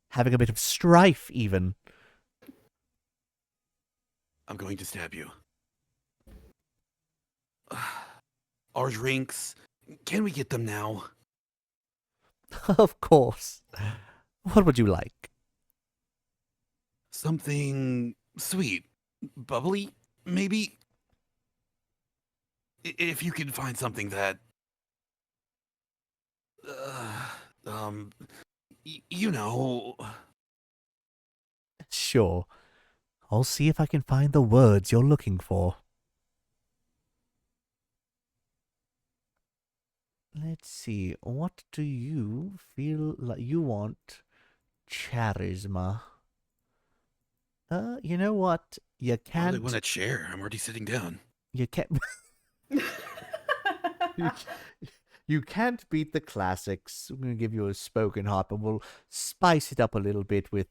Having a bit of strife, even. I'm going to stab you. Our drinks, can we get them now? Of course. What would you like? Something sweet. Bubbly, maybe? If you can find something that... you know... Sure. I'll see if I can find the words you're looking for. Let's see. What do you feel like you want? Charisma. You know what? You I can't... want a chair. I'm already sitting down. You can't... You can't beat the classics. I'm going to give you a spoken heart, but we'll spice it up a little bit with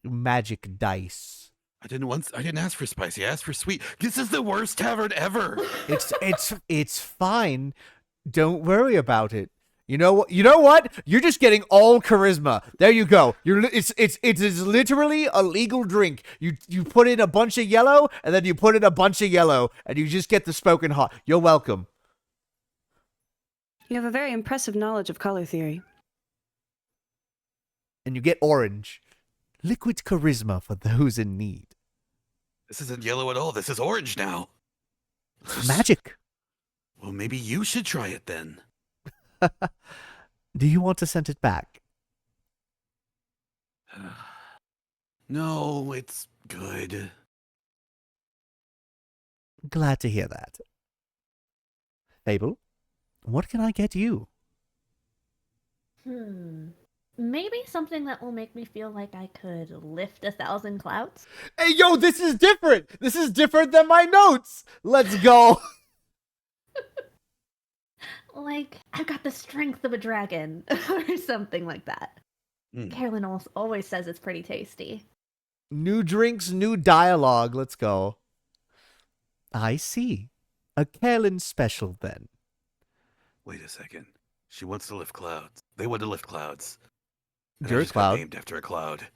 magic dice. I didn't ask for spicy. I asked for sweet. This is the worst tavern ever. It's fine. Don't worry about it. You know what? You're just getting all charisma. There you go. It's literally a legal drink. You put in a bunch of yellow, and then you put in a bunch of yellow, and you just get the spoken heart. You're welcome. You have a very impressive knowledge of color theory. And you get orange. Liquid charisma for those in need. This isn't yellow at all. This is orange now. Magic. Well, maybe you should try it then. Do you want to send it back? No, it's good. Glad to hear that. Fable, what can I get you? Maybe something that will make me feel like I could lift 1,000 clouds? Hey, yo, this is different! This is different than my notes! Let's go! Like, I've got the strength of a dragon, or something like that. Carolyn always says it's pretty tasty. New drinks, new dialogue. Let's go. I see. A Carolyn special, then. Wait a second. She wants to lift clouds. They want to lift clouds. And You're I a just got cloud. named after a cloud.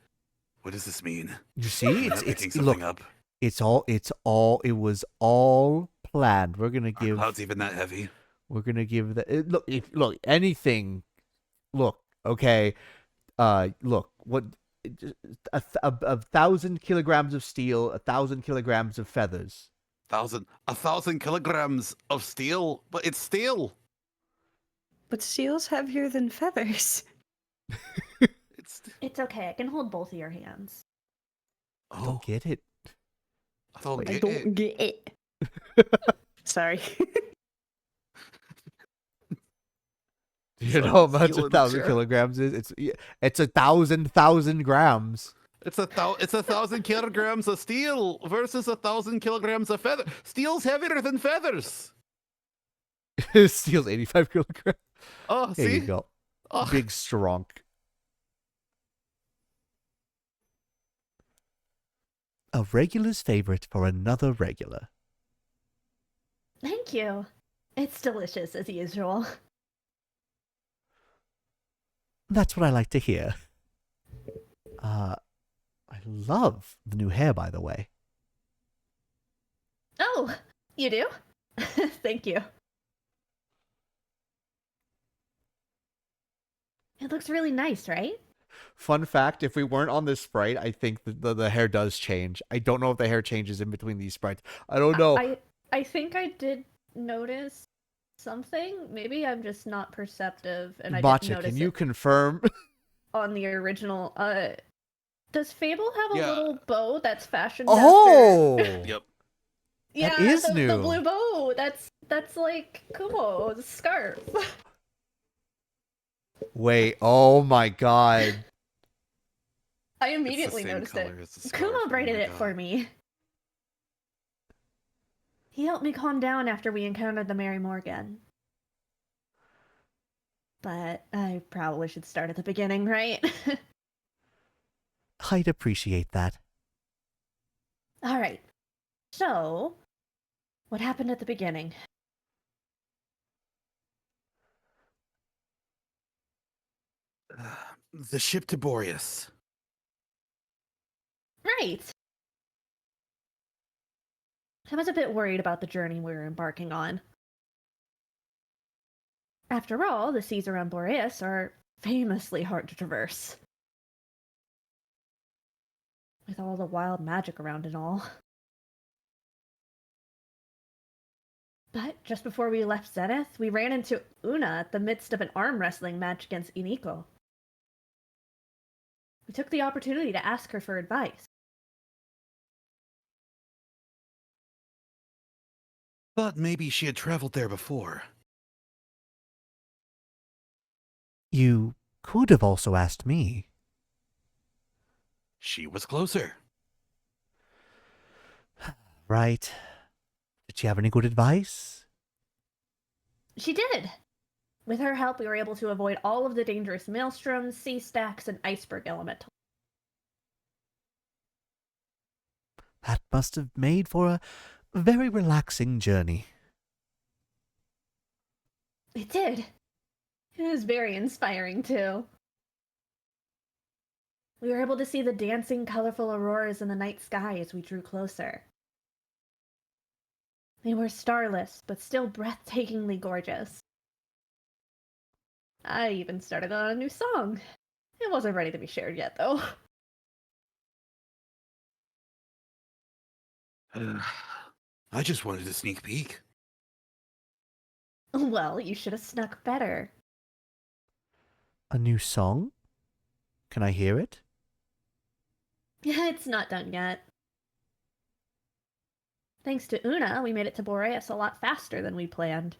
What does this mean? You see, Am I making it's something look. up? It was all planned. We're gonna give. Are clouds even that heavy? We're gonna give the look anything. Look, okay. Look what. A 1,000 kilograms of steel, 1,000 kilograms of feathers. 1,000 kilograms of steel, but it's steel. But steel's heavier than feathers. It's okay. I can hold both of your hands. I don't get it. I don't I get don't it. get it. Sorry. Do you know how much 1,000 kilograms is? It's 1,000 grams. It's 1,000 kilograms of steel versus 1,000 kilograms of feather. Steel's heavier than feathers. Steel's 85 kilograms. Oh, There see? you go. Oh. Big strong. A regular's favorite for another regular. Thank you. It's delicious as usual. That's what I like to hear. I love the new hair, by the way. Oh, you do? Thank you. It looks really nice, right? Fun fact, if we weren't on this sprite, I think the hair does change. I don't know if the hair changes in between these sprites. I don't know. I think I did notice something. Maybe I'm just not perceptive and I didn't Matcha, notice can you it confirm? on the original. Does Fable have a Yeah. little bow that's fashioned Oh! after... Yep. Yeah, That is the new. blue bow. That's like Kumo's scarf. Wait, oh my god. I immediately same noticed color it. as the scarf. Kumo Oh braided my it for God. me. He helped me calm down after we encountered the Mary Morgan. But I probably should start at the beginning, right? I'd appreciate that. Alright. So, what happened at the beginning? The ship to Boreas. Right. I was a bit worried about the journey we were embarking on. After all, the seas around Boreas are famously hard to traverse. With all the wild magic around and all. But just before we left Zenith, we ran into Una at the midst of an arm wrestling match against Iniko. We took the opportunity to ask her for advice. Thought maybe she had traveled there before. You could have also asked me. She was closer. Right. Did she have any good advice? She did! With her help, we were able to avoid all of the dangerous maelstroms, sea stacks, and iceberg elementals. That must have made for a very relaxing journey. It did. It was very inspiring, too. We were able to see the dancing, colorful auroras in the night sky as we drew closer. They were starless, but still breathtakingly gorgeous. I even started on a new song. It wasn't ready to be shared yet, though. I just wanted a sneak peek. Well, you should have snuck better. A new song? Can I hear it? It's not done yet. Thanks to Una, we made it to Boreas a lot faster than we planned.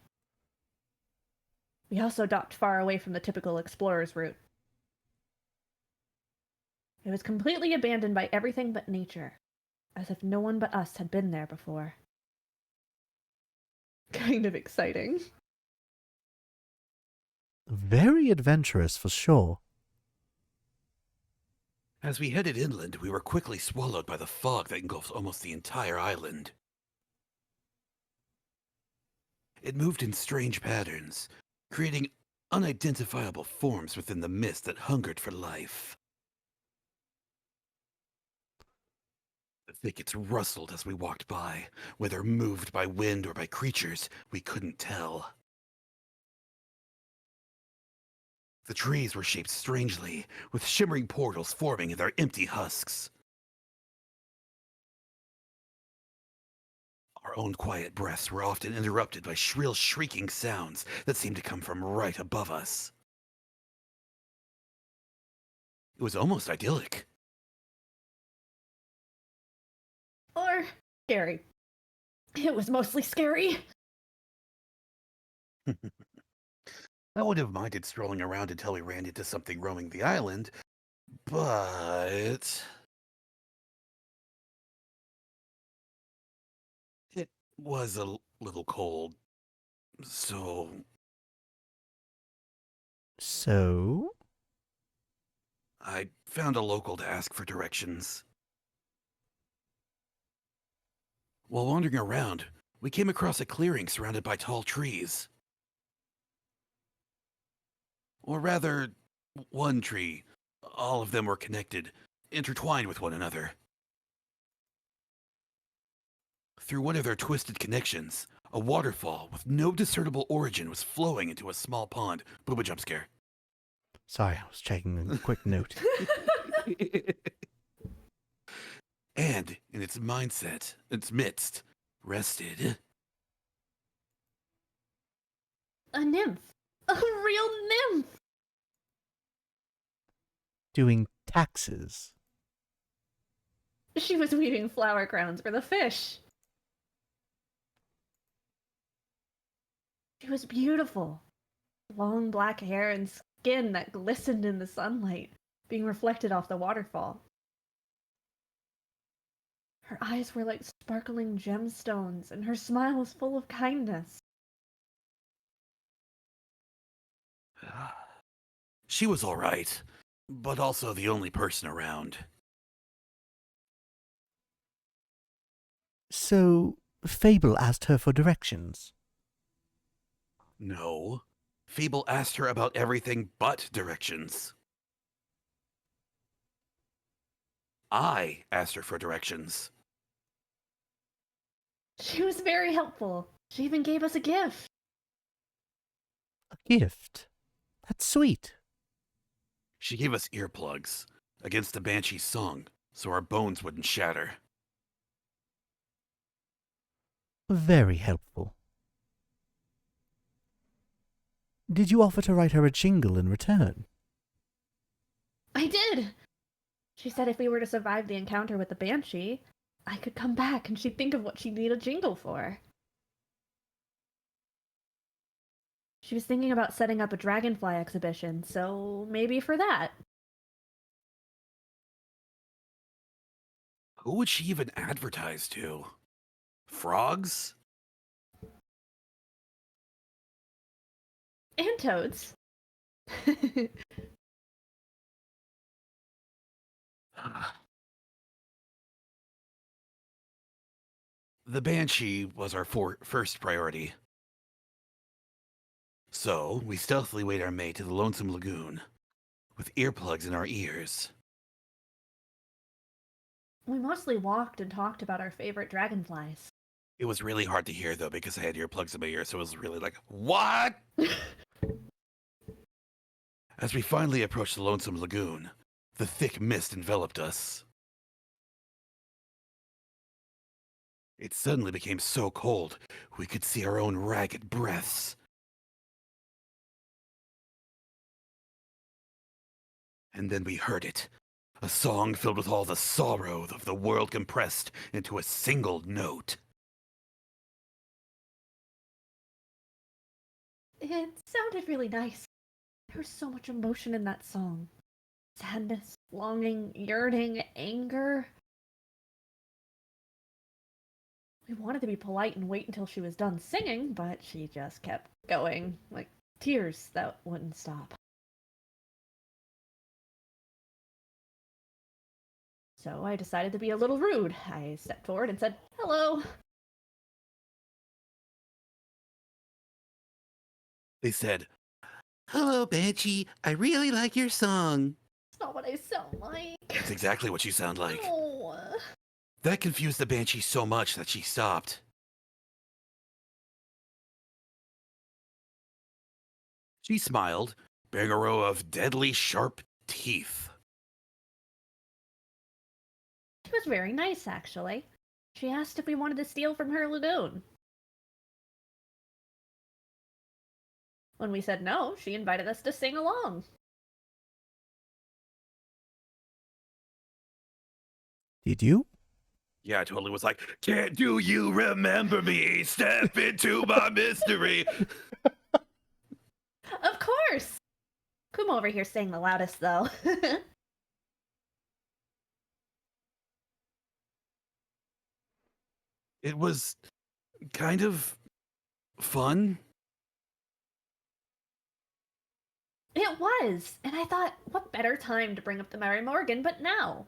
We also docked far away from the typical explorer's route. It was completely abandoned by everything but nature, as if no one but us had been there before. Kind of exciting. Very adventurous for sure. As we headed inland, we were quickly swallowed by the fog that engulfed almost the entire island. It moved in strange patterns, creating unidentifiable forms within the mist that hungered for life. The thickets rustled as we walked by, whether moved by wind or by creatures, we couldn't tell. The trees were shaped strangely, with shimmering portals forming in their empty husks. Our own quiet breaths were often interrupted by shrill shrieking sounds that seemed to come from right above us. It was almost idyllic. Or scary. It was mostly scary. I wouldn't have minded strolling around until we ran into something roaming the island, but it was a little cold, so... So? I found a local to ask for directions. While wandering around, we came across a clearing surrounded by tall trees. Or rather, one tree. All of them were connected, intertwined with one another. Through one of their twisted connections, a waterfall with no discernible origin was flowing into a small pond. Booba jump scare. Sorry, I was taking a quick note. And in its midst, rested A nymph. A real nymph. Doing taxes. She was weaving flower crowns for the fish. She was beautiful. Long black hair and skin that glistened in the sunlight, being reflected off the waterfall. Her eyes were like sparkling gemstones, and her smile was full of kindness. She was all right, but also the only person around. So, Fable asked her for directions. No. Fable asked her about everything but directions. I asked her for directions. She was very helpful. She even gave us a gift. A gift? That's sweet. She gave us earplugs against the Banshee's song, so our bones wouldn't shatter. Very helpful. Did you offer to write her a jingle in return? I did. She said if we were to survive the encounter with the Banshee, I could come back and she'd think of what she'd need a jingle for. She was thinking about setting up a dragonfly exhibition, so maybe for that. Who would she even advertise to? Frogs? And toads. The Banshee was our first priority. So, we stealthily weighed our mate to the Lonesome Lagoon, with earplugs in our ears. We mostly walked and talked about our favorite dragonflies. It was really hard to hear, though, because I had earplugs in my ear, so it was really like, what? As we finally approached the Lonesome Lagoon, the thick mist enveloped us. It suddenly became so cold, we could see our own ragged breaths. And then we heard it. A song filled with all the sorrow of the world compressed into a single note. It sounded really nice. There was so much emotion in that song. Sadness, longing, yearning, anger. We wanted to be polite and wait until she was done singing, but she just kept going, like tears that wouldn't stop. So I decided to be a little rude. I stepped forward and said, "Hello." They said, "Hello, Banshee. I really like your song." It's not what I sound like. That's exactly what you sound like. No. That confused the Banshee so much that she stopped. She smiled, bearing a row of deadly sharp teeth. She was very nice, actually. She asked if we wanted to steal from her lagoon. When we said no, she invited us to sing along. Did you? Yeah, I totally was like, can't do you remember me? Step into my mystery. Of course! Kuma over here sang the loudest, though. It was kind of fun. It was! And I thought, what better time to bring up the Mary Morgan but now?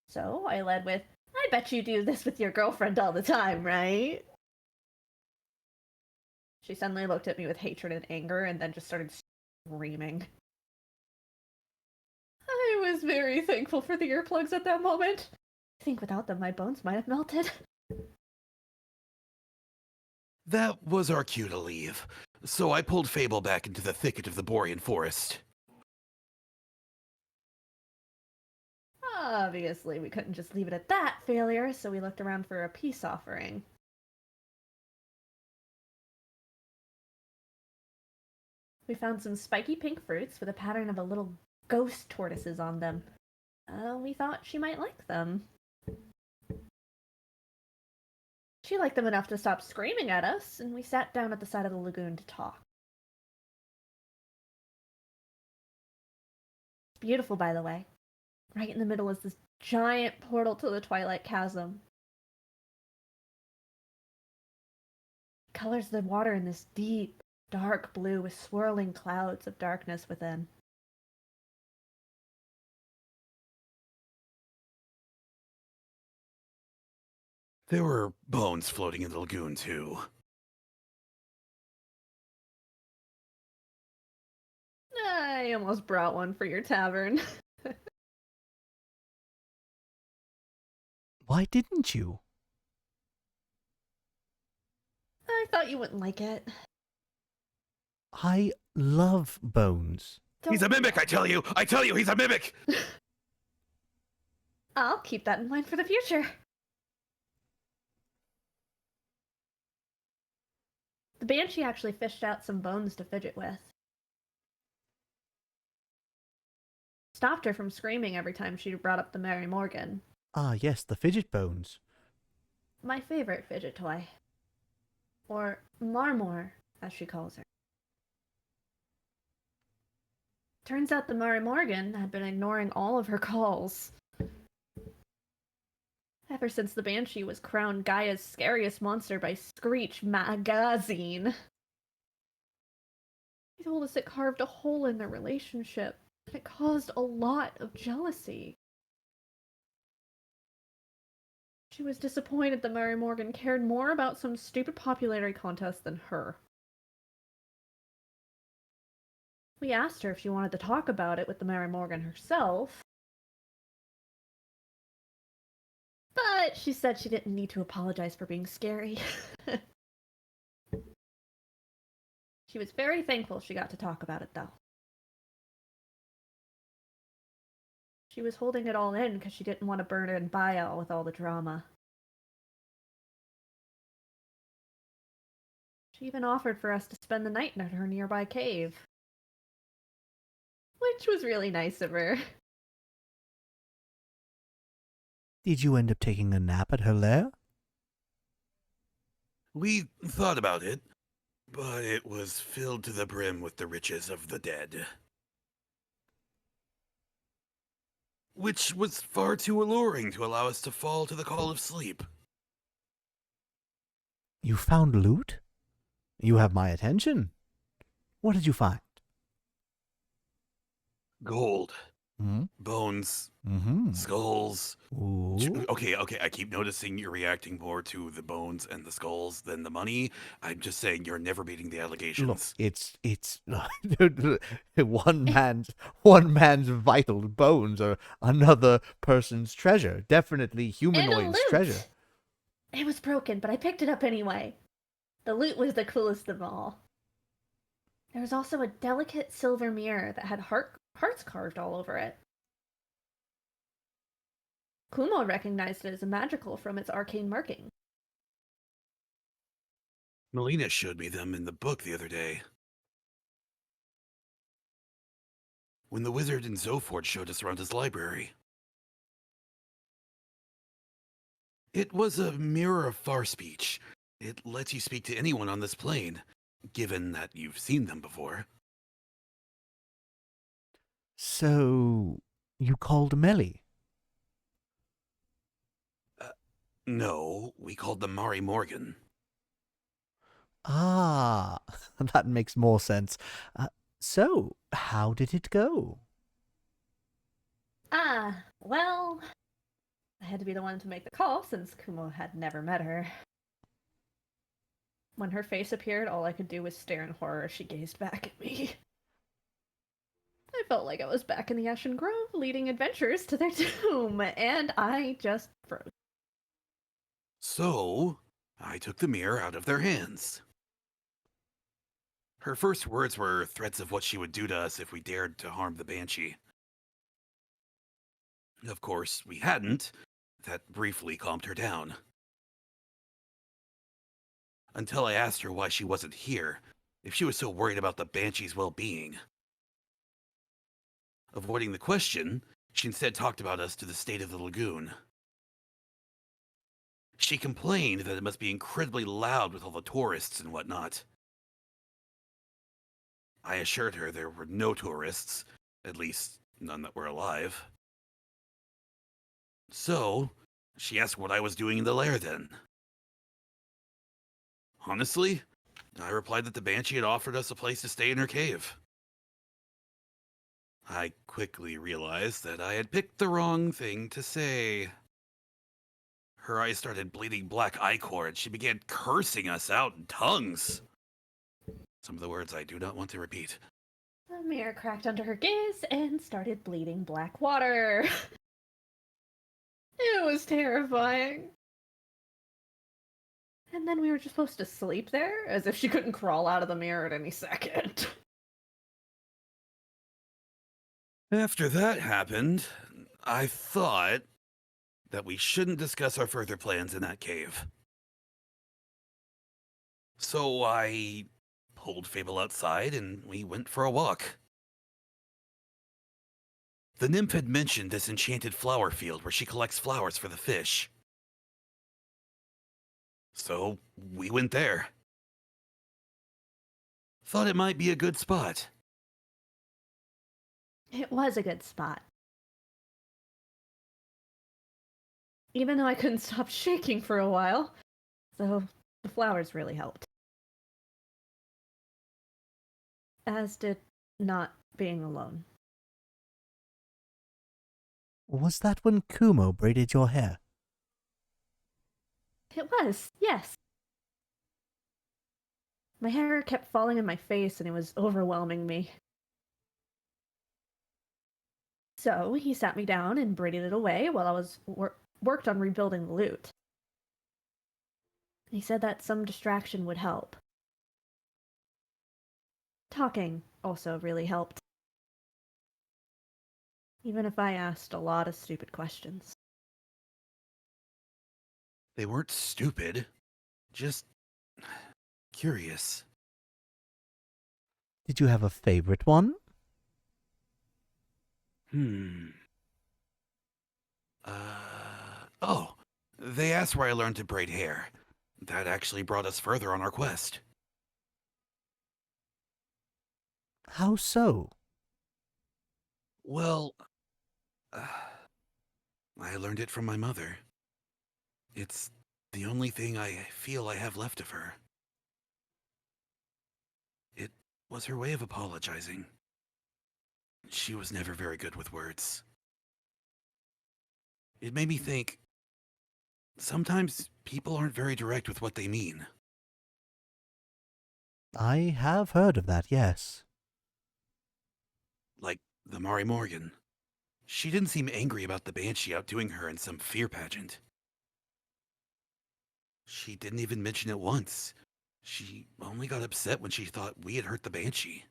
So I led with, I bet you do this with your girlfriend all the time, right? She suddenly looked at me with hatred and anger and then just started screaming. I was very thankful for the earplugs at that moment. I think without them, my bones might have melted. That was our cue to leave. So I pulled Fable back into the thicket of the Borean forest. Obviously, we couldn't just leave it at that failure, so we looked around for a peace offering. We found some spiky pink fruits with a pattern of a little ghost tortoises on them. We thought she might like them. She liked them enough to stop screaming at us, and we sat down at the side of the lagoon to talk. It's beautiful, by the way. Right in the middle is this giant portal to the Twilight Chasm. It colors the water in this deep, dark blue with swirling clouds of darkness within. There were bones floating in the lagoon, too. I almost brought one for your tavern. Why didn't you? I thought you wouldn't like it. I love bones. Don't... He's a mimic, I tell you! I tell you, he's a mimic! I'll keep that in mind for the future. The Banshee actually fished out some bones to fidget with. Stopped her from screaming every time she brought up the Mary Morgan. Ah, yes, the fidget bones. My favorite fidget toy. Or Marmor, as she calls her. Turns out the Mary Morgan had been ignoring all of her calls. Ever since the Banshee was crowned Gaia's scariest monster by Screech Magazine. He told us it carved a hole in their relationship, and it caused a lot of jealousy. She was disappointed that Mary Morgan cared more about some stupid popularity contest than her. We asked her if she wanted to talk about it with the Mary Morgan herself, but she said she didn't need to apologize for being scary. She was very thankful she got to talk about it, though. She was holding it all in because she didn't want to burn it in bile with all the drama. She even offered for us to spend the night in her nearby cave. Which was really nice of her. Did you end up taking a nap at her lair? We thought about it, but it was filled to the brim with the riches of the dead. Which was far too alluring to allow us to fall to the call of sleep. You found loot? You have my attention. What did you find? Gold. Mm-hmm. Bones. Mm-hmm. Skulls. Ooh. Okay, I keep noticing you're reacting more to the bones and the skulls than the money. I'm just saying you're never beating the allegations. Look, it's one man's vital bones are another person's treasure. Definitely humanoid's treasure. It was broken, but I picked it up anyway. The loot was the coolest of all. There was also a delicate silver mirror that had hearts carved all over it. Kumo recognized it as magical from its arcane marking. Melina showed me them in the book the other day. When the wizard in Zoford showed us around his library. It was a mirror of far speech. It lets you speak to anyone on this plane, given that you've seen them before. So, you called Melly? No, we called them Mari Morgan. Ah, that makes more sense. So, how did it go? Well, I had to be the one to make the call since Kumo had never met her. When her face appeared, all I could do was stare in horror as she gazed back at me. I felt like I was back in the Ashen Grove leading adventurers to their doom, and I just froze. So, I took the mirror out of their hands. Her first words were threats of what she would do to us if we dared to harm the Banshee. Of course, we hadn't. That briefly calmed her down. Until I asked her why she wasn't here, if she was so worried about the Banshee's well-being. Avoiding the question, she instead talked about us to the state of the lagoon. She complained that it must be incredibly loud with all the tourists and whatnot. I assured her there were no tourists, at least none that were alive. So, she asked what I was doing in the lair then. Honestly, I replied that the Banshee had offered us a place to stay in her cave. I quickly realized that I had picked the wrong thing to say. Her eyes started bleeding black ichor, and she began cursing us out in tongues. Some of the words I do not want to repeat. The mirror cracked under her gaze and started bleeding black water. It was terrifying. And then we were just supposed to sleep there, as if she couldn't crawl out of the mirror at any second. After that happened, I thought that we shouldn't discuss our further plans in that cave. So I pulled Fable outside and we went for a walk. The nymph had mentioned this enchanted flower field where she collects flowers for the fish. So we went there. Thought it might be a good spot. It was a good spot. Even though I couldn't stop shaking for a while, so the flowers really helped. As did not being alone. Was that when Kumo braided your hair? It was, yes. My hair kept falling in my face and it was overwhelming me. So he sat me down and braided it away while I was worked on rebuilding the lute. He said that some distraction would help. Talking also really helped. Even if I asked a lot of stupid questions. They weren't stupid, just curious. Did you have a favorite one? Oh, they asked where I learned to braid hair. That actually brought us further on our quest. How so? Well, I learned it from my mother. It's the only thing I feel I have left of her. It was her way of apologizing. She was never very good with words. It made me think, sometimes people aren't very direct with what they mean. I have heard of that, yes. Like the Mari Morgan. She didn't seem angry about the Banshee outdoing her in some fear pageant. She didn't even mention it once. She only got upset when she thought we had hurt the Banshee.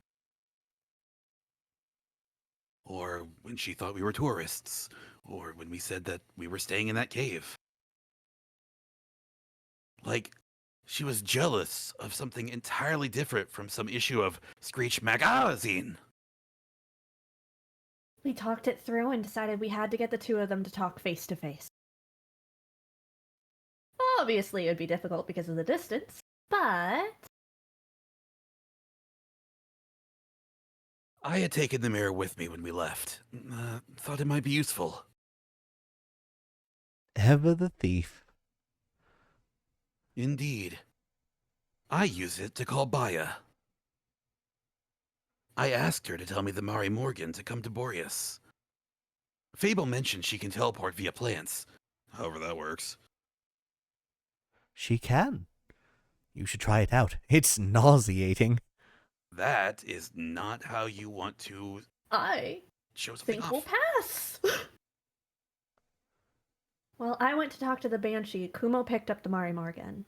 or when she thought we were tourists, or when we said that we were staying in that cave. Like, she was jealous of something entirely different from some issue of Screech Magazine. We talked it through and decided we had to get the two of them to talk face to face. Obviously, it would be difficult because of the distance, but I had taken the mirror with me when we left. Thought it might be useful. Ever the thief. Indeed. I use it to call Baya. I asked her to tell me the Mari Morgan to come to Boreas. Fable mentioned she can teleport via plants, however that works. She can. You should try it out. It's nauseating. That is not how you want to I show something think off. we'll pass. Well, I went to talk to the Banshee. Kumo picked up the Mari Morgan.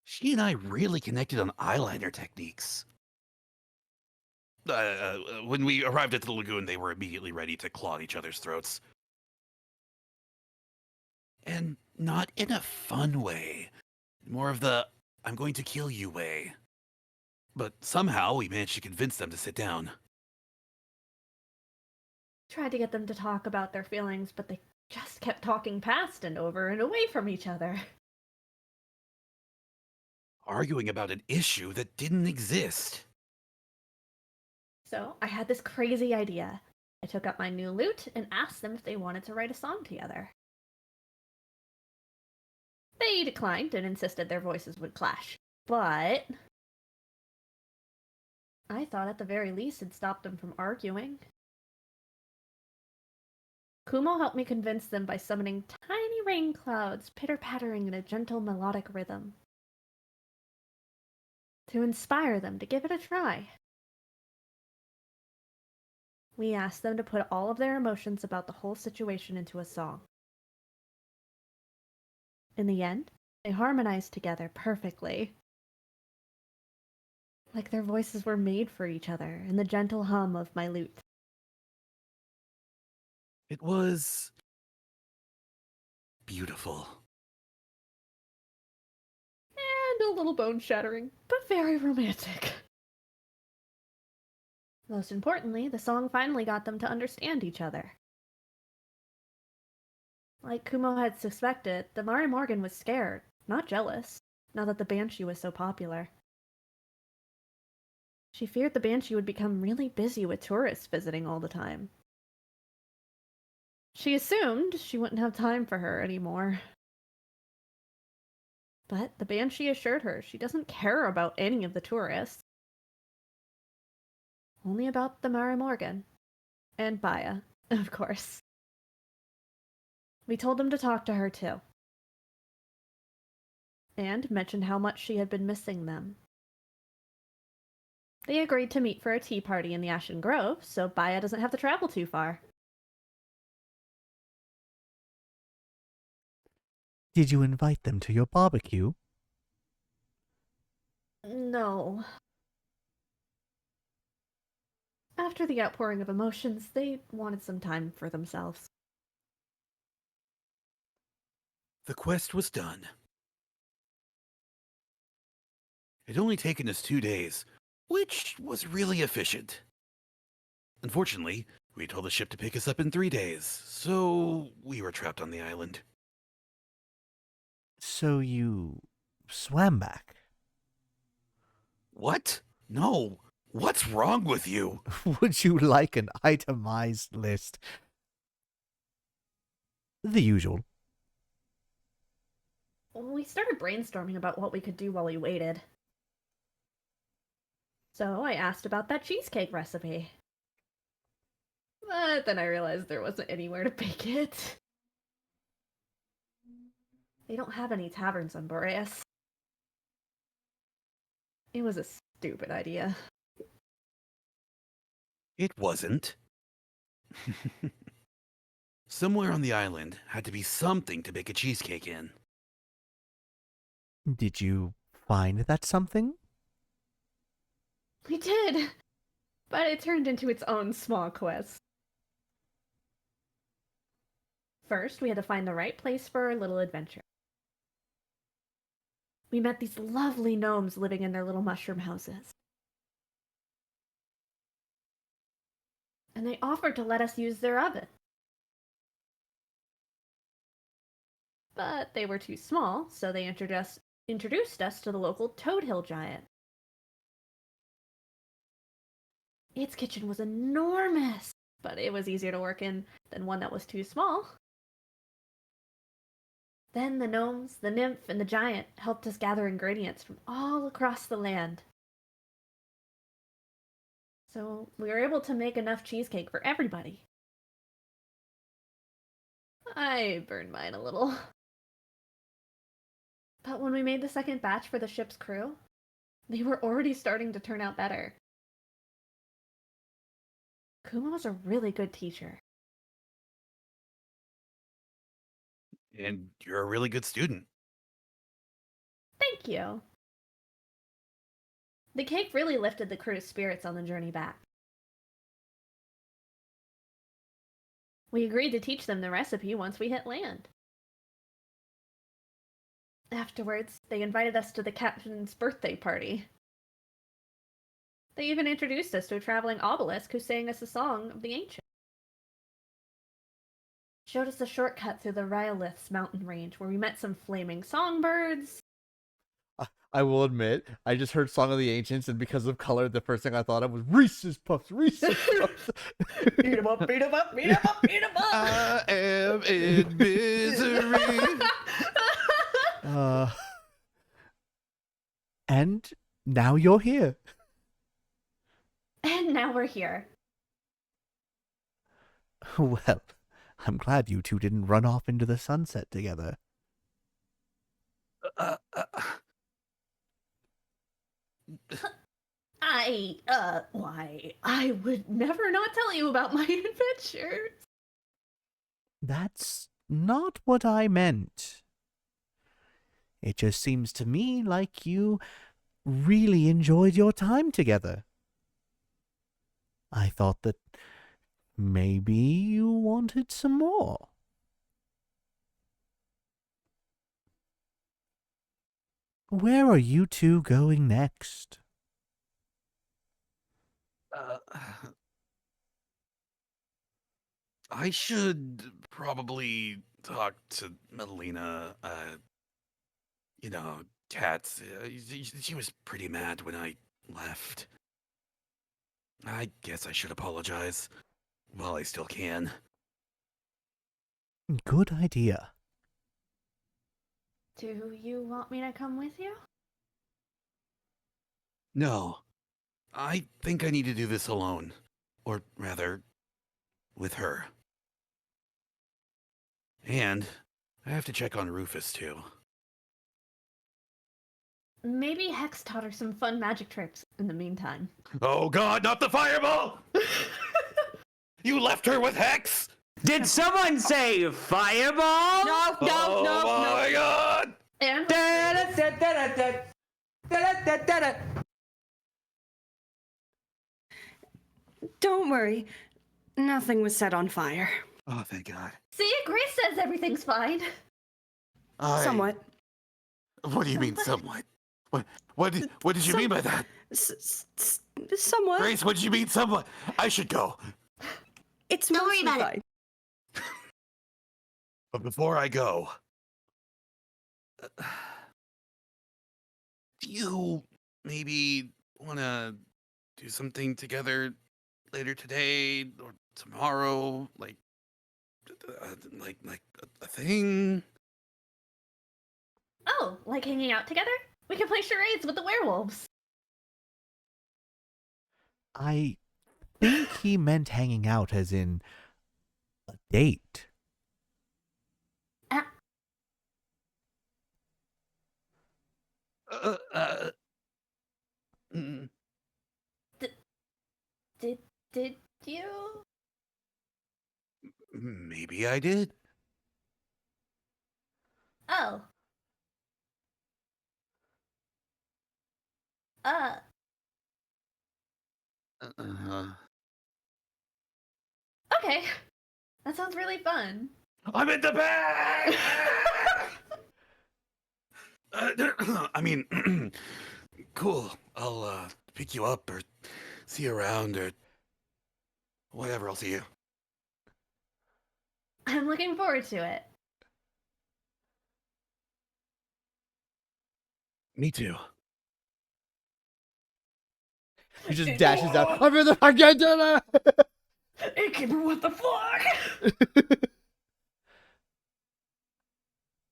She and I really connected on eyeliner techniques. When we arrived at the lagoon, they were immediately ready to claw at each other's throats. And not in a fun way. More of the, I'm going to kill you way. But somehow we managed to convince them to sit down. Tried to get them to talk about their feelings, but they just kept talking past and over and away from each other. Arguing about an issue that didn't exist. So I had this crazy idea. I took up my new lute and asked them if they wanted to write a song together. They declined and insisted their voices would clash, but I thought at the very least it'd stop them from arguing. Kumo helped me convince them by summoning tiny rain clouds pitter-pattering in a gentle melodic rhythm to inspire them to give it a try. We asked them to put all of their emotions about the whole situation into a song. In the end, they harmonized together perfectly. Like their voices were made for each other in the gentle hum of my lute. It was beautiful. And a little bone-shattering, but very romantic. Most importantly, the song finally got them to understand each other. Like Kumo had suspected, the Mari Morgan was scared, not jealous, now that the Banshee was so popular. She feared the Banshee would become really busy with tourists visiting all the time. She assumed she wouldn't have time for her anymore. But the Banshee assured her she doesn't care about any of the tourists. Only about the Mari Morgan. And Baya, of course. We told them to talk to her too. And mentioned how much she had been missing them. They agreed to meet for a tea party in the Ashen Grove, so Baya doesn't have to travel too far. Did you invite them to your barbecue? No. After the outpouring of emotions, they wanted some time for themselves. The quest was done. It had only taken us 2 days, which was really efficient. Unfortunately, we told the ship to pick us up in 3 days, so we were trapped on the island. So you swam back? What? No. What's wrong with you? Would you like an itemized list? The usual. We started brainstorming about what we could do while we waited. So I asked about that cheesecake recipe. But then I realized there wasn't anywhere to bake it. They don't have any taverns on Boreas. It was a stupid idea. It wasn't. Somewhere on the island had to be something to bake a cheesecake in. Did you find that something? We did! But it turned into its own small quest. First, we had to find the right place for our little adventure. We met these lovely gnomes living in their little mushroom houses. And they offered to let us use their oven. But they were too small, so they introduced us to the local Toad Hill giant. Its kitchen was enormous, but it was easier to work in than one that was too small. Then the gnomes, the nymph, and the giant helped us gather ingredients from all across the land. So we were able to make enough cheesecake for everybody. I burned mine a little. But when we made the second batch for the ship's crew, they were already starting to turn out better. Kuma was a really good teacher. And you're a really good student. Thank you. The cake really lifted the crew's spirits on the journey back. We agreed to teach them the recipe once we hit land. Afterwards, they invited us to the captain's birthday party. They even introduced us to a traveling obelisk who sang us a song of the ancients. Showed us a shortcut through the Rhyolith's mountain range where we met some flaming songbirds. I will admit, I just heard Song of the Ancients, and because of color, the first thing I thought of was Reese's Puffs, Reese's Puffs. Beat 'em up, beat 'em up, beat 'em up, beat 'em up! I am in misery. And now you're here. And now we're here. Well, I'm glad you two didn't run off into the sunset together. I would never not tell you about my adventures. That's not what I meant. It just seems to me like you really enjoyed your time together. I thought that maybe you wanted some more. Where are you two going next? I should probably talk to Melina. You know, Cats. She was pretty mad when I left. I guess I should apologize while I still can. Good idea. Do you want me to come with you? No, I think I need to do this alone. Or rather, with her. And I have to check on Rufus too. Maybe Hex taught her some fun magic tricks in the meantime. Oh god, not the fireball! You left her with Hex? Did someone say fireball? No, no, no, Oh my god! And Don't worry. Nothing was set on fire. Oh, thank god. see, Grace says everything's fine. Somewhat. What do you mean, somewhat? What did you mean by that? Somewhat. Grace, what did you mean, somewhat? I should go. It's Don't worry mostly about it. fine. But before I go, do you maybe want to do something together later today or tomorrow? Like a thing? Oh, like hanging out together? We can play charades with the werewolves. I think he meant hanging out as in a date. Mm. Did you? Maybe I did. Oh. Okay, that sounds really fun. I'm in the bag! I mean, cool. I'll pick you up or see you around or whatever. I'll see you. I'm looking forward to it. Me too. He just dashes out. I'm in the fucking dinner! Innkeeper, what the fuck?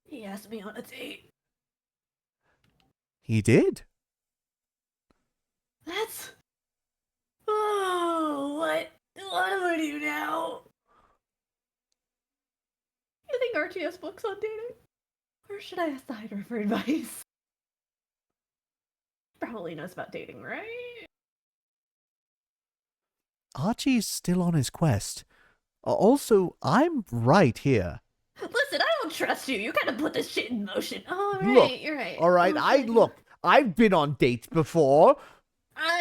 He asked me on a date. He did. That's... Oh, what do I do now? You think Archie has books on dating? Or should I ask the Hydra for advice? Probably knows about dating, right? Archie's still on his quest. Also, I'm right here. Listen, I don't trust you. You kind of put this shit in motion. Oh, right, Look, you're right. all right, I've been on dates before.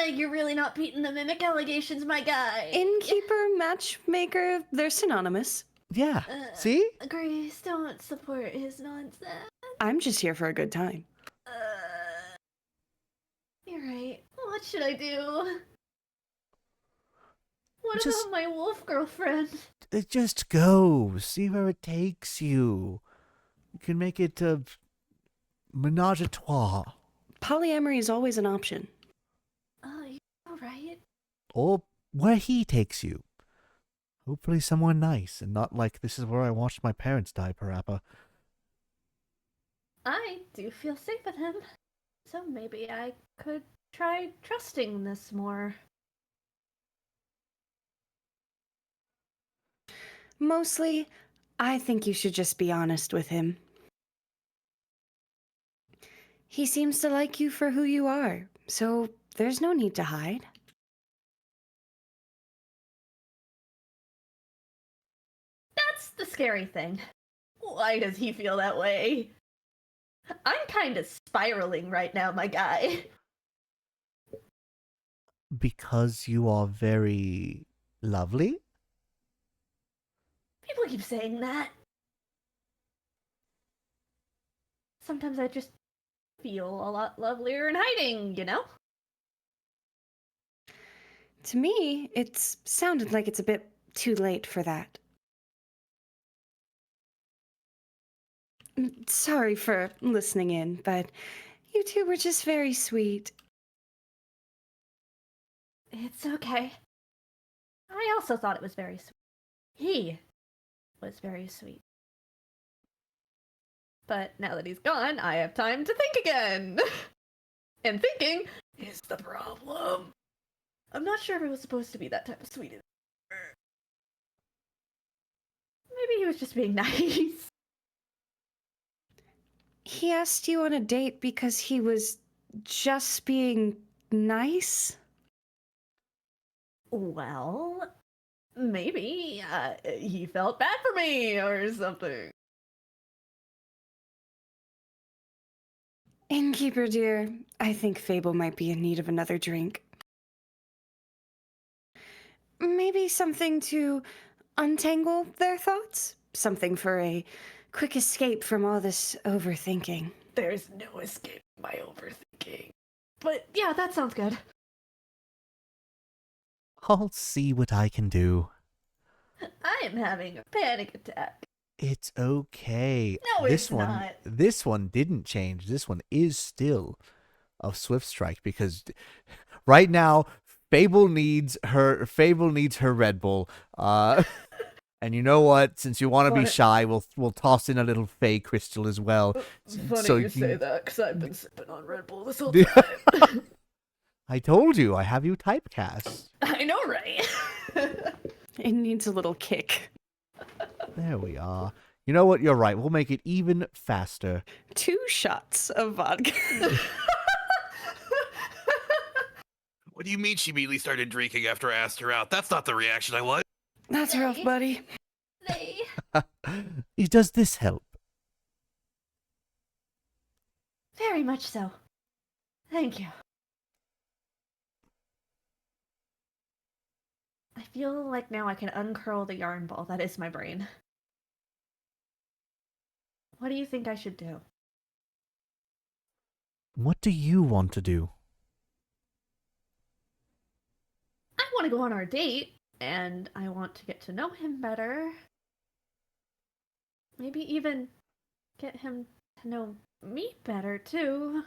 You're really not beating the mimic allegations, my guy. Innkeeper, matchmaker, they're synonymous. Yeah, see? Grace, don't support his nonsense. I'm just here for a good time. You're right. What should I do? What Just- about my wolf girlfriend? Just go. See where it takes you. You can make it a menage a trois. Polyamory is always an option. Oh, you're right. Or where he takes you. Hopefully somewhere nice and not like this is where I watched my parents die, Parappa. I do feel safe with him. So maybe I could try trusting this more. Mostly, I think you should just be honest with him. He seems to like you for who you are, so there's no need to hide. That's the scary thing. Why does he feel that way? I'm kind of spiraling right now, my guy. Because you are very lovely? People keep saying that. Sometimes I just feel a lot lovelier in hiding, you know? To me, it's sounded like it's a bit too late for that. Sorry for listening in, but you two were just very sweet. It's okay. I also thought it was very sweet. He was very sweet. But now that he's gone, I have time to think again. And thinking is the problem. I'm not sure if it was supposed to be that type of sweet. Maybe he was just being nice. He asked you on a date because he was just being nice? Well, maybe he felt bad for me or something. Innkeeper dear, I think Fable might be in need of another drink. Maybe something to untangle their thoughts? Something for a quick escape from all this overthinking. There's no escaping my overthinking. But yeah, that sounds good. I'll see what I can do. I am having a panic attack. It's okay. No, this it's one, not. This one didn't change. This one is still a Swift Strike because right now Fable needs her Red Bull. And you know what? Since you want to be shy, we'll toss in a little Fey crystal as well. Funny so you say that, because I've been sipping on Red Bull this whole time. I told you, I have you typecast. I know, right? It needs a little kick. There we are. You know what? You're right. We'll make it even faster. 2 shots of vodka. What do you mean she immediately started drinking after I asked her out? That's not the reaction I want. That's rough, buddy. Does this help? Very much so. Thank you. feel like now I can uncurl the yarn ball that is my brain. What do you think I should do? What do you want to do? I want to go on our date, and I want to get to know him better. Maybe even get him to know me better, too.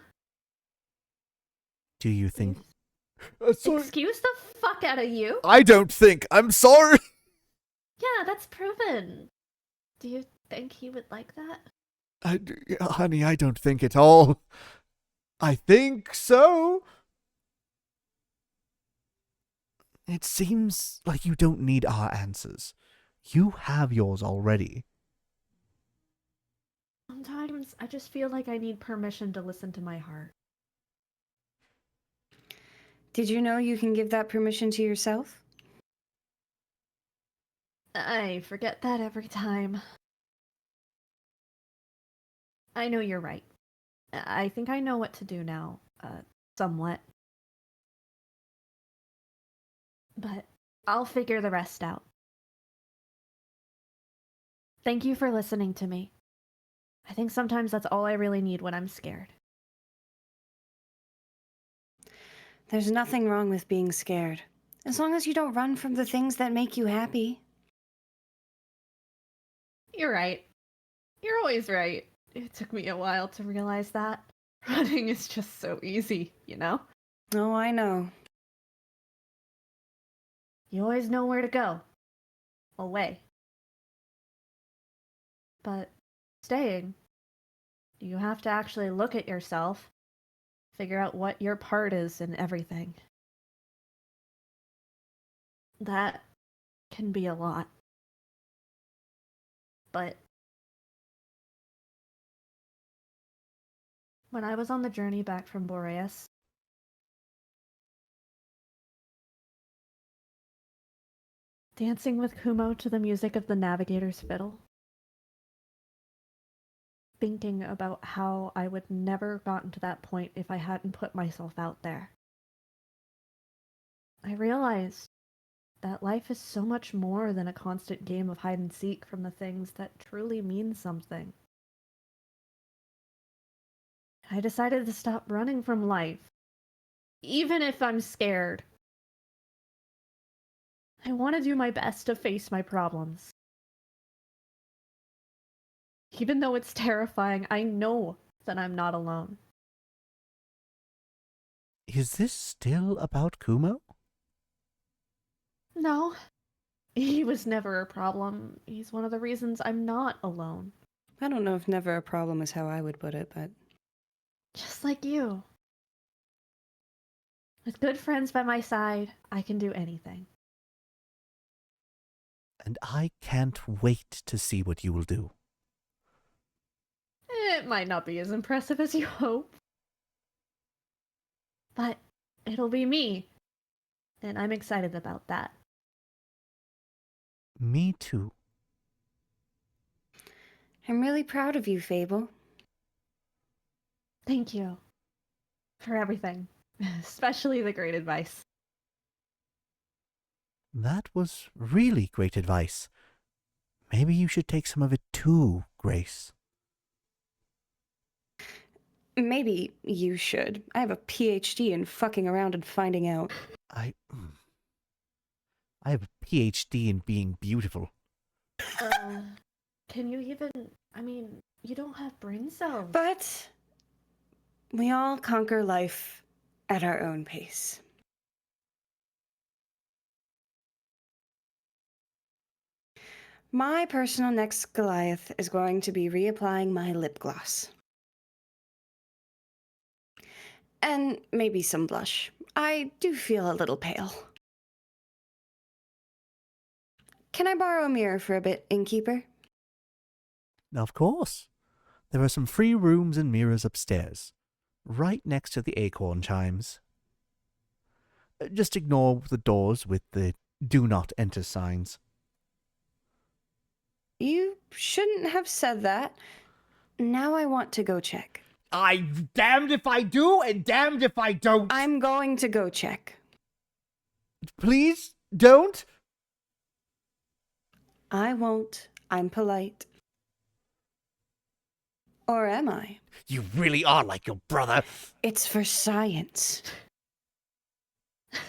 Do you think... Excuse the fuck out of you? I don't think. I'm sorry. Yeah, that's proven. Do you think he would like that? Honey, I don't think at all. I think so. It seems like you don't need our answers. You have yours already. Sometimes I just feel like I need permission to listen to my heart. Did you know you can give that permission to yourself? I forget that every time. I know you're right. I think I know what to do now, somewhat. But I'll figure the rest out. Thank you for listening to me. I think sometimes that's all I really need when I'm scared. There's nothing wrong with being scared, as long as you don't run from the things that make you happy. You're right. You're always right. It took me a while to realize that. Running is just so easy, you know? Oh, I know. You always know where to go. Away. But staying, you have to actually look at yourself, figure out what your part is in everything. That can be a lot. But when I was on the journey back from Boreas, dancing with Kumo to the music of the Navigator's fiddle, thinking about how I would never gotten to that point if I hadn't put myself out there, I realized that life is so much more than a constant game of hide and seek from the things that truly mean something. I decided to stop running from life, even if I'm scared. I want to do my best to face my problems. Even though it's terrifying, I know that I'm not alone. Is this still about Kumo? No. He was never a problem. He's one of the reasons I'm not alone. I don't know if never a problem is how I would put it, but... Just like you. With good friends by my side, I can do anything. And I can't wait to see what you will do. It might not be as impressive as you hope. But it'll be me. And I'm excited about that. Me too. I'm really proud of you, Fable. Thank you. For everything. Especially the great advice. That was really great advice. Maybe you should take some of it too, Grace. Maybe you should. I have a PhD in fucking around and finding out. I have a PhD in being beautiful. Can you even... I mean, you don't have brain cells. But we all conquer life at our own pace. My personal next Goliath is going to be reapplying my lip gloss. And maybe some blush. I do feel a little pale. Can I borrow a mirror for a bit, Innkeeper? Of course. There are some free rooms and mirrors upstairs, right next to the acorn chimes. Just ignore the doors with the do not enter signs. You shouldn't have said that. Now I want to go check. I'm damned if I do and damned if I don't. I'm going to go check. Please don't. I won't. I'm polite. Or am I? You really are like your brother. It's for science.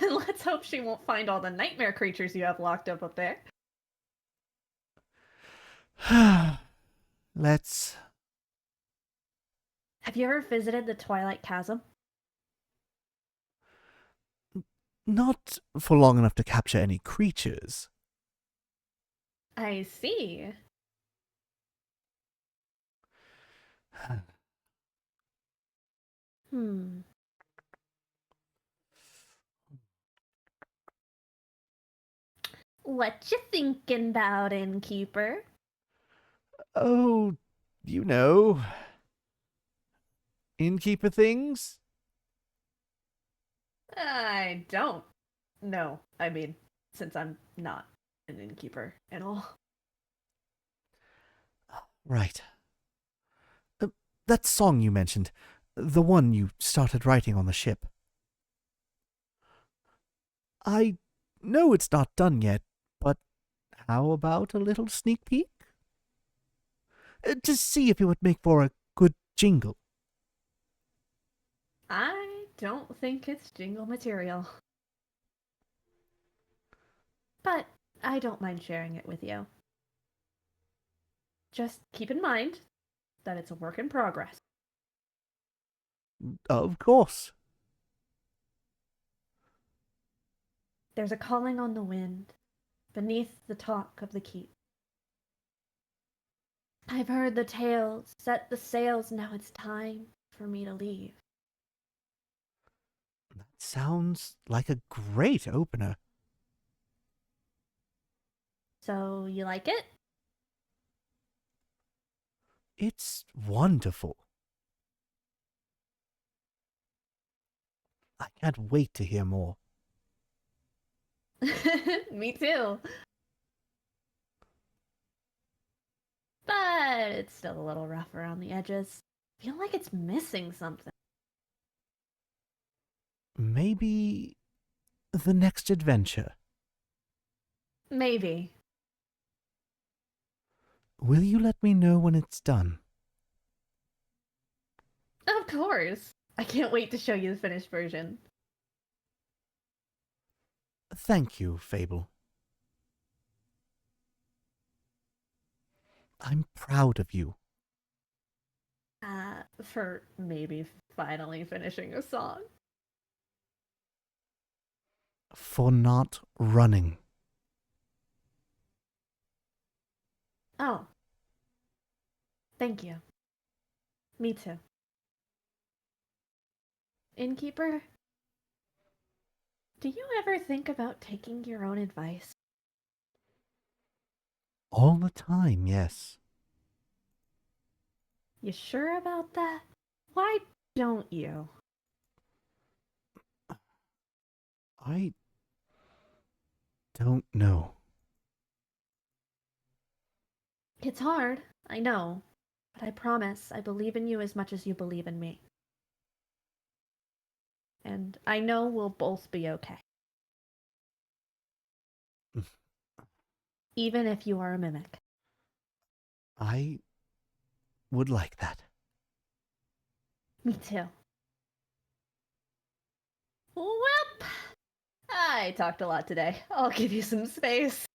Let's hope she won't find all the nightmare creatures you have locked up there. Let's... Have you ever visited the Twilight Chasm? Not for long enough to capture any creatures. I see. Hmm. What you thinking about, Innkeeper? Oh, you know... Innkeeper things? I don't. No, I mean, since I'm not an innkeeper at all. Right. That song you mentioned, the one you started writing on the ship. I know it's not done yet, but how about a little sneak peek? To see if it would make for a good jingle. I don't think it's jingle material. But I don't mind sharing it with you. Just keep in mind that it's a work in progress. Of course. There's a calling on the wind, beneath the talk of the keep. I've heard the tales, set the sails, now it's time for me to leave. That sounds like a great opener. So, you like it? It's wonderful. I can't wait to hear more. Me too. But it's still a little rough around the edges. Feel like it's missing something. Maybe the next adventure. Maybe. Will you let me know when it's done? Of course. I can't wait to show you the finished version. Thank you, Fable. I'm proud of you. For maybe finally finishing a song. For not running. Oh. Thank you. Me too. Innkeeper, do you ever think about taking your own advice? All the time, yes. You sure about that? Why don't you? I don't know. It's hard, I know, but I promise I believe in you as much as you believe in me. And I know we'll both be okay. Even if you are a mimic. I would like that. Me too. Well, I talked a lot today. I'll give you some space.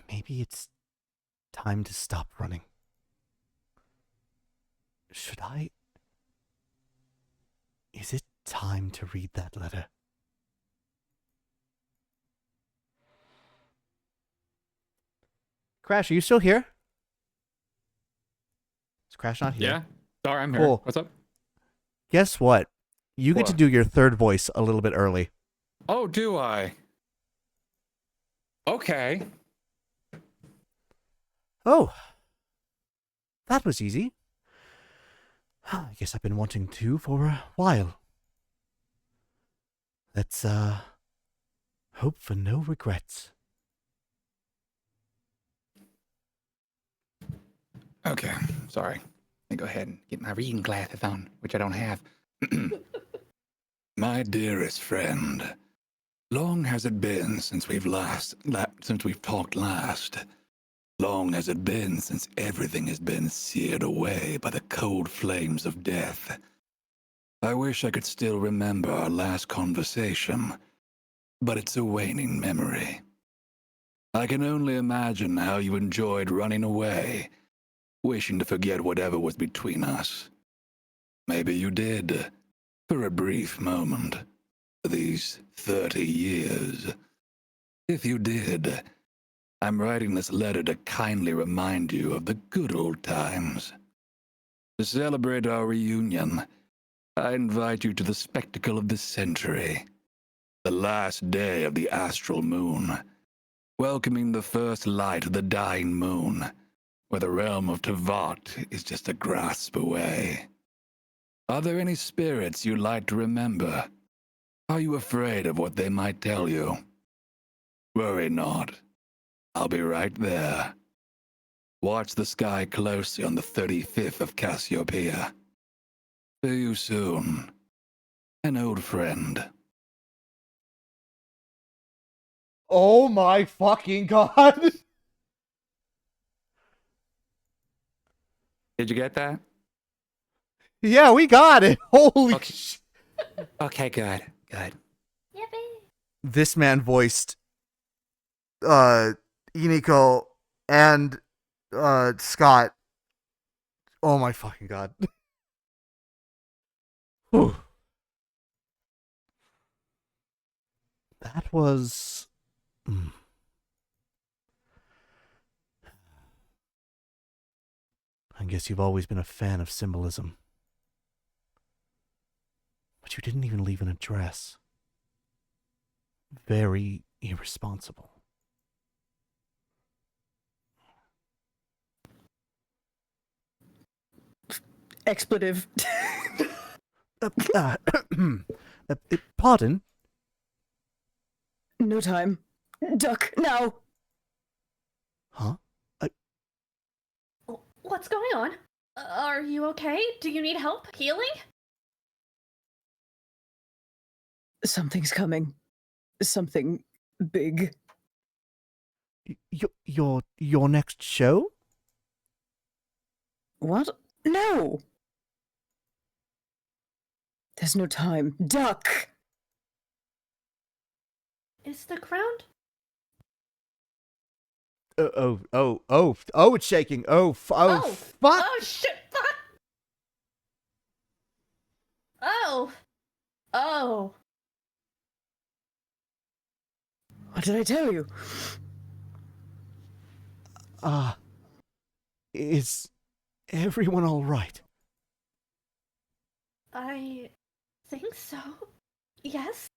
Maybe it's time to stop running. Should I? Is it time to read that letter? Crash, are you still here? Is Crash not here? Yeah. Sorry, I'm here. Cool. What's up? Guess what? You get to What? do your third voice a little bit early. Oh, do I? Okay. Oh. That was easy. I guess I've been wanting to for a while. Let's, hope for no regrets. Okay. Sorry. Let me go ahead and get my reading glasses on, which I don't have. My dearest friend, long has it been since we've talked last. Long has it been since everything has been seared away by the cold flames of death. I wish I could still remember our last conversation, but it's a waning memory. I can only imagine how you enjoyed running away, wishing to forget whatever was between us. Maybe you did, for a brief moment, for these 30 years. If you did, I'm writing this letter to kindly remind you of the good old times. To celebrate our reunion, I invite you to the spectacle of the century, the last day of the astral moon, welcoming the first light of the dying moon, where the realm of Tavat is just a grasp away. Are there any spirits you'd like to remember? Are you afraid of what they might tell you? Worry not. I'll be right there. Watch the sky closely on the 35th of Cassiopeia. See you soon. An old friend. Oh my fucking god. Did you get that? Yeah, we got it. Holy Okay. Okay, good. Good. This man voiced Iniko and Scott. Oh my fucking god. Whew. That was I guess you've always been a fan of symbolism. But you didn't even leave an address. Very irresponsible. Expletive. Pardon? No time. Duck, now! Huh? What's going on? Are you okay? Do you need help healing? Something's coming. Something big. Your next show? What? No! There's no time. Duck! Is the ground? Oh, it's shaking. Fuck. Oh, shit, fuck! Oh. What did I tell you? Is everyone all right? I think so. Yes?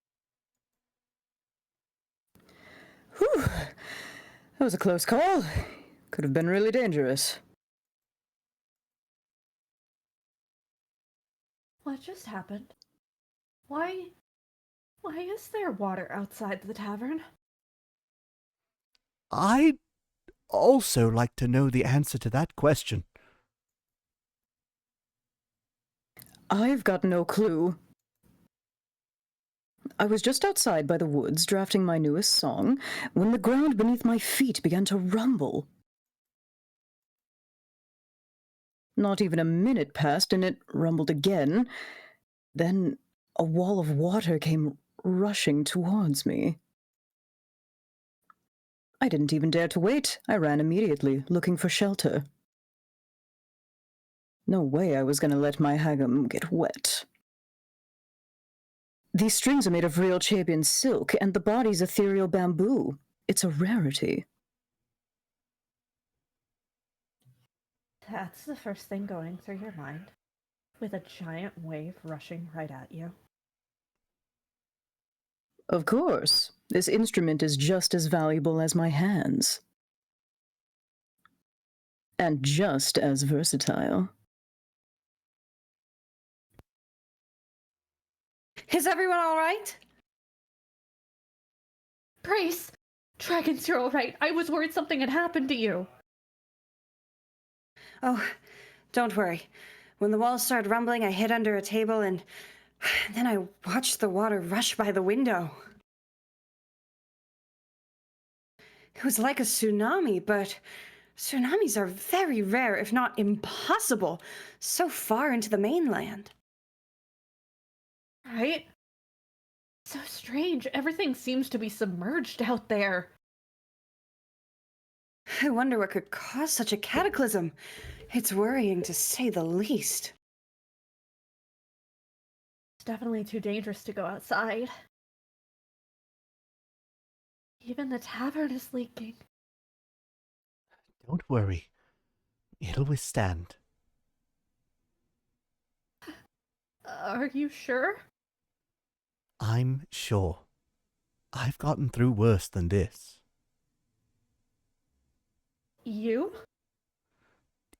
Whew. That was a close call. Could have been really dangerous. What just happened? Why is there water outside the tavern? I'd also like to know the answer to that question. I've got no clue. I was just outside by the woods drafting my newest song when the ground beneath my feet began to rumble. Not even a minute passed and it rumbled again. Then a wall of water came rushing towards me. I didn't even dare to wait. I ran immediately, looking for shelter. No way I was going to let my hagam get wet. These strings are made of real Chabian silk, and the body's ethereal bamboo. It's a rarity. That's the first thing going through your mind, with a giant wave rushing right at you. Of course. This instrument is just as valuable as my hands. And just as versatile. Is everyone all right? Brace! Dragons, you're all right. I was worried something had happened to you. Oh, don't worry. When the walls started rumbling, I hid under a table and Then I watched the water rush by the window. It was like a tsunami, but tsunamis are very rare, if not impossible, so far into the mainland. Right? So strange. Everything seems to be submerged out there. I wonder what could cause such a cataclysm. It's worrying to say the least. It's definitely too dangerous to go outside. Even the tavern is leaking. Don't worry. It'll withstand. Are you sure? I'm sure. I've gotten through worse than this. You?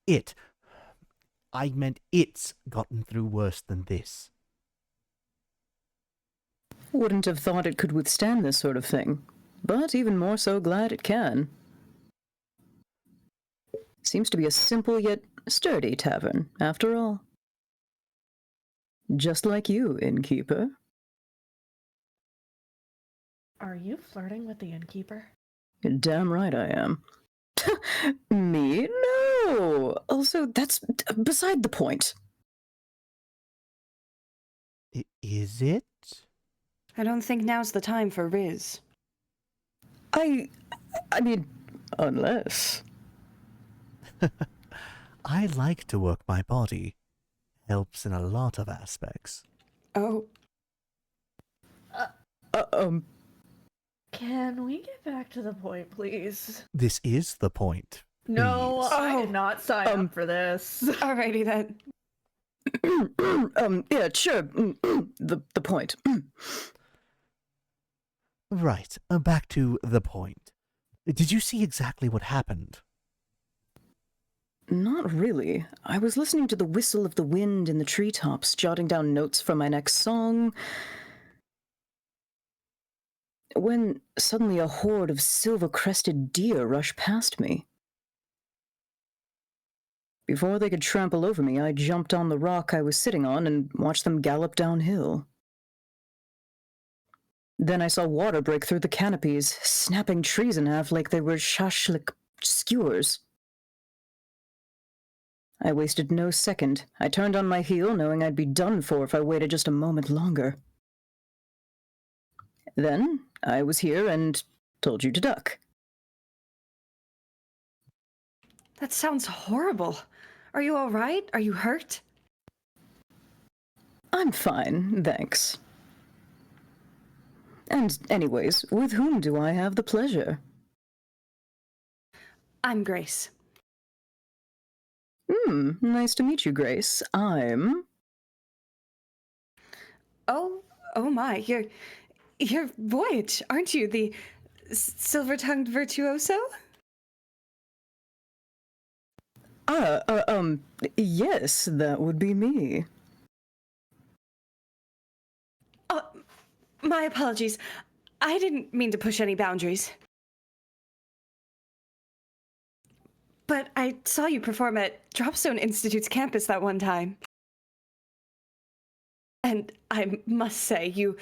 It. I meant it's gotten through worse than this. Wouldn't have thought it could withstand this sort of thing, but even more so glad it can. Seems to be a simple yet sturdy tavern, after all. Just like you, Innkeeper. Are you flirting with the Innkeeper? You're damn right I am. Me? No! Also, that's beside the point. Is it? I don't think now's the time for Riz. I mean, unless... I like to work my body. Helps in a lot of aspects. Oh. Can we get back to the point, please? This is the point. No, Please. I did not sign up for this. Alrighty then. Yeah, sure. The point. Right, back to the point. Did you see exactly what happened? Not really. I was listening to the whistle of the wind in the treetops, jotting down notes for my next song, when suddenly a horde of silver-crested deer rushed past me. Before they could trample over me, I jumped on the rock I was sitting on and watched them gallop downhill. Then I saw water break through the canopies, snapping trees in half like they were shashlik skewers. I wasted no second. I turned on my heel, knowing I'd be done for if I waited just a moment longer. Then I was here and told you to duck. That sounds horrible. Are you all right? Are you hurt? I'm fine, thanks. And anyways, with whom do I have the pleasure? I'm Grace. Nice to meet you, Grace. I'm... Oh my, you're Voyage, aren't you? The silver-tongued virtuoso? Yes, that would be me. My apologies. I didn't mean to push any boundaries. But I saw you perform at Dropstone Institute's campus that one time. And I must say, you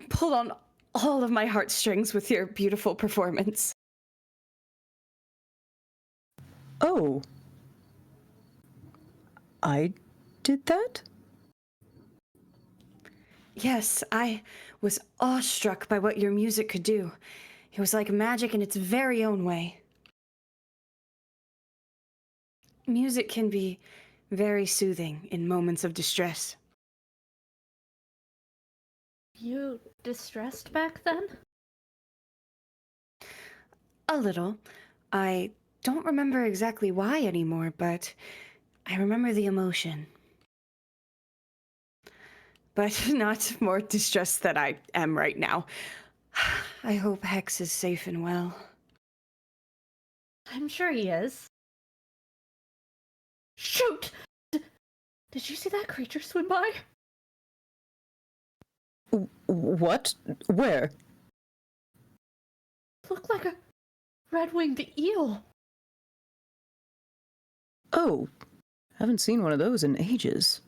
pulled on all of my heartstrings with your beautiful performance. Oh. I did that? Yes, I was awestruck by what your music could do. It was like magic in its very own way. Music can be very soothing in moments of distress. You distressed back then? A little. I don't remember exactly why anymore, but I remember the emotion. But not more distressed than I am right now. I hope Hex is safe and well. I'm sure he is. Shoot! Did you see that creature swim by? What? Where? Looked like a red-winged eel. Oh, haven't seen one of those in ages.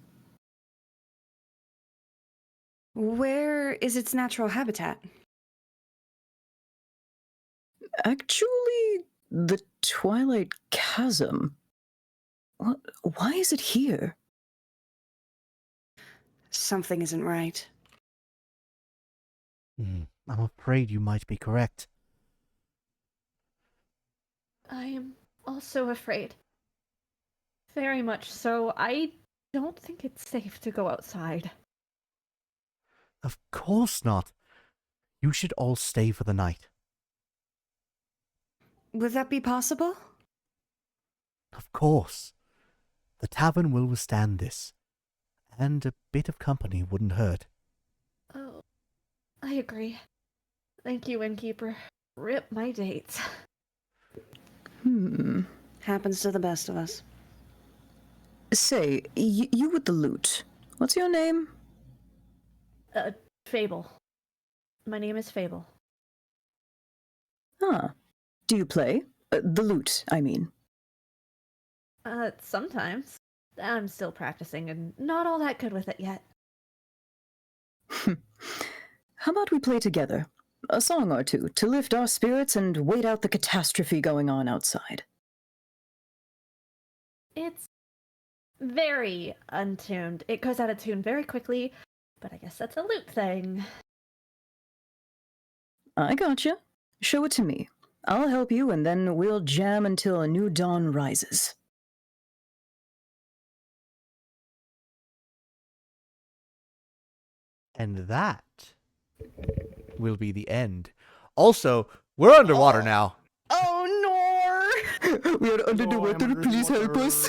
Where is its natural habitat? Actually, the Twilight Chasm. What? Why is it here? Something isn't right. I'm afraid you might be correct. I am also afraid. Very much so. I don't think it's safe to go outside. Of course not. You should all stay for the night. Would that be possible? Of course. The tavern will withstand this, and a bit of company wouldn't hurt. Oh, I agree. Thank you, Innkeeper. Rip my dates. Happens to the best of us. Say, you with the lute. What's your name? Fable. My name is Fable. Huh. Do you play? The lute, I mean. Sometimes. I'm still practicing and not all that good with it yet. How about we play together? A song or two to lift our spirits and wait out the catastrophe going on outside. It's very untuned. It goes out of tune very quickly, but I guess that's a lute thing. I gotcha. Show it to me. I'll help you, and then we'll jam until a new dawn rises. And that will be the end. Also, we're underwater now. Oh, no! We are under the water. Please help us.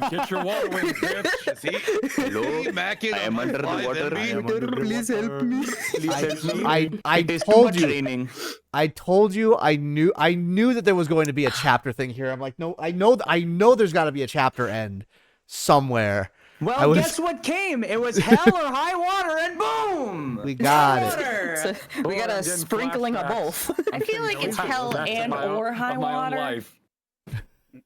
Get your water wings, bitch. See? Hello? Back in I am under the water. Please help me. Please help me. I told you. I told you. I knew that there was going to be a chapter thing here. I'm like, no, I know there's got to be a chapter end somewhere. Well, guess what came? It was hell or high water, and boom! We got it. We got a sprinkling of both. I feel like it's hell and or high water.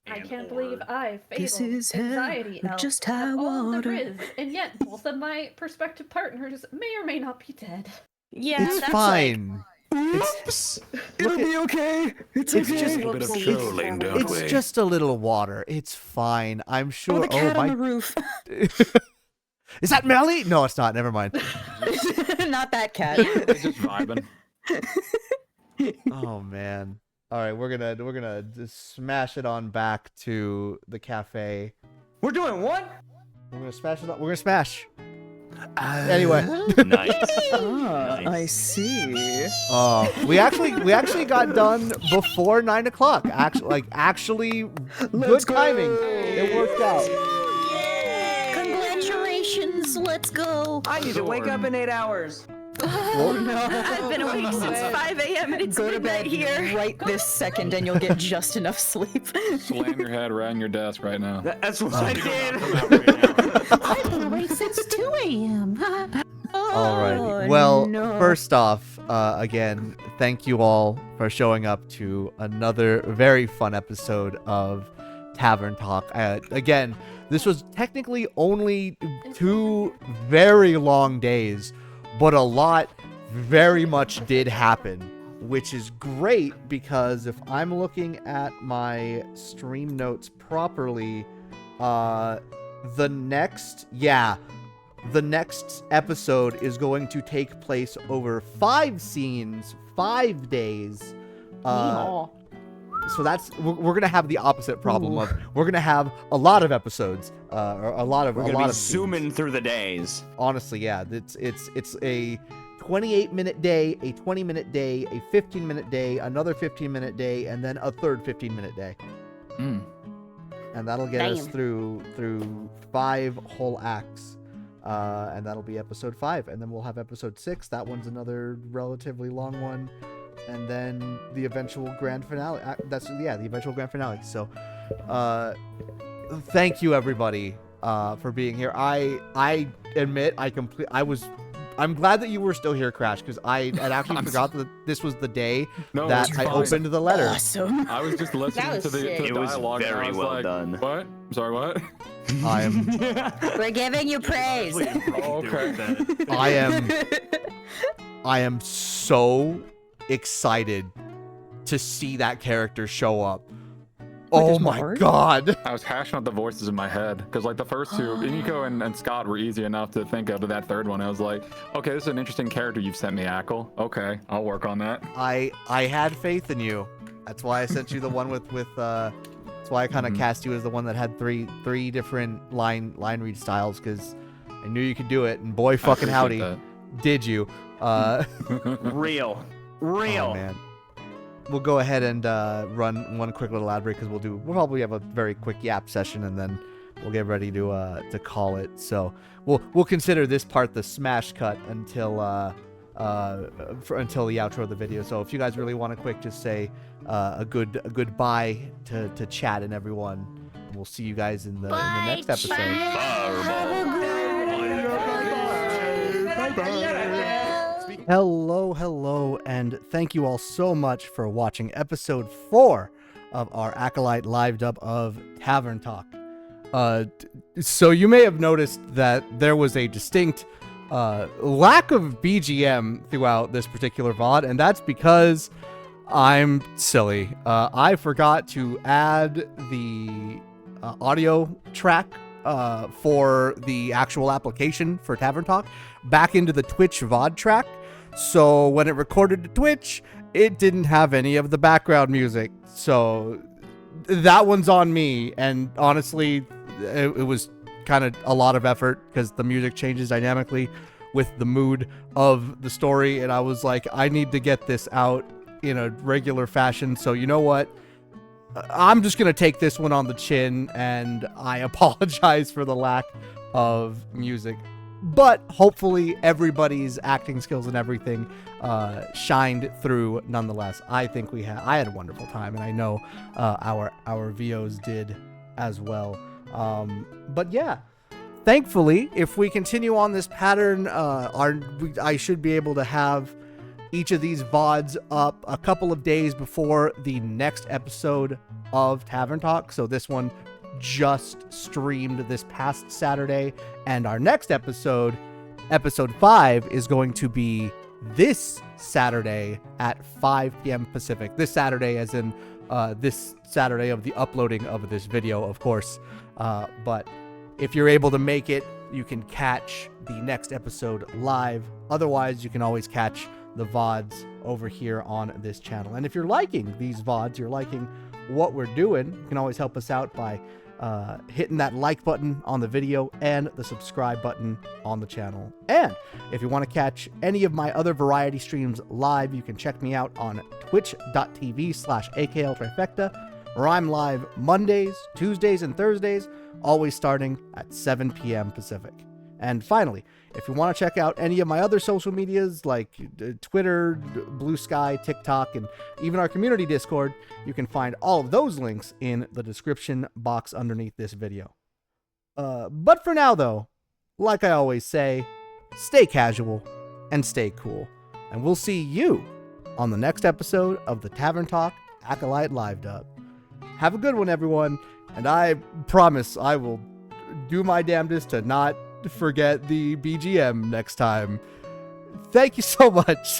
I can't believe I, Fable, This is hell, anxiety elf, just high have all the water. riz, and yet both of my prospective partners may or may not be dead. Yeah, it's that's fine. Oops! It'll be okay. It's okay. Just a little bit of trolling, don't we? It's just a little water. It's fine. I'm sure. Oh, the cat on the roof. Is that Melly? No, it's not. Never mind. Not that cat. Just vibing. Oh man. All right, we're gonna just smash it on back to the cafe. We're doing what? We're gonna smash it on. We're gonna smash. Anyway. Nice. Nice. I see. We actually got done before 9 o'clock. Actually, good timing. It worked out. Congratulations. Let's go. I need to wake up in 8 hours. Oh no! I've been awake since 5 a.m. and it's Go to midnight bed here. right this second, and you'll get just enough sleep. Slam your head around your desk right now. That's what I did. I've been awake since 2 a.m. All right. Well, first off, again, thank you all for showing up to another very fun episode of Tavern Talk. Again, this was technically only 2 very long days, but a lot very much did happen, which is great because if I'm looking at my stream notes properly, the next episode is going to take place over 5 scenes, 5 days. So that's we're gonna have the opposite problem of we're gonna have a lot of episodes, or a lot of zooming through the days. Honestly, yeah, it's a 28-minute day, a 20-minute day, a 15-minute day, another 15-minute day, and then a third 15-minute day. And that'll get us through 5 whole acts. And that'll be episode 5, and then we'll have episode 6. That one's another relatively long one, and then the eventual grand finale. The eventual grand finale. So, thank you everybody for being here. I admit I'm glad that you were still here, Crash, because I had actually forgot that this was the day that I opened the letter. Awesome. I was just listening to the dialogue. It was very well done. What? I'm sorry, what? We're giving you praise. I am so excited to see that character show up. Oh my god. I was hashing out the voices in my head because like the first two, Iniko and Scott, were easy enough to think of. To that third one, I was like, okay, this is an interesting character you've sent me, Ackle. Okay, I'll work on that. I had faith in you. That's why I sent you the one with that's why I kind of cast you as the one that had three different line read styles, because I knew you could do it, and boy fucking howdy did you. Real. Oh, man. We'll go ahead and run one quick little ad break, because we'll probably have a very quick yap session, and then we'll get ready to call it. So we'll consider this part the smash cut until until the outro of the video. So if you guys really want to quick just say a goodbye to Chat and everyone, we'll see you guys in the next episode. Hello, and thank you all so much for watching episode 4 of our AKLyte Livedub of Tavern Talk. So you may have noticed that there was a distinct lack of BGM throughout this particular VOD, and that's because I'm silly. I forgot to add the audio track for the actual application for Tavern Talk back into the Twitch VOD track. So when it recorded to Twitch, it didn't have any of the background music. So that one's on me. And honestly, it was kind of a lot of effort because the music changes dynamically with the mood of the story. And I was like, I need to get this out in a regular fashion. So you know what? I'm just going to take this one on the chin, and I apologize for the lack of music. But hopefully everybody's acting skills and everything shined through nonetheless. I think I had a wonderful time, and I know our VOs did as well. But yeah, thankfully, if we continue on this pattern, I should be able to have each of these VODs up a couple of days before the next episode of Tavern Talk. So this one just streamed this past Saturday, and our next episode 5, is going to be this Saturday at 5 p.m. Pacific. This Saturday as in this Saturday of the uploading of this video, of course. But if you're able to make it, you can catch the next episode live. Otherwise, you can always catch the VODs over here on this channel. And if you're liking these VODs, you're liking what we're doing, you can always help us out by hitting that like button on the video and the subscribe button on the channel. And if you want to catch any of my other variety streams live, you can check me out on twitch.tv/AKLTrifecta, where I'm live Mondays, Tuesdays, and Thursdays, always starting at 7 p.m. Pacific. And finally, if you want to check out any of my other social medias like Twitter, Blue Sky, TikTok, and even our community Discord, you can find all of those links in the description box underneath this video. But for now, though, like I always say, stay casual and stay cool. And we'll see you on the next episode of the Tavern Talk AKLyte Livedub. Have a good one, everyone, and I promise I will do my damnedest to not forget the BGM next time. Thank you so much.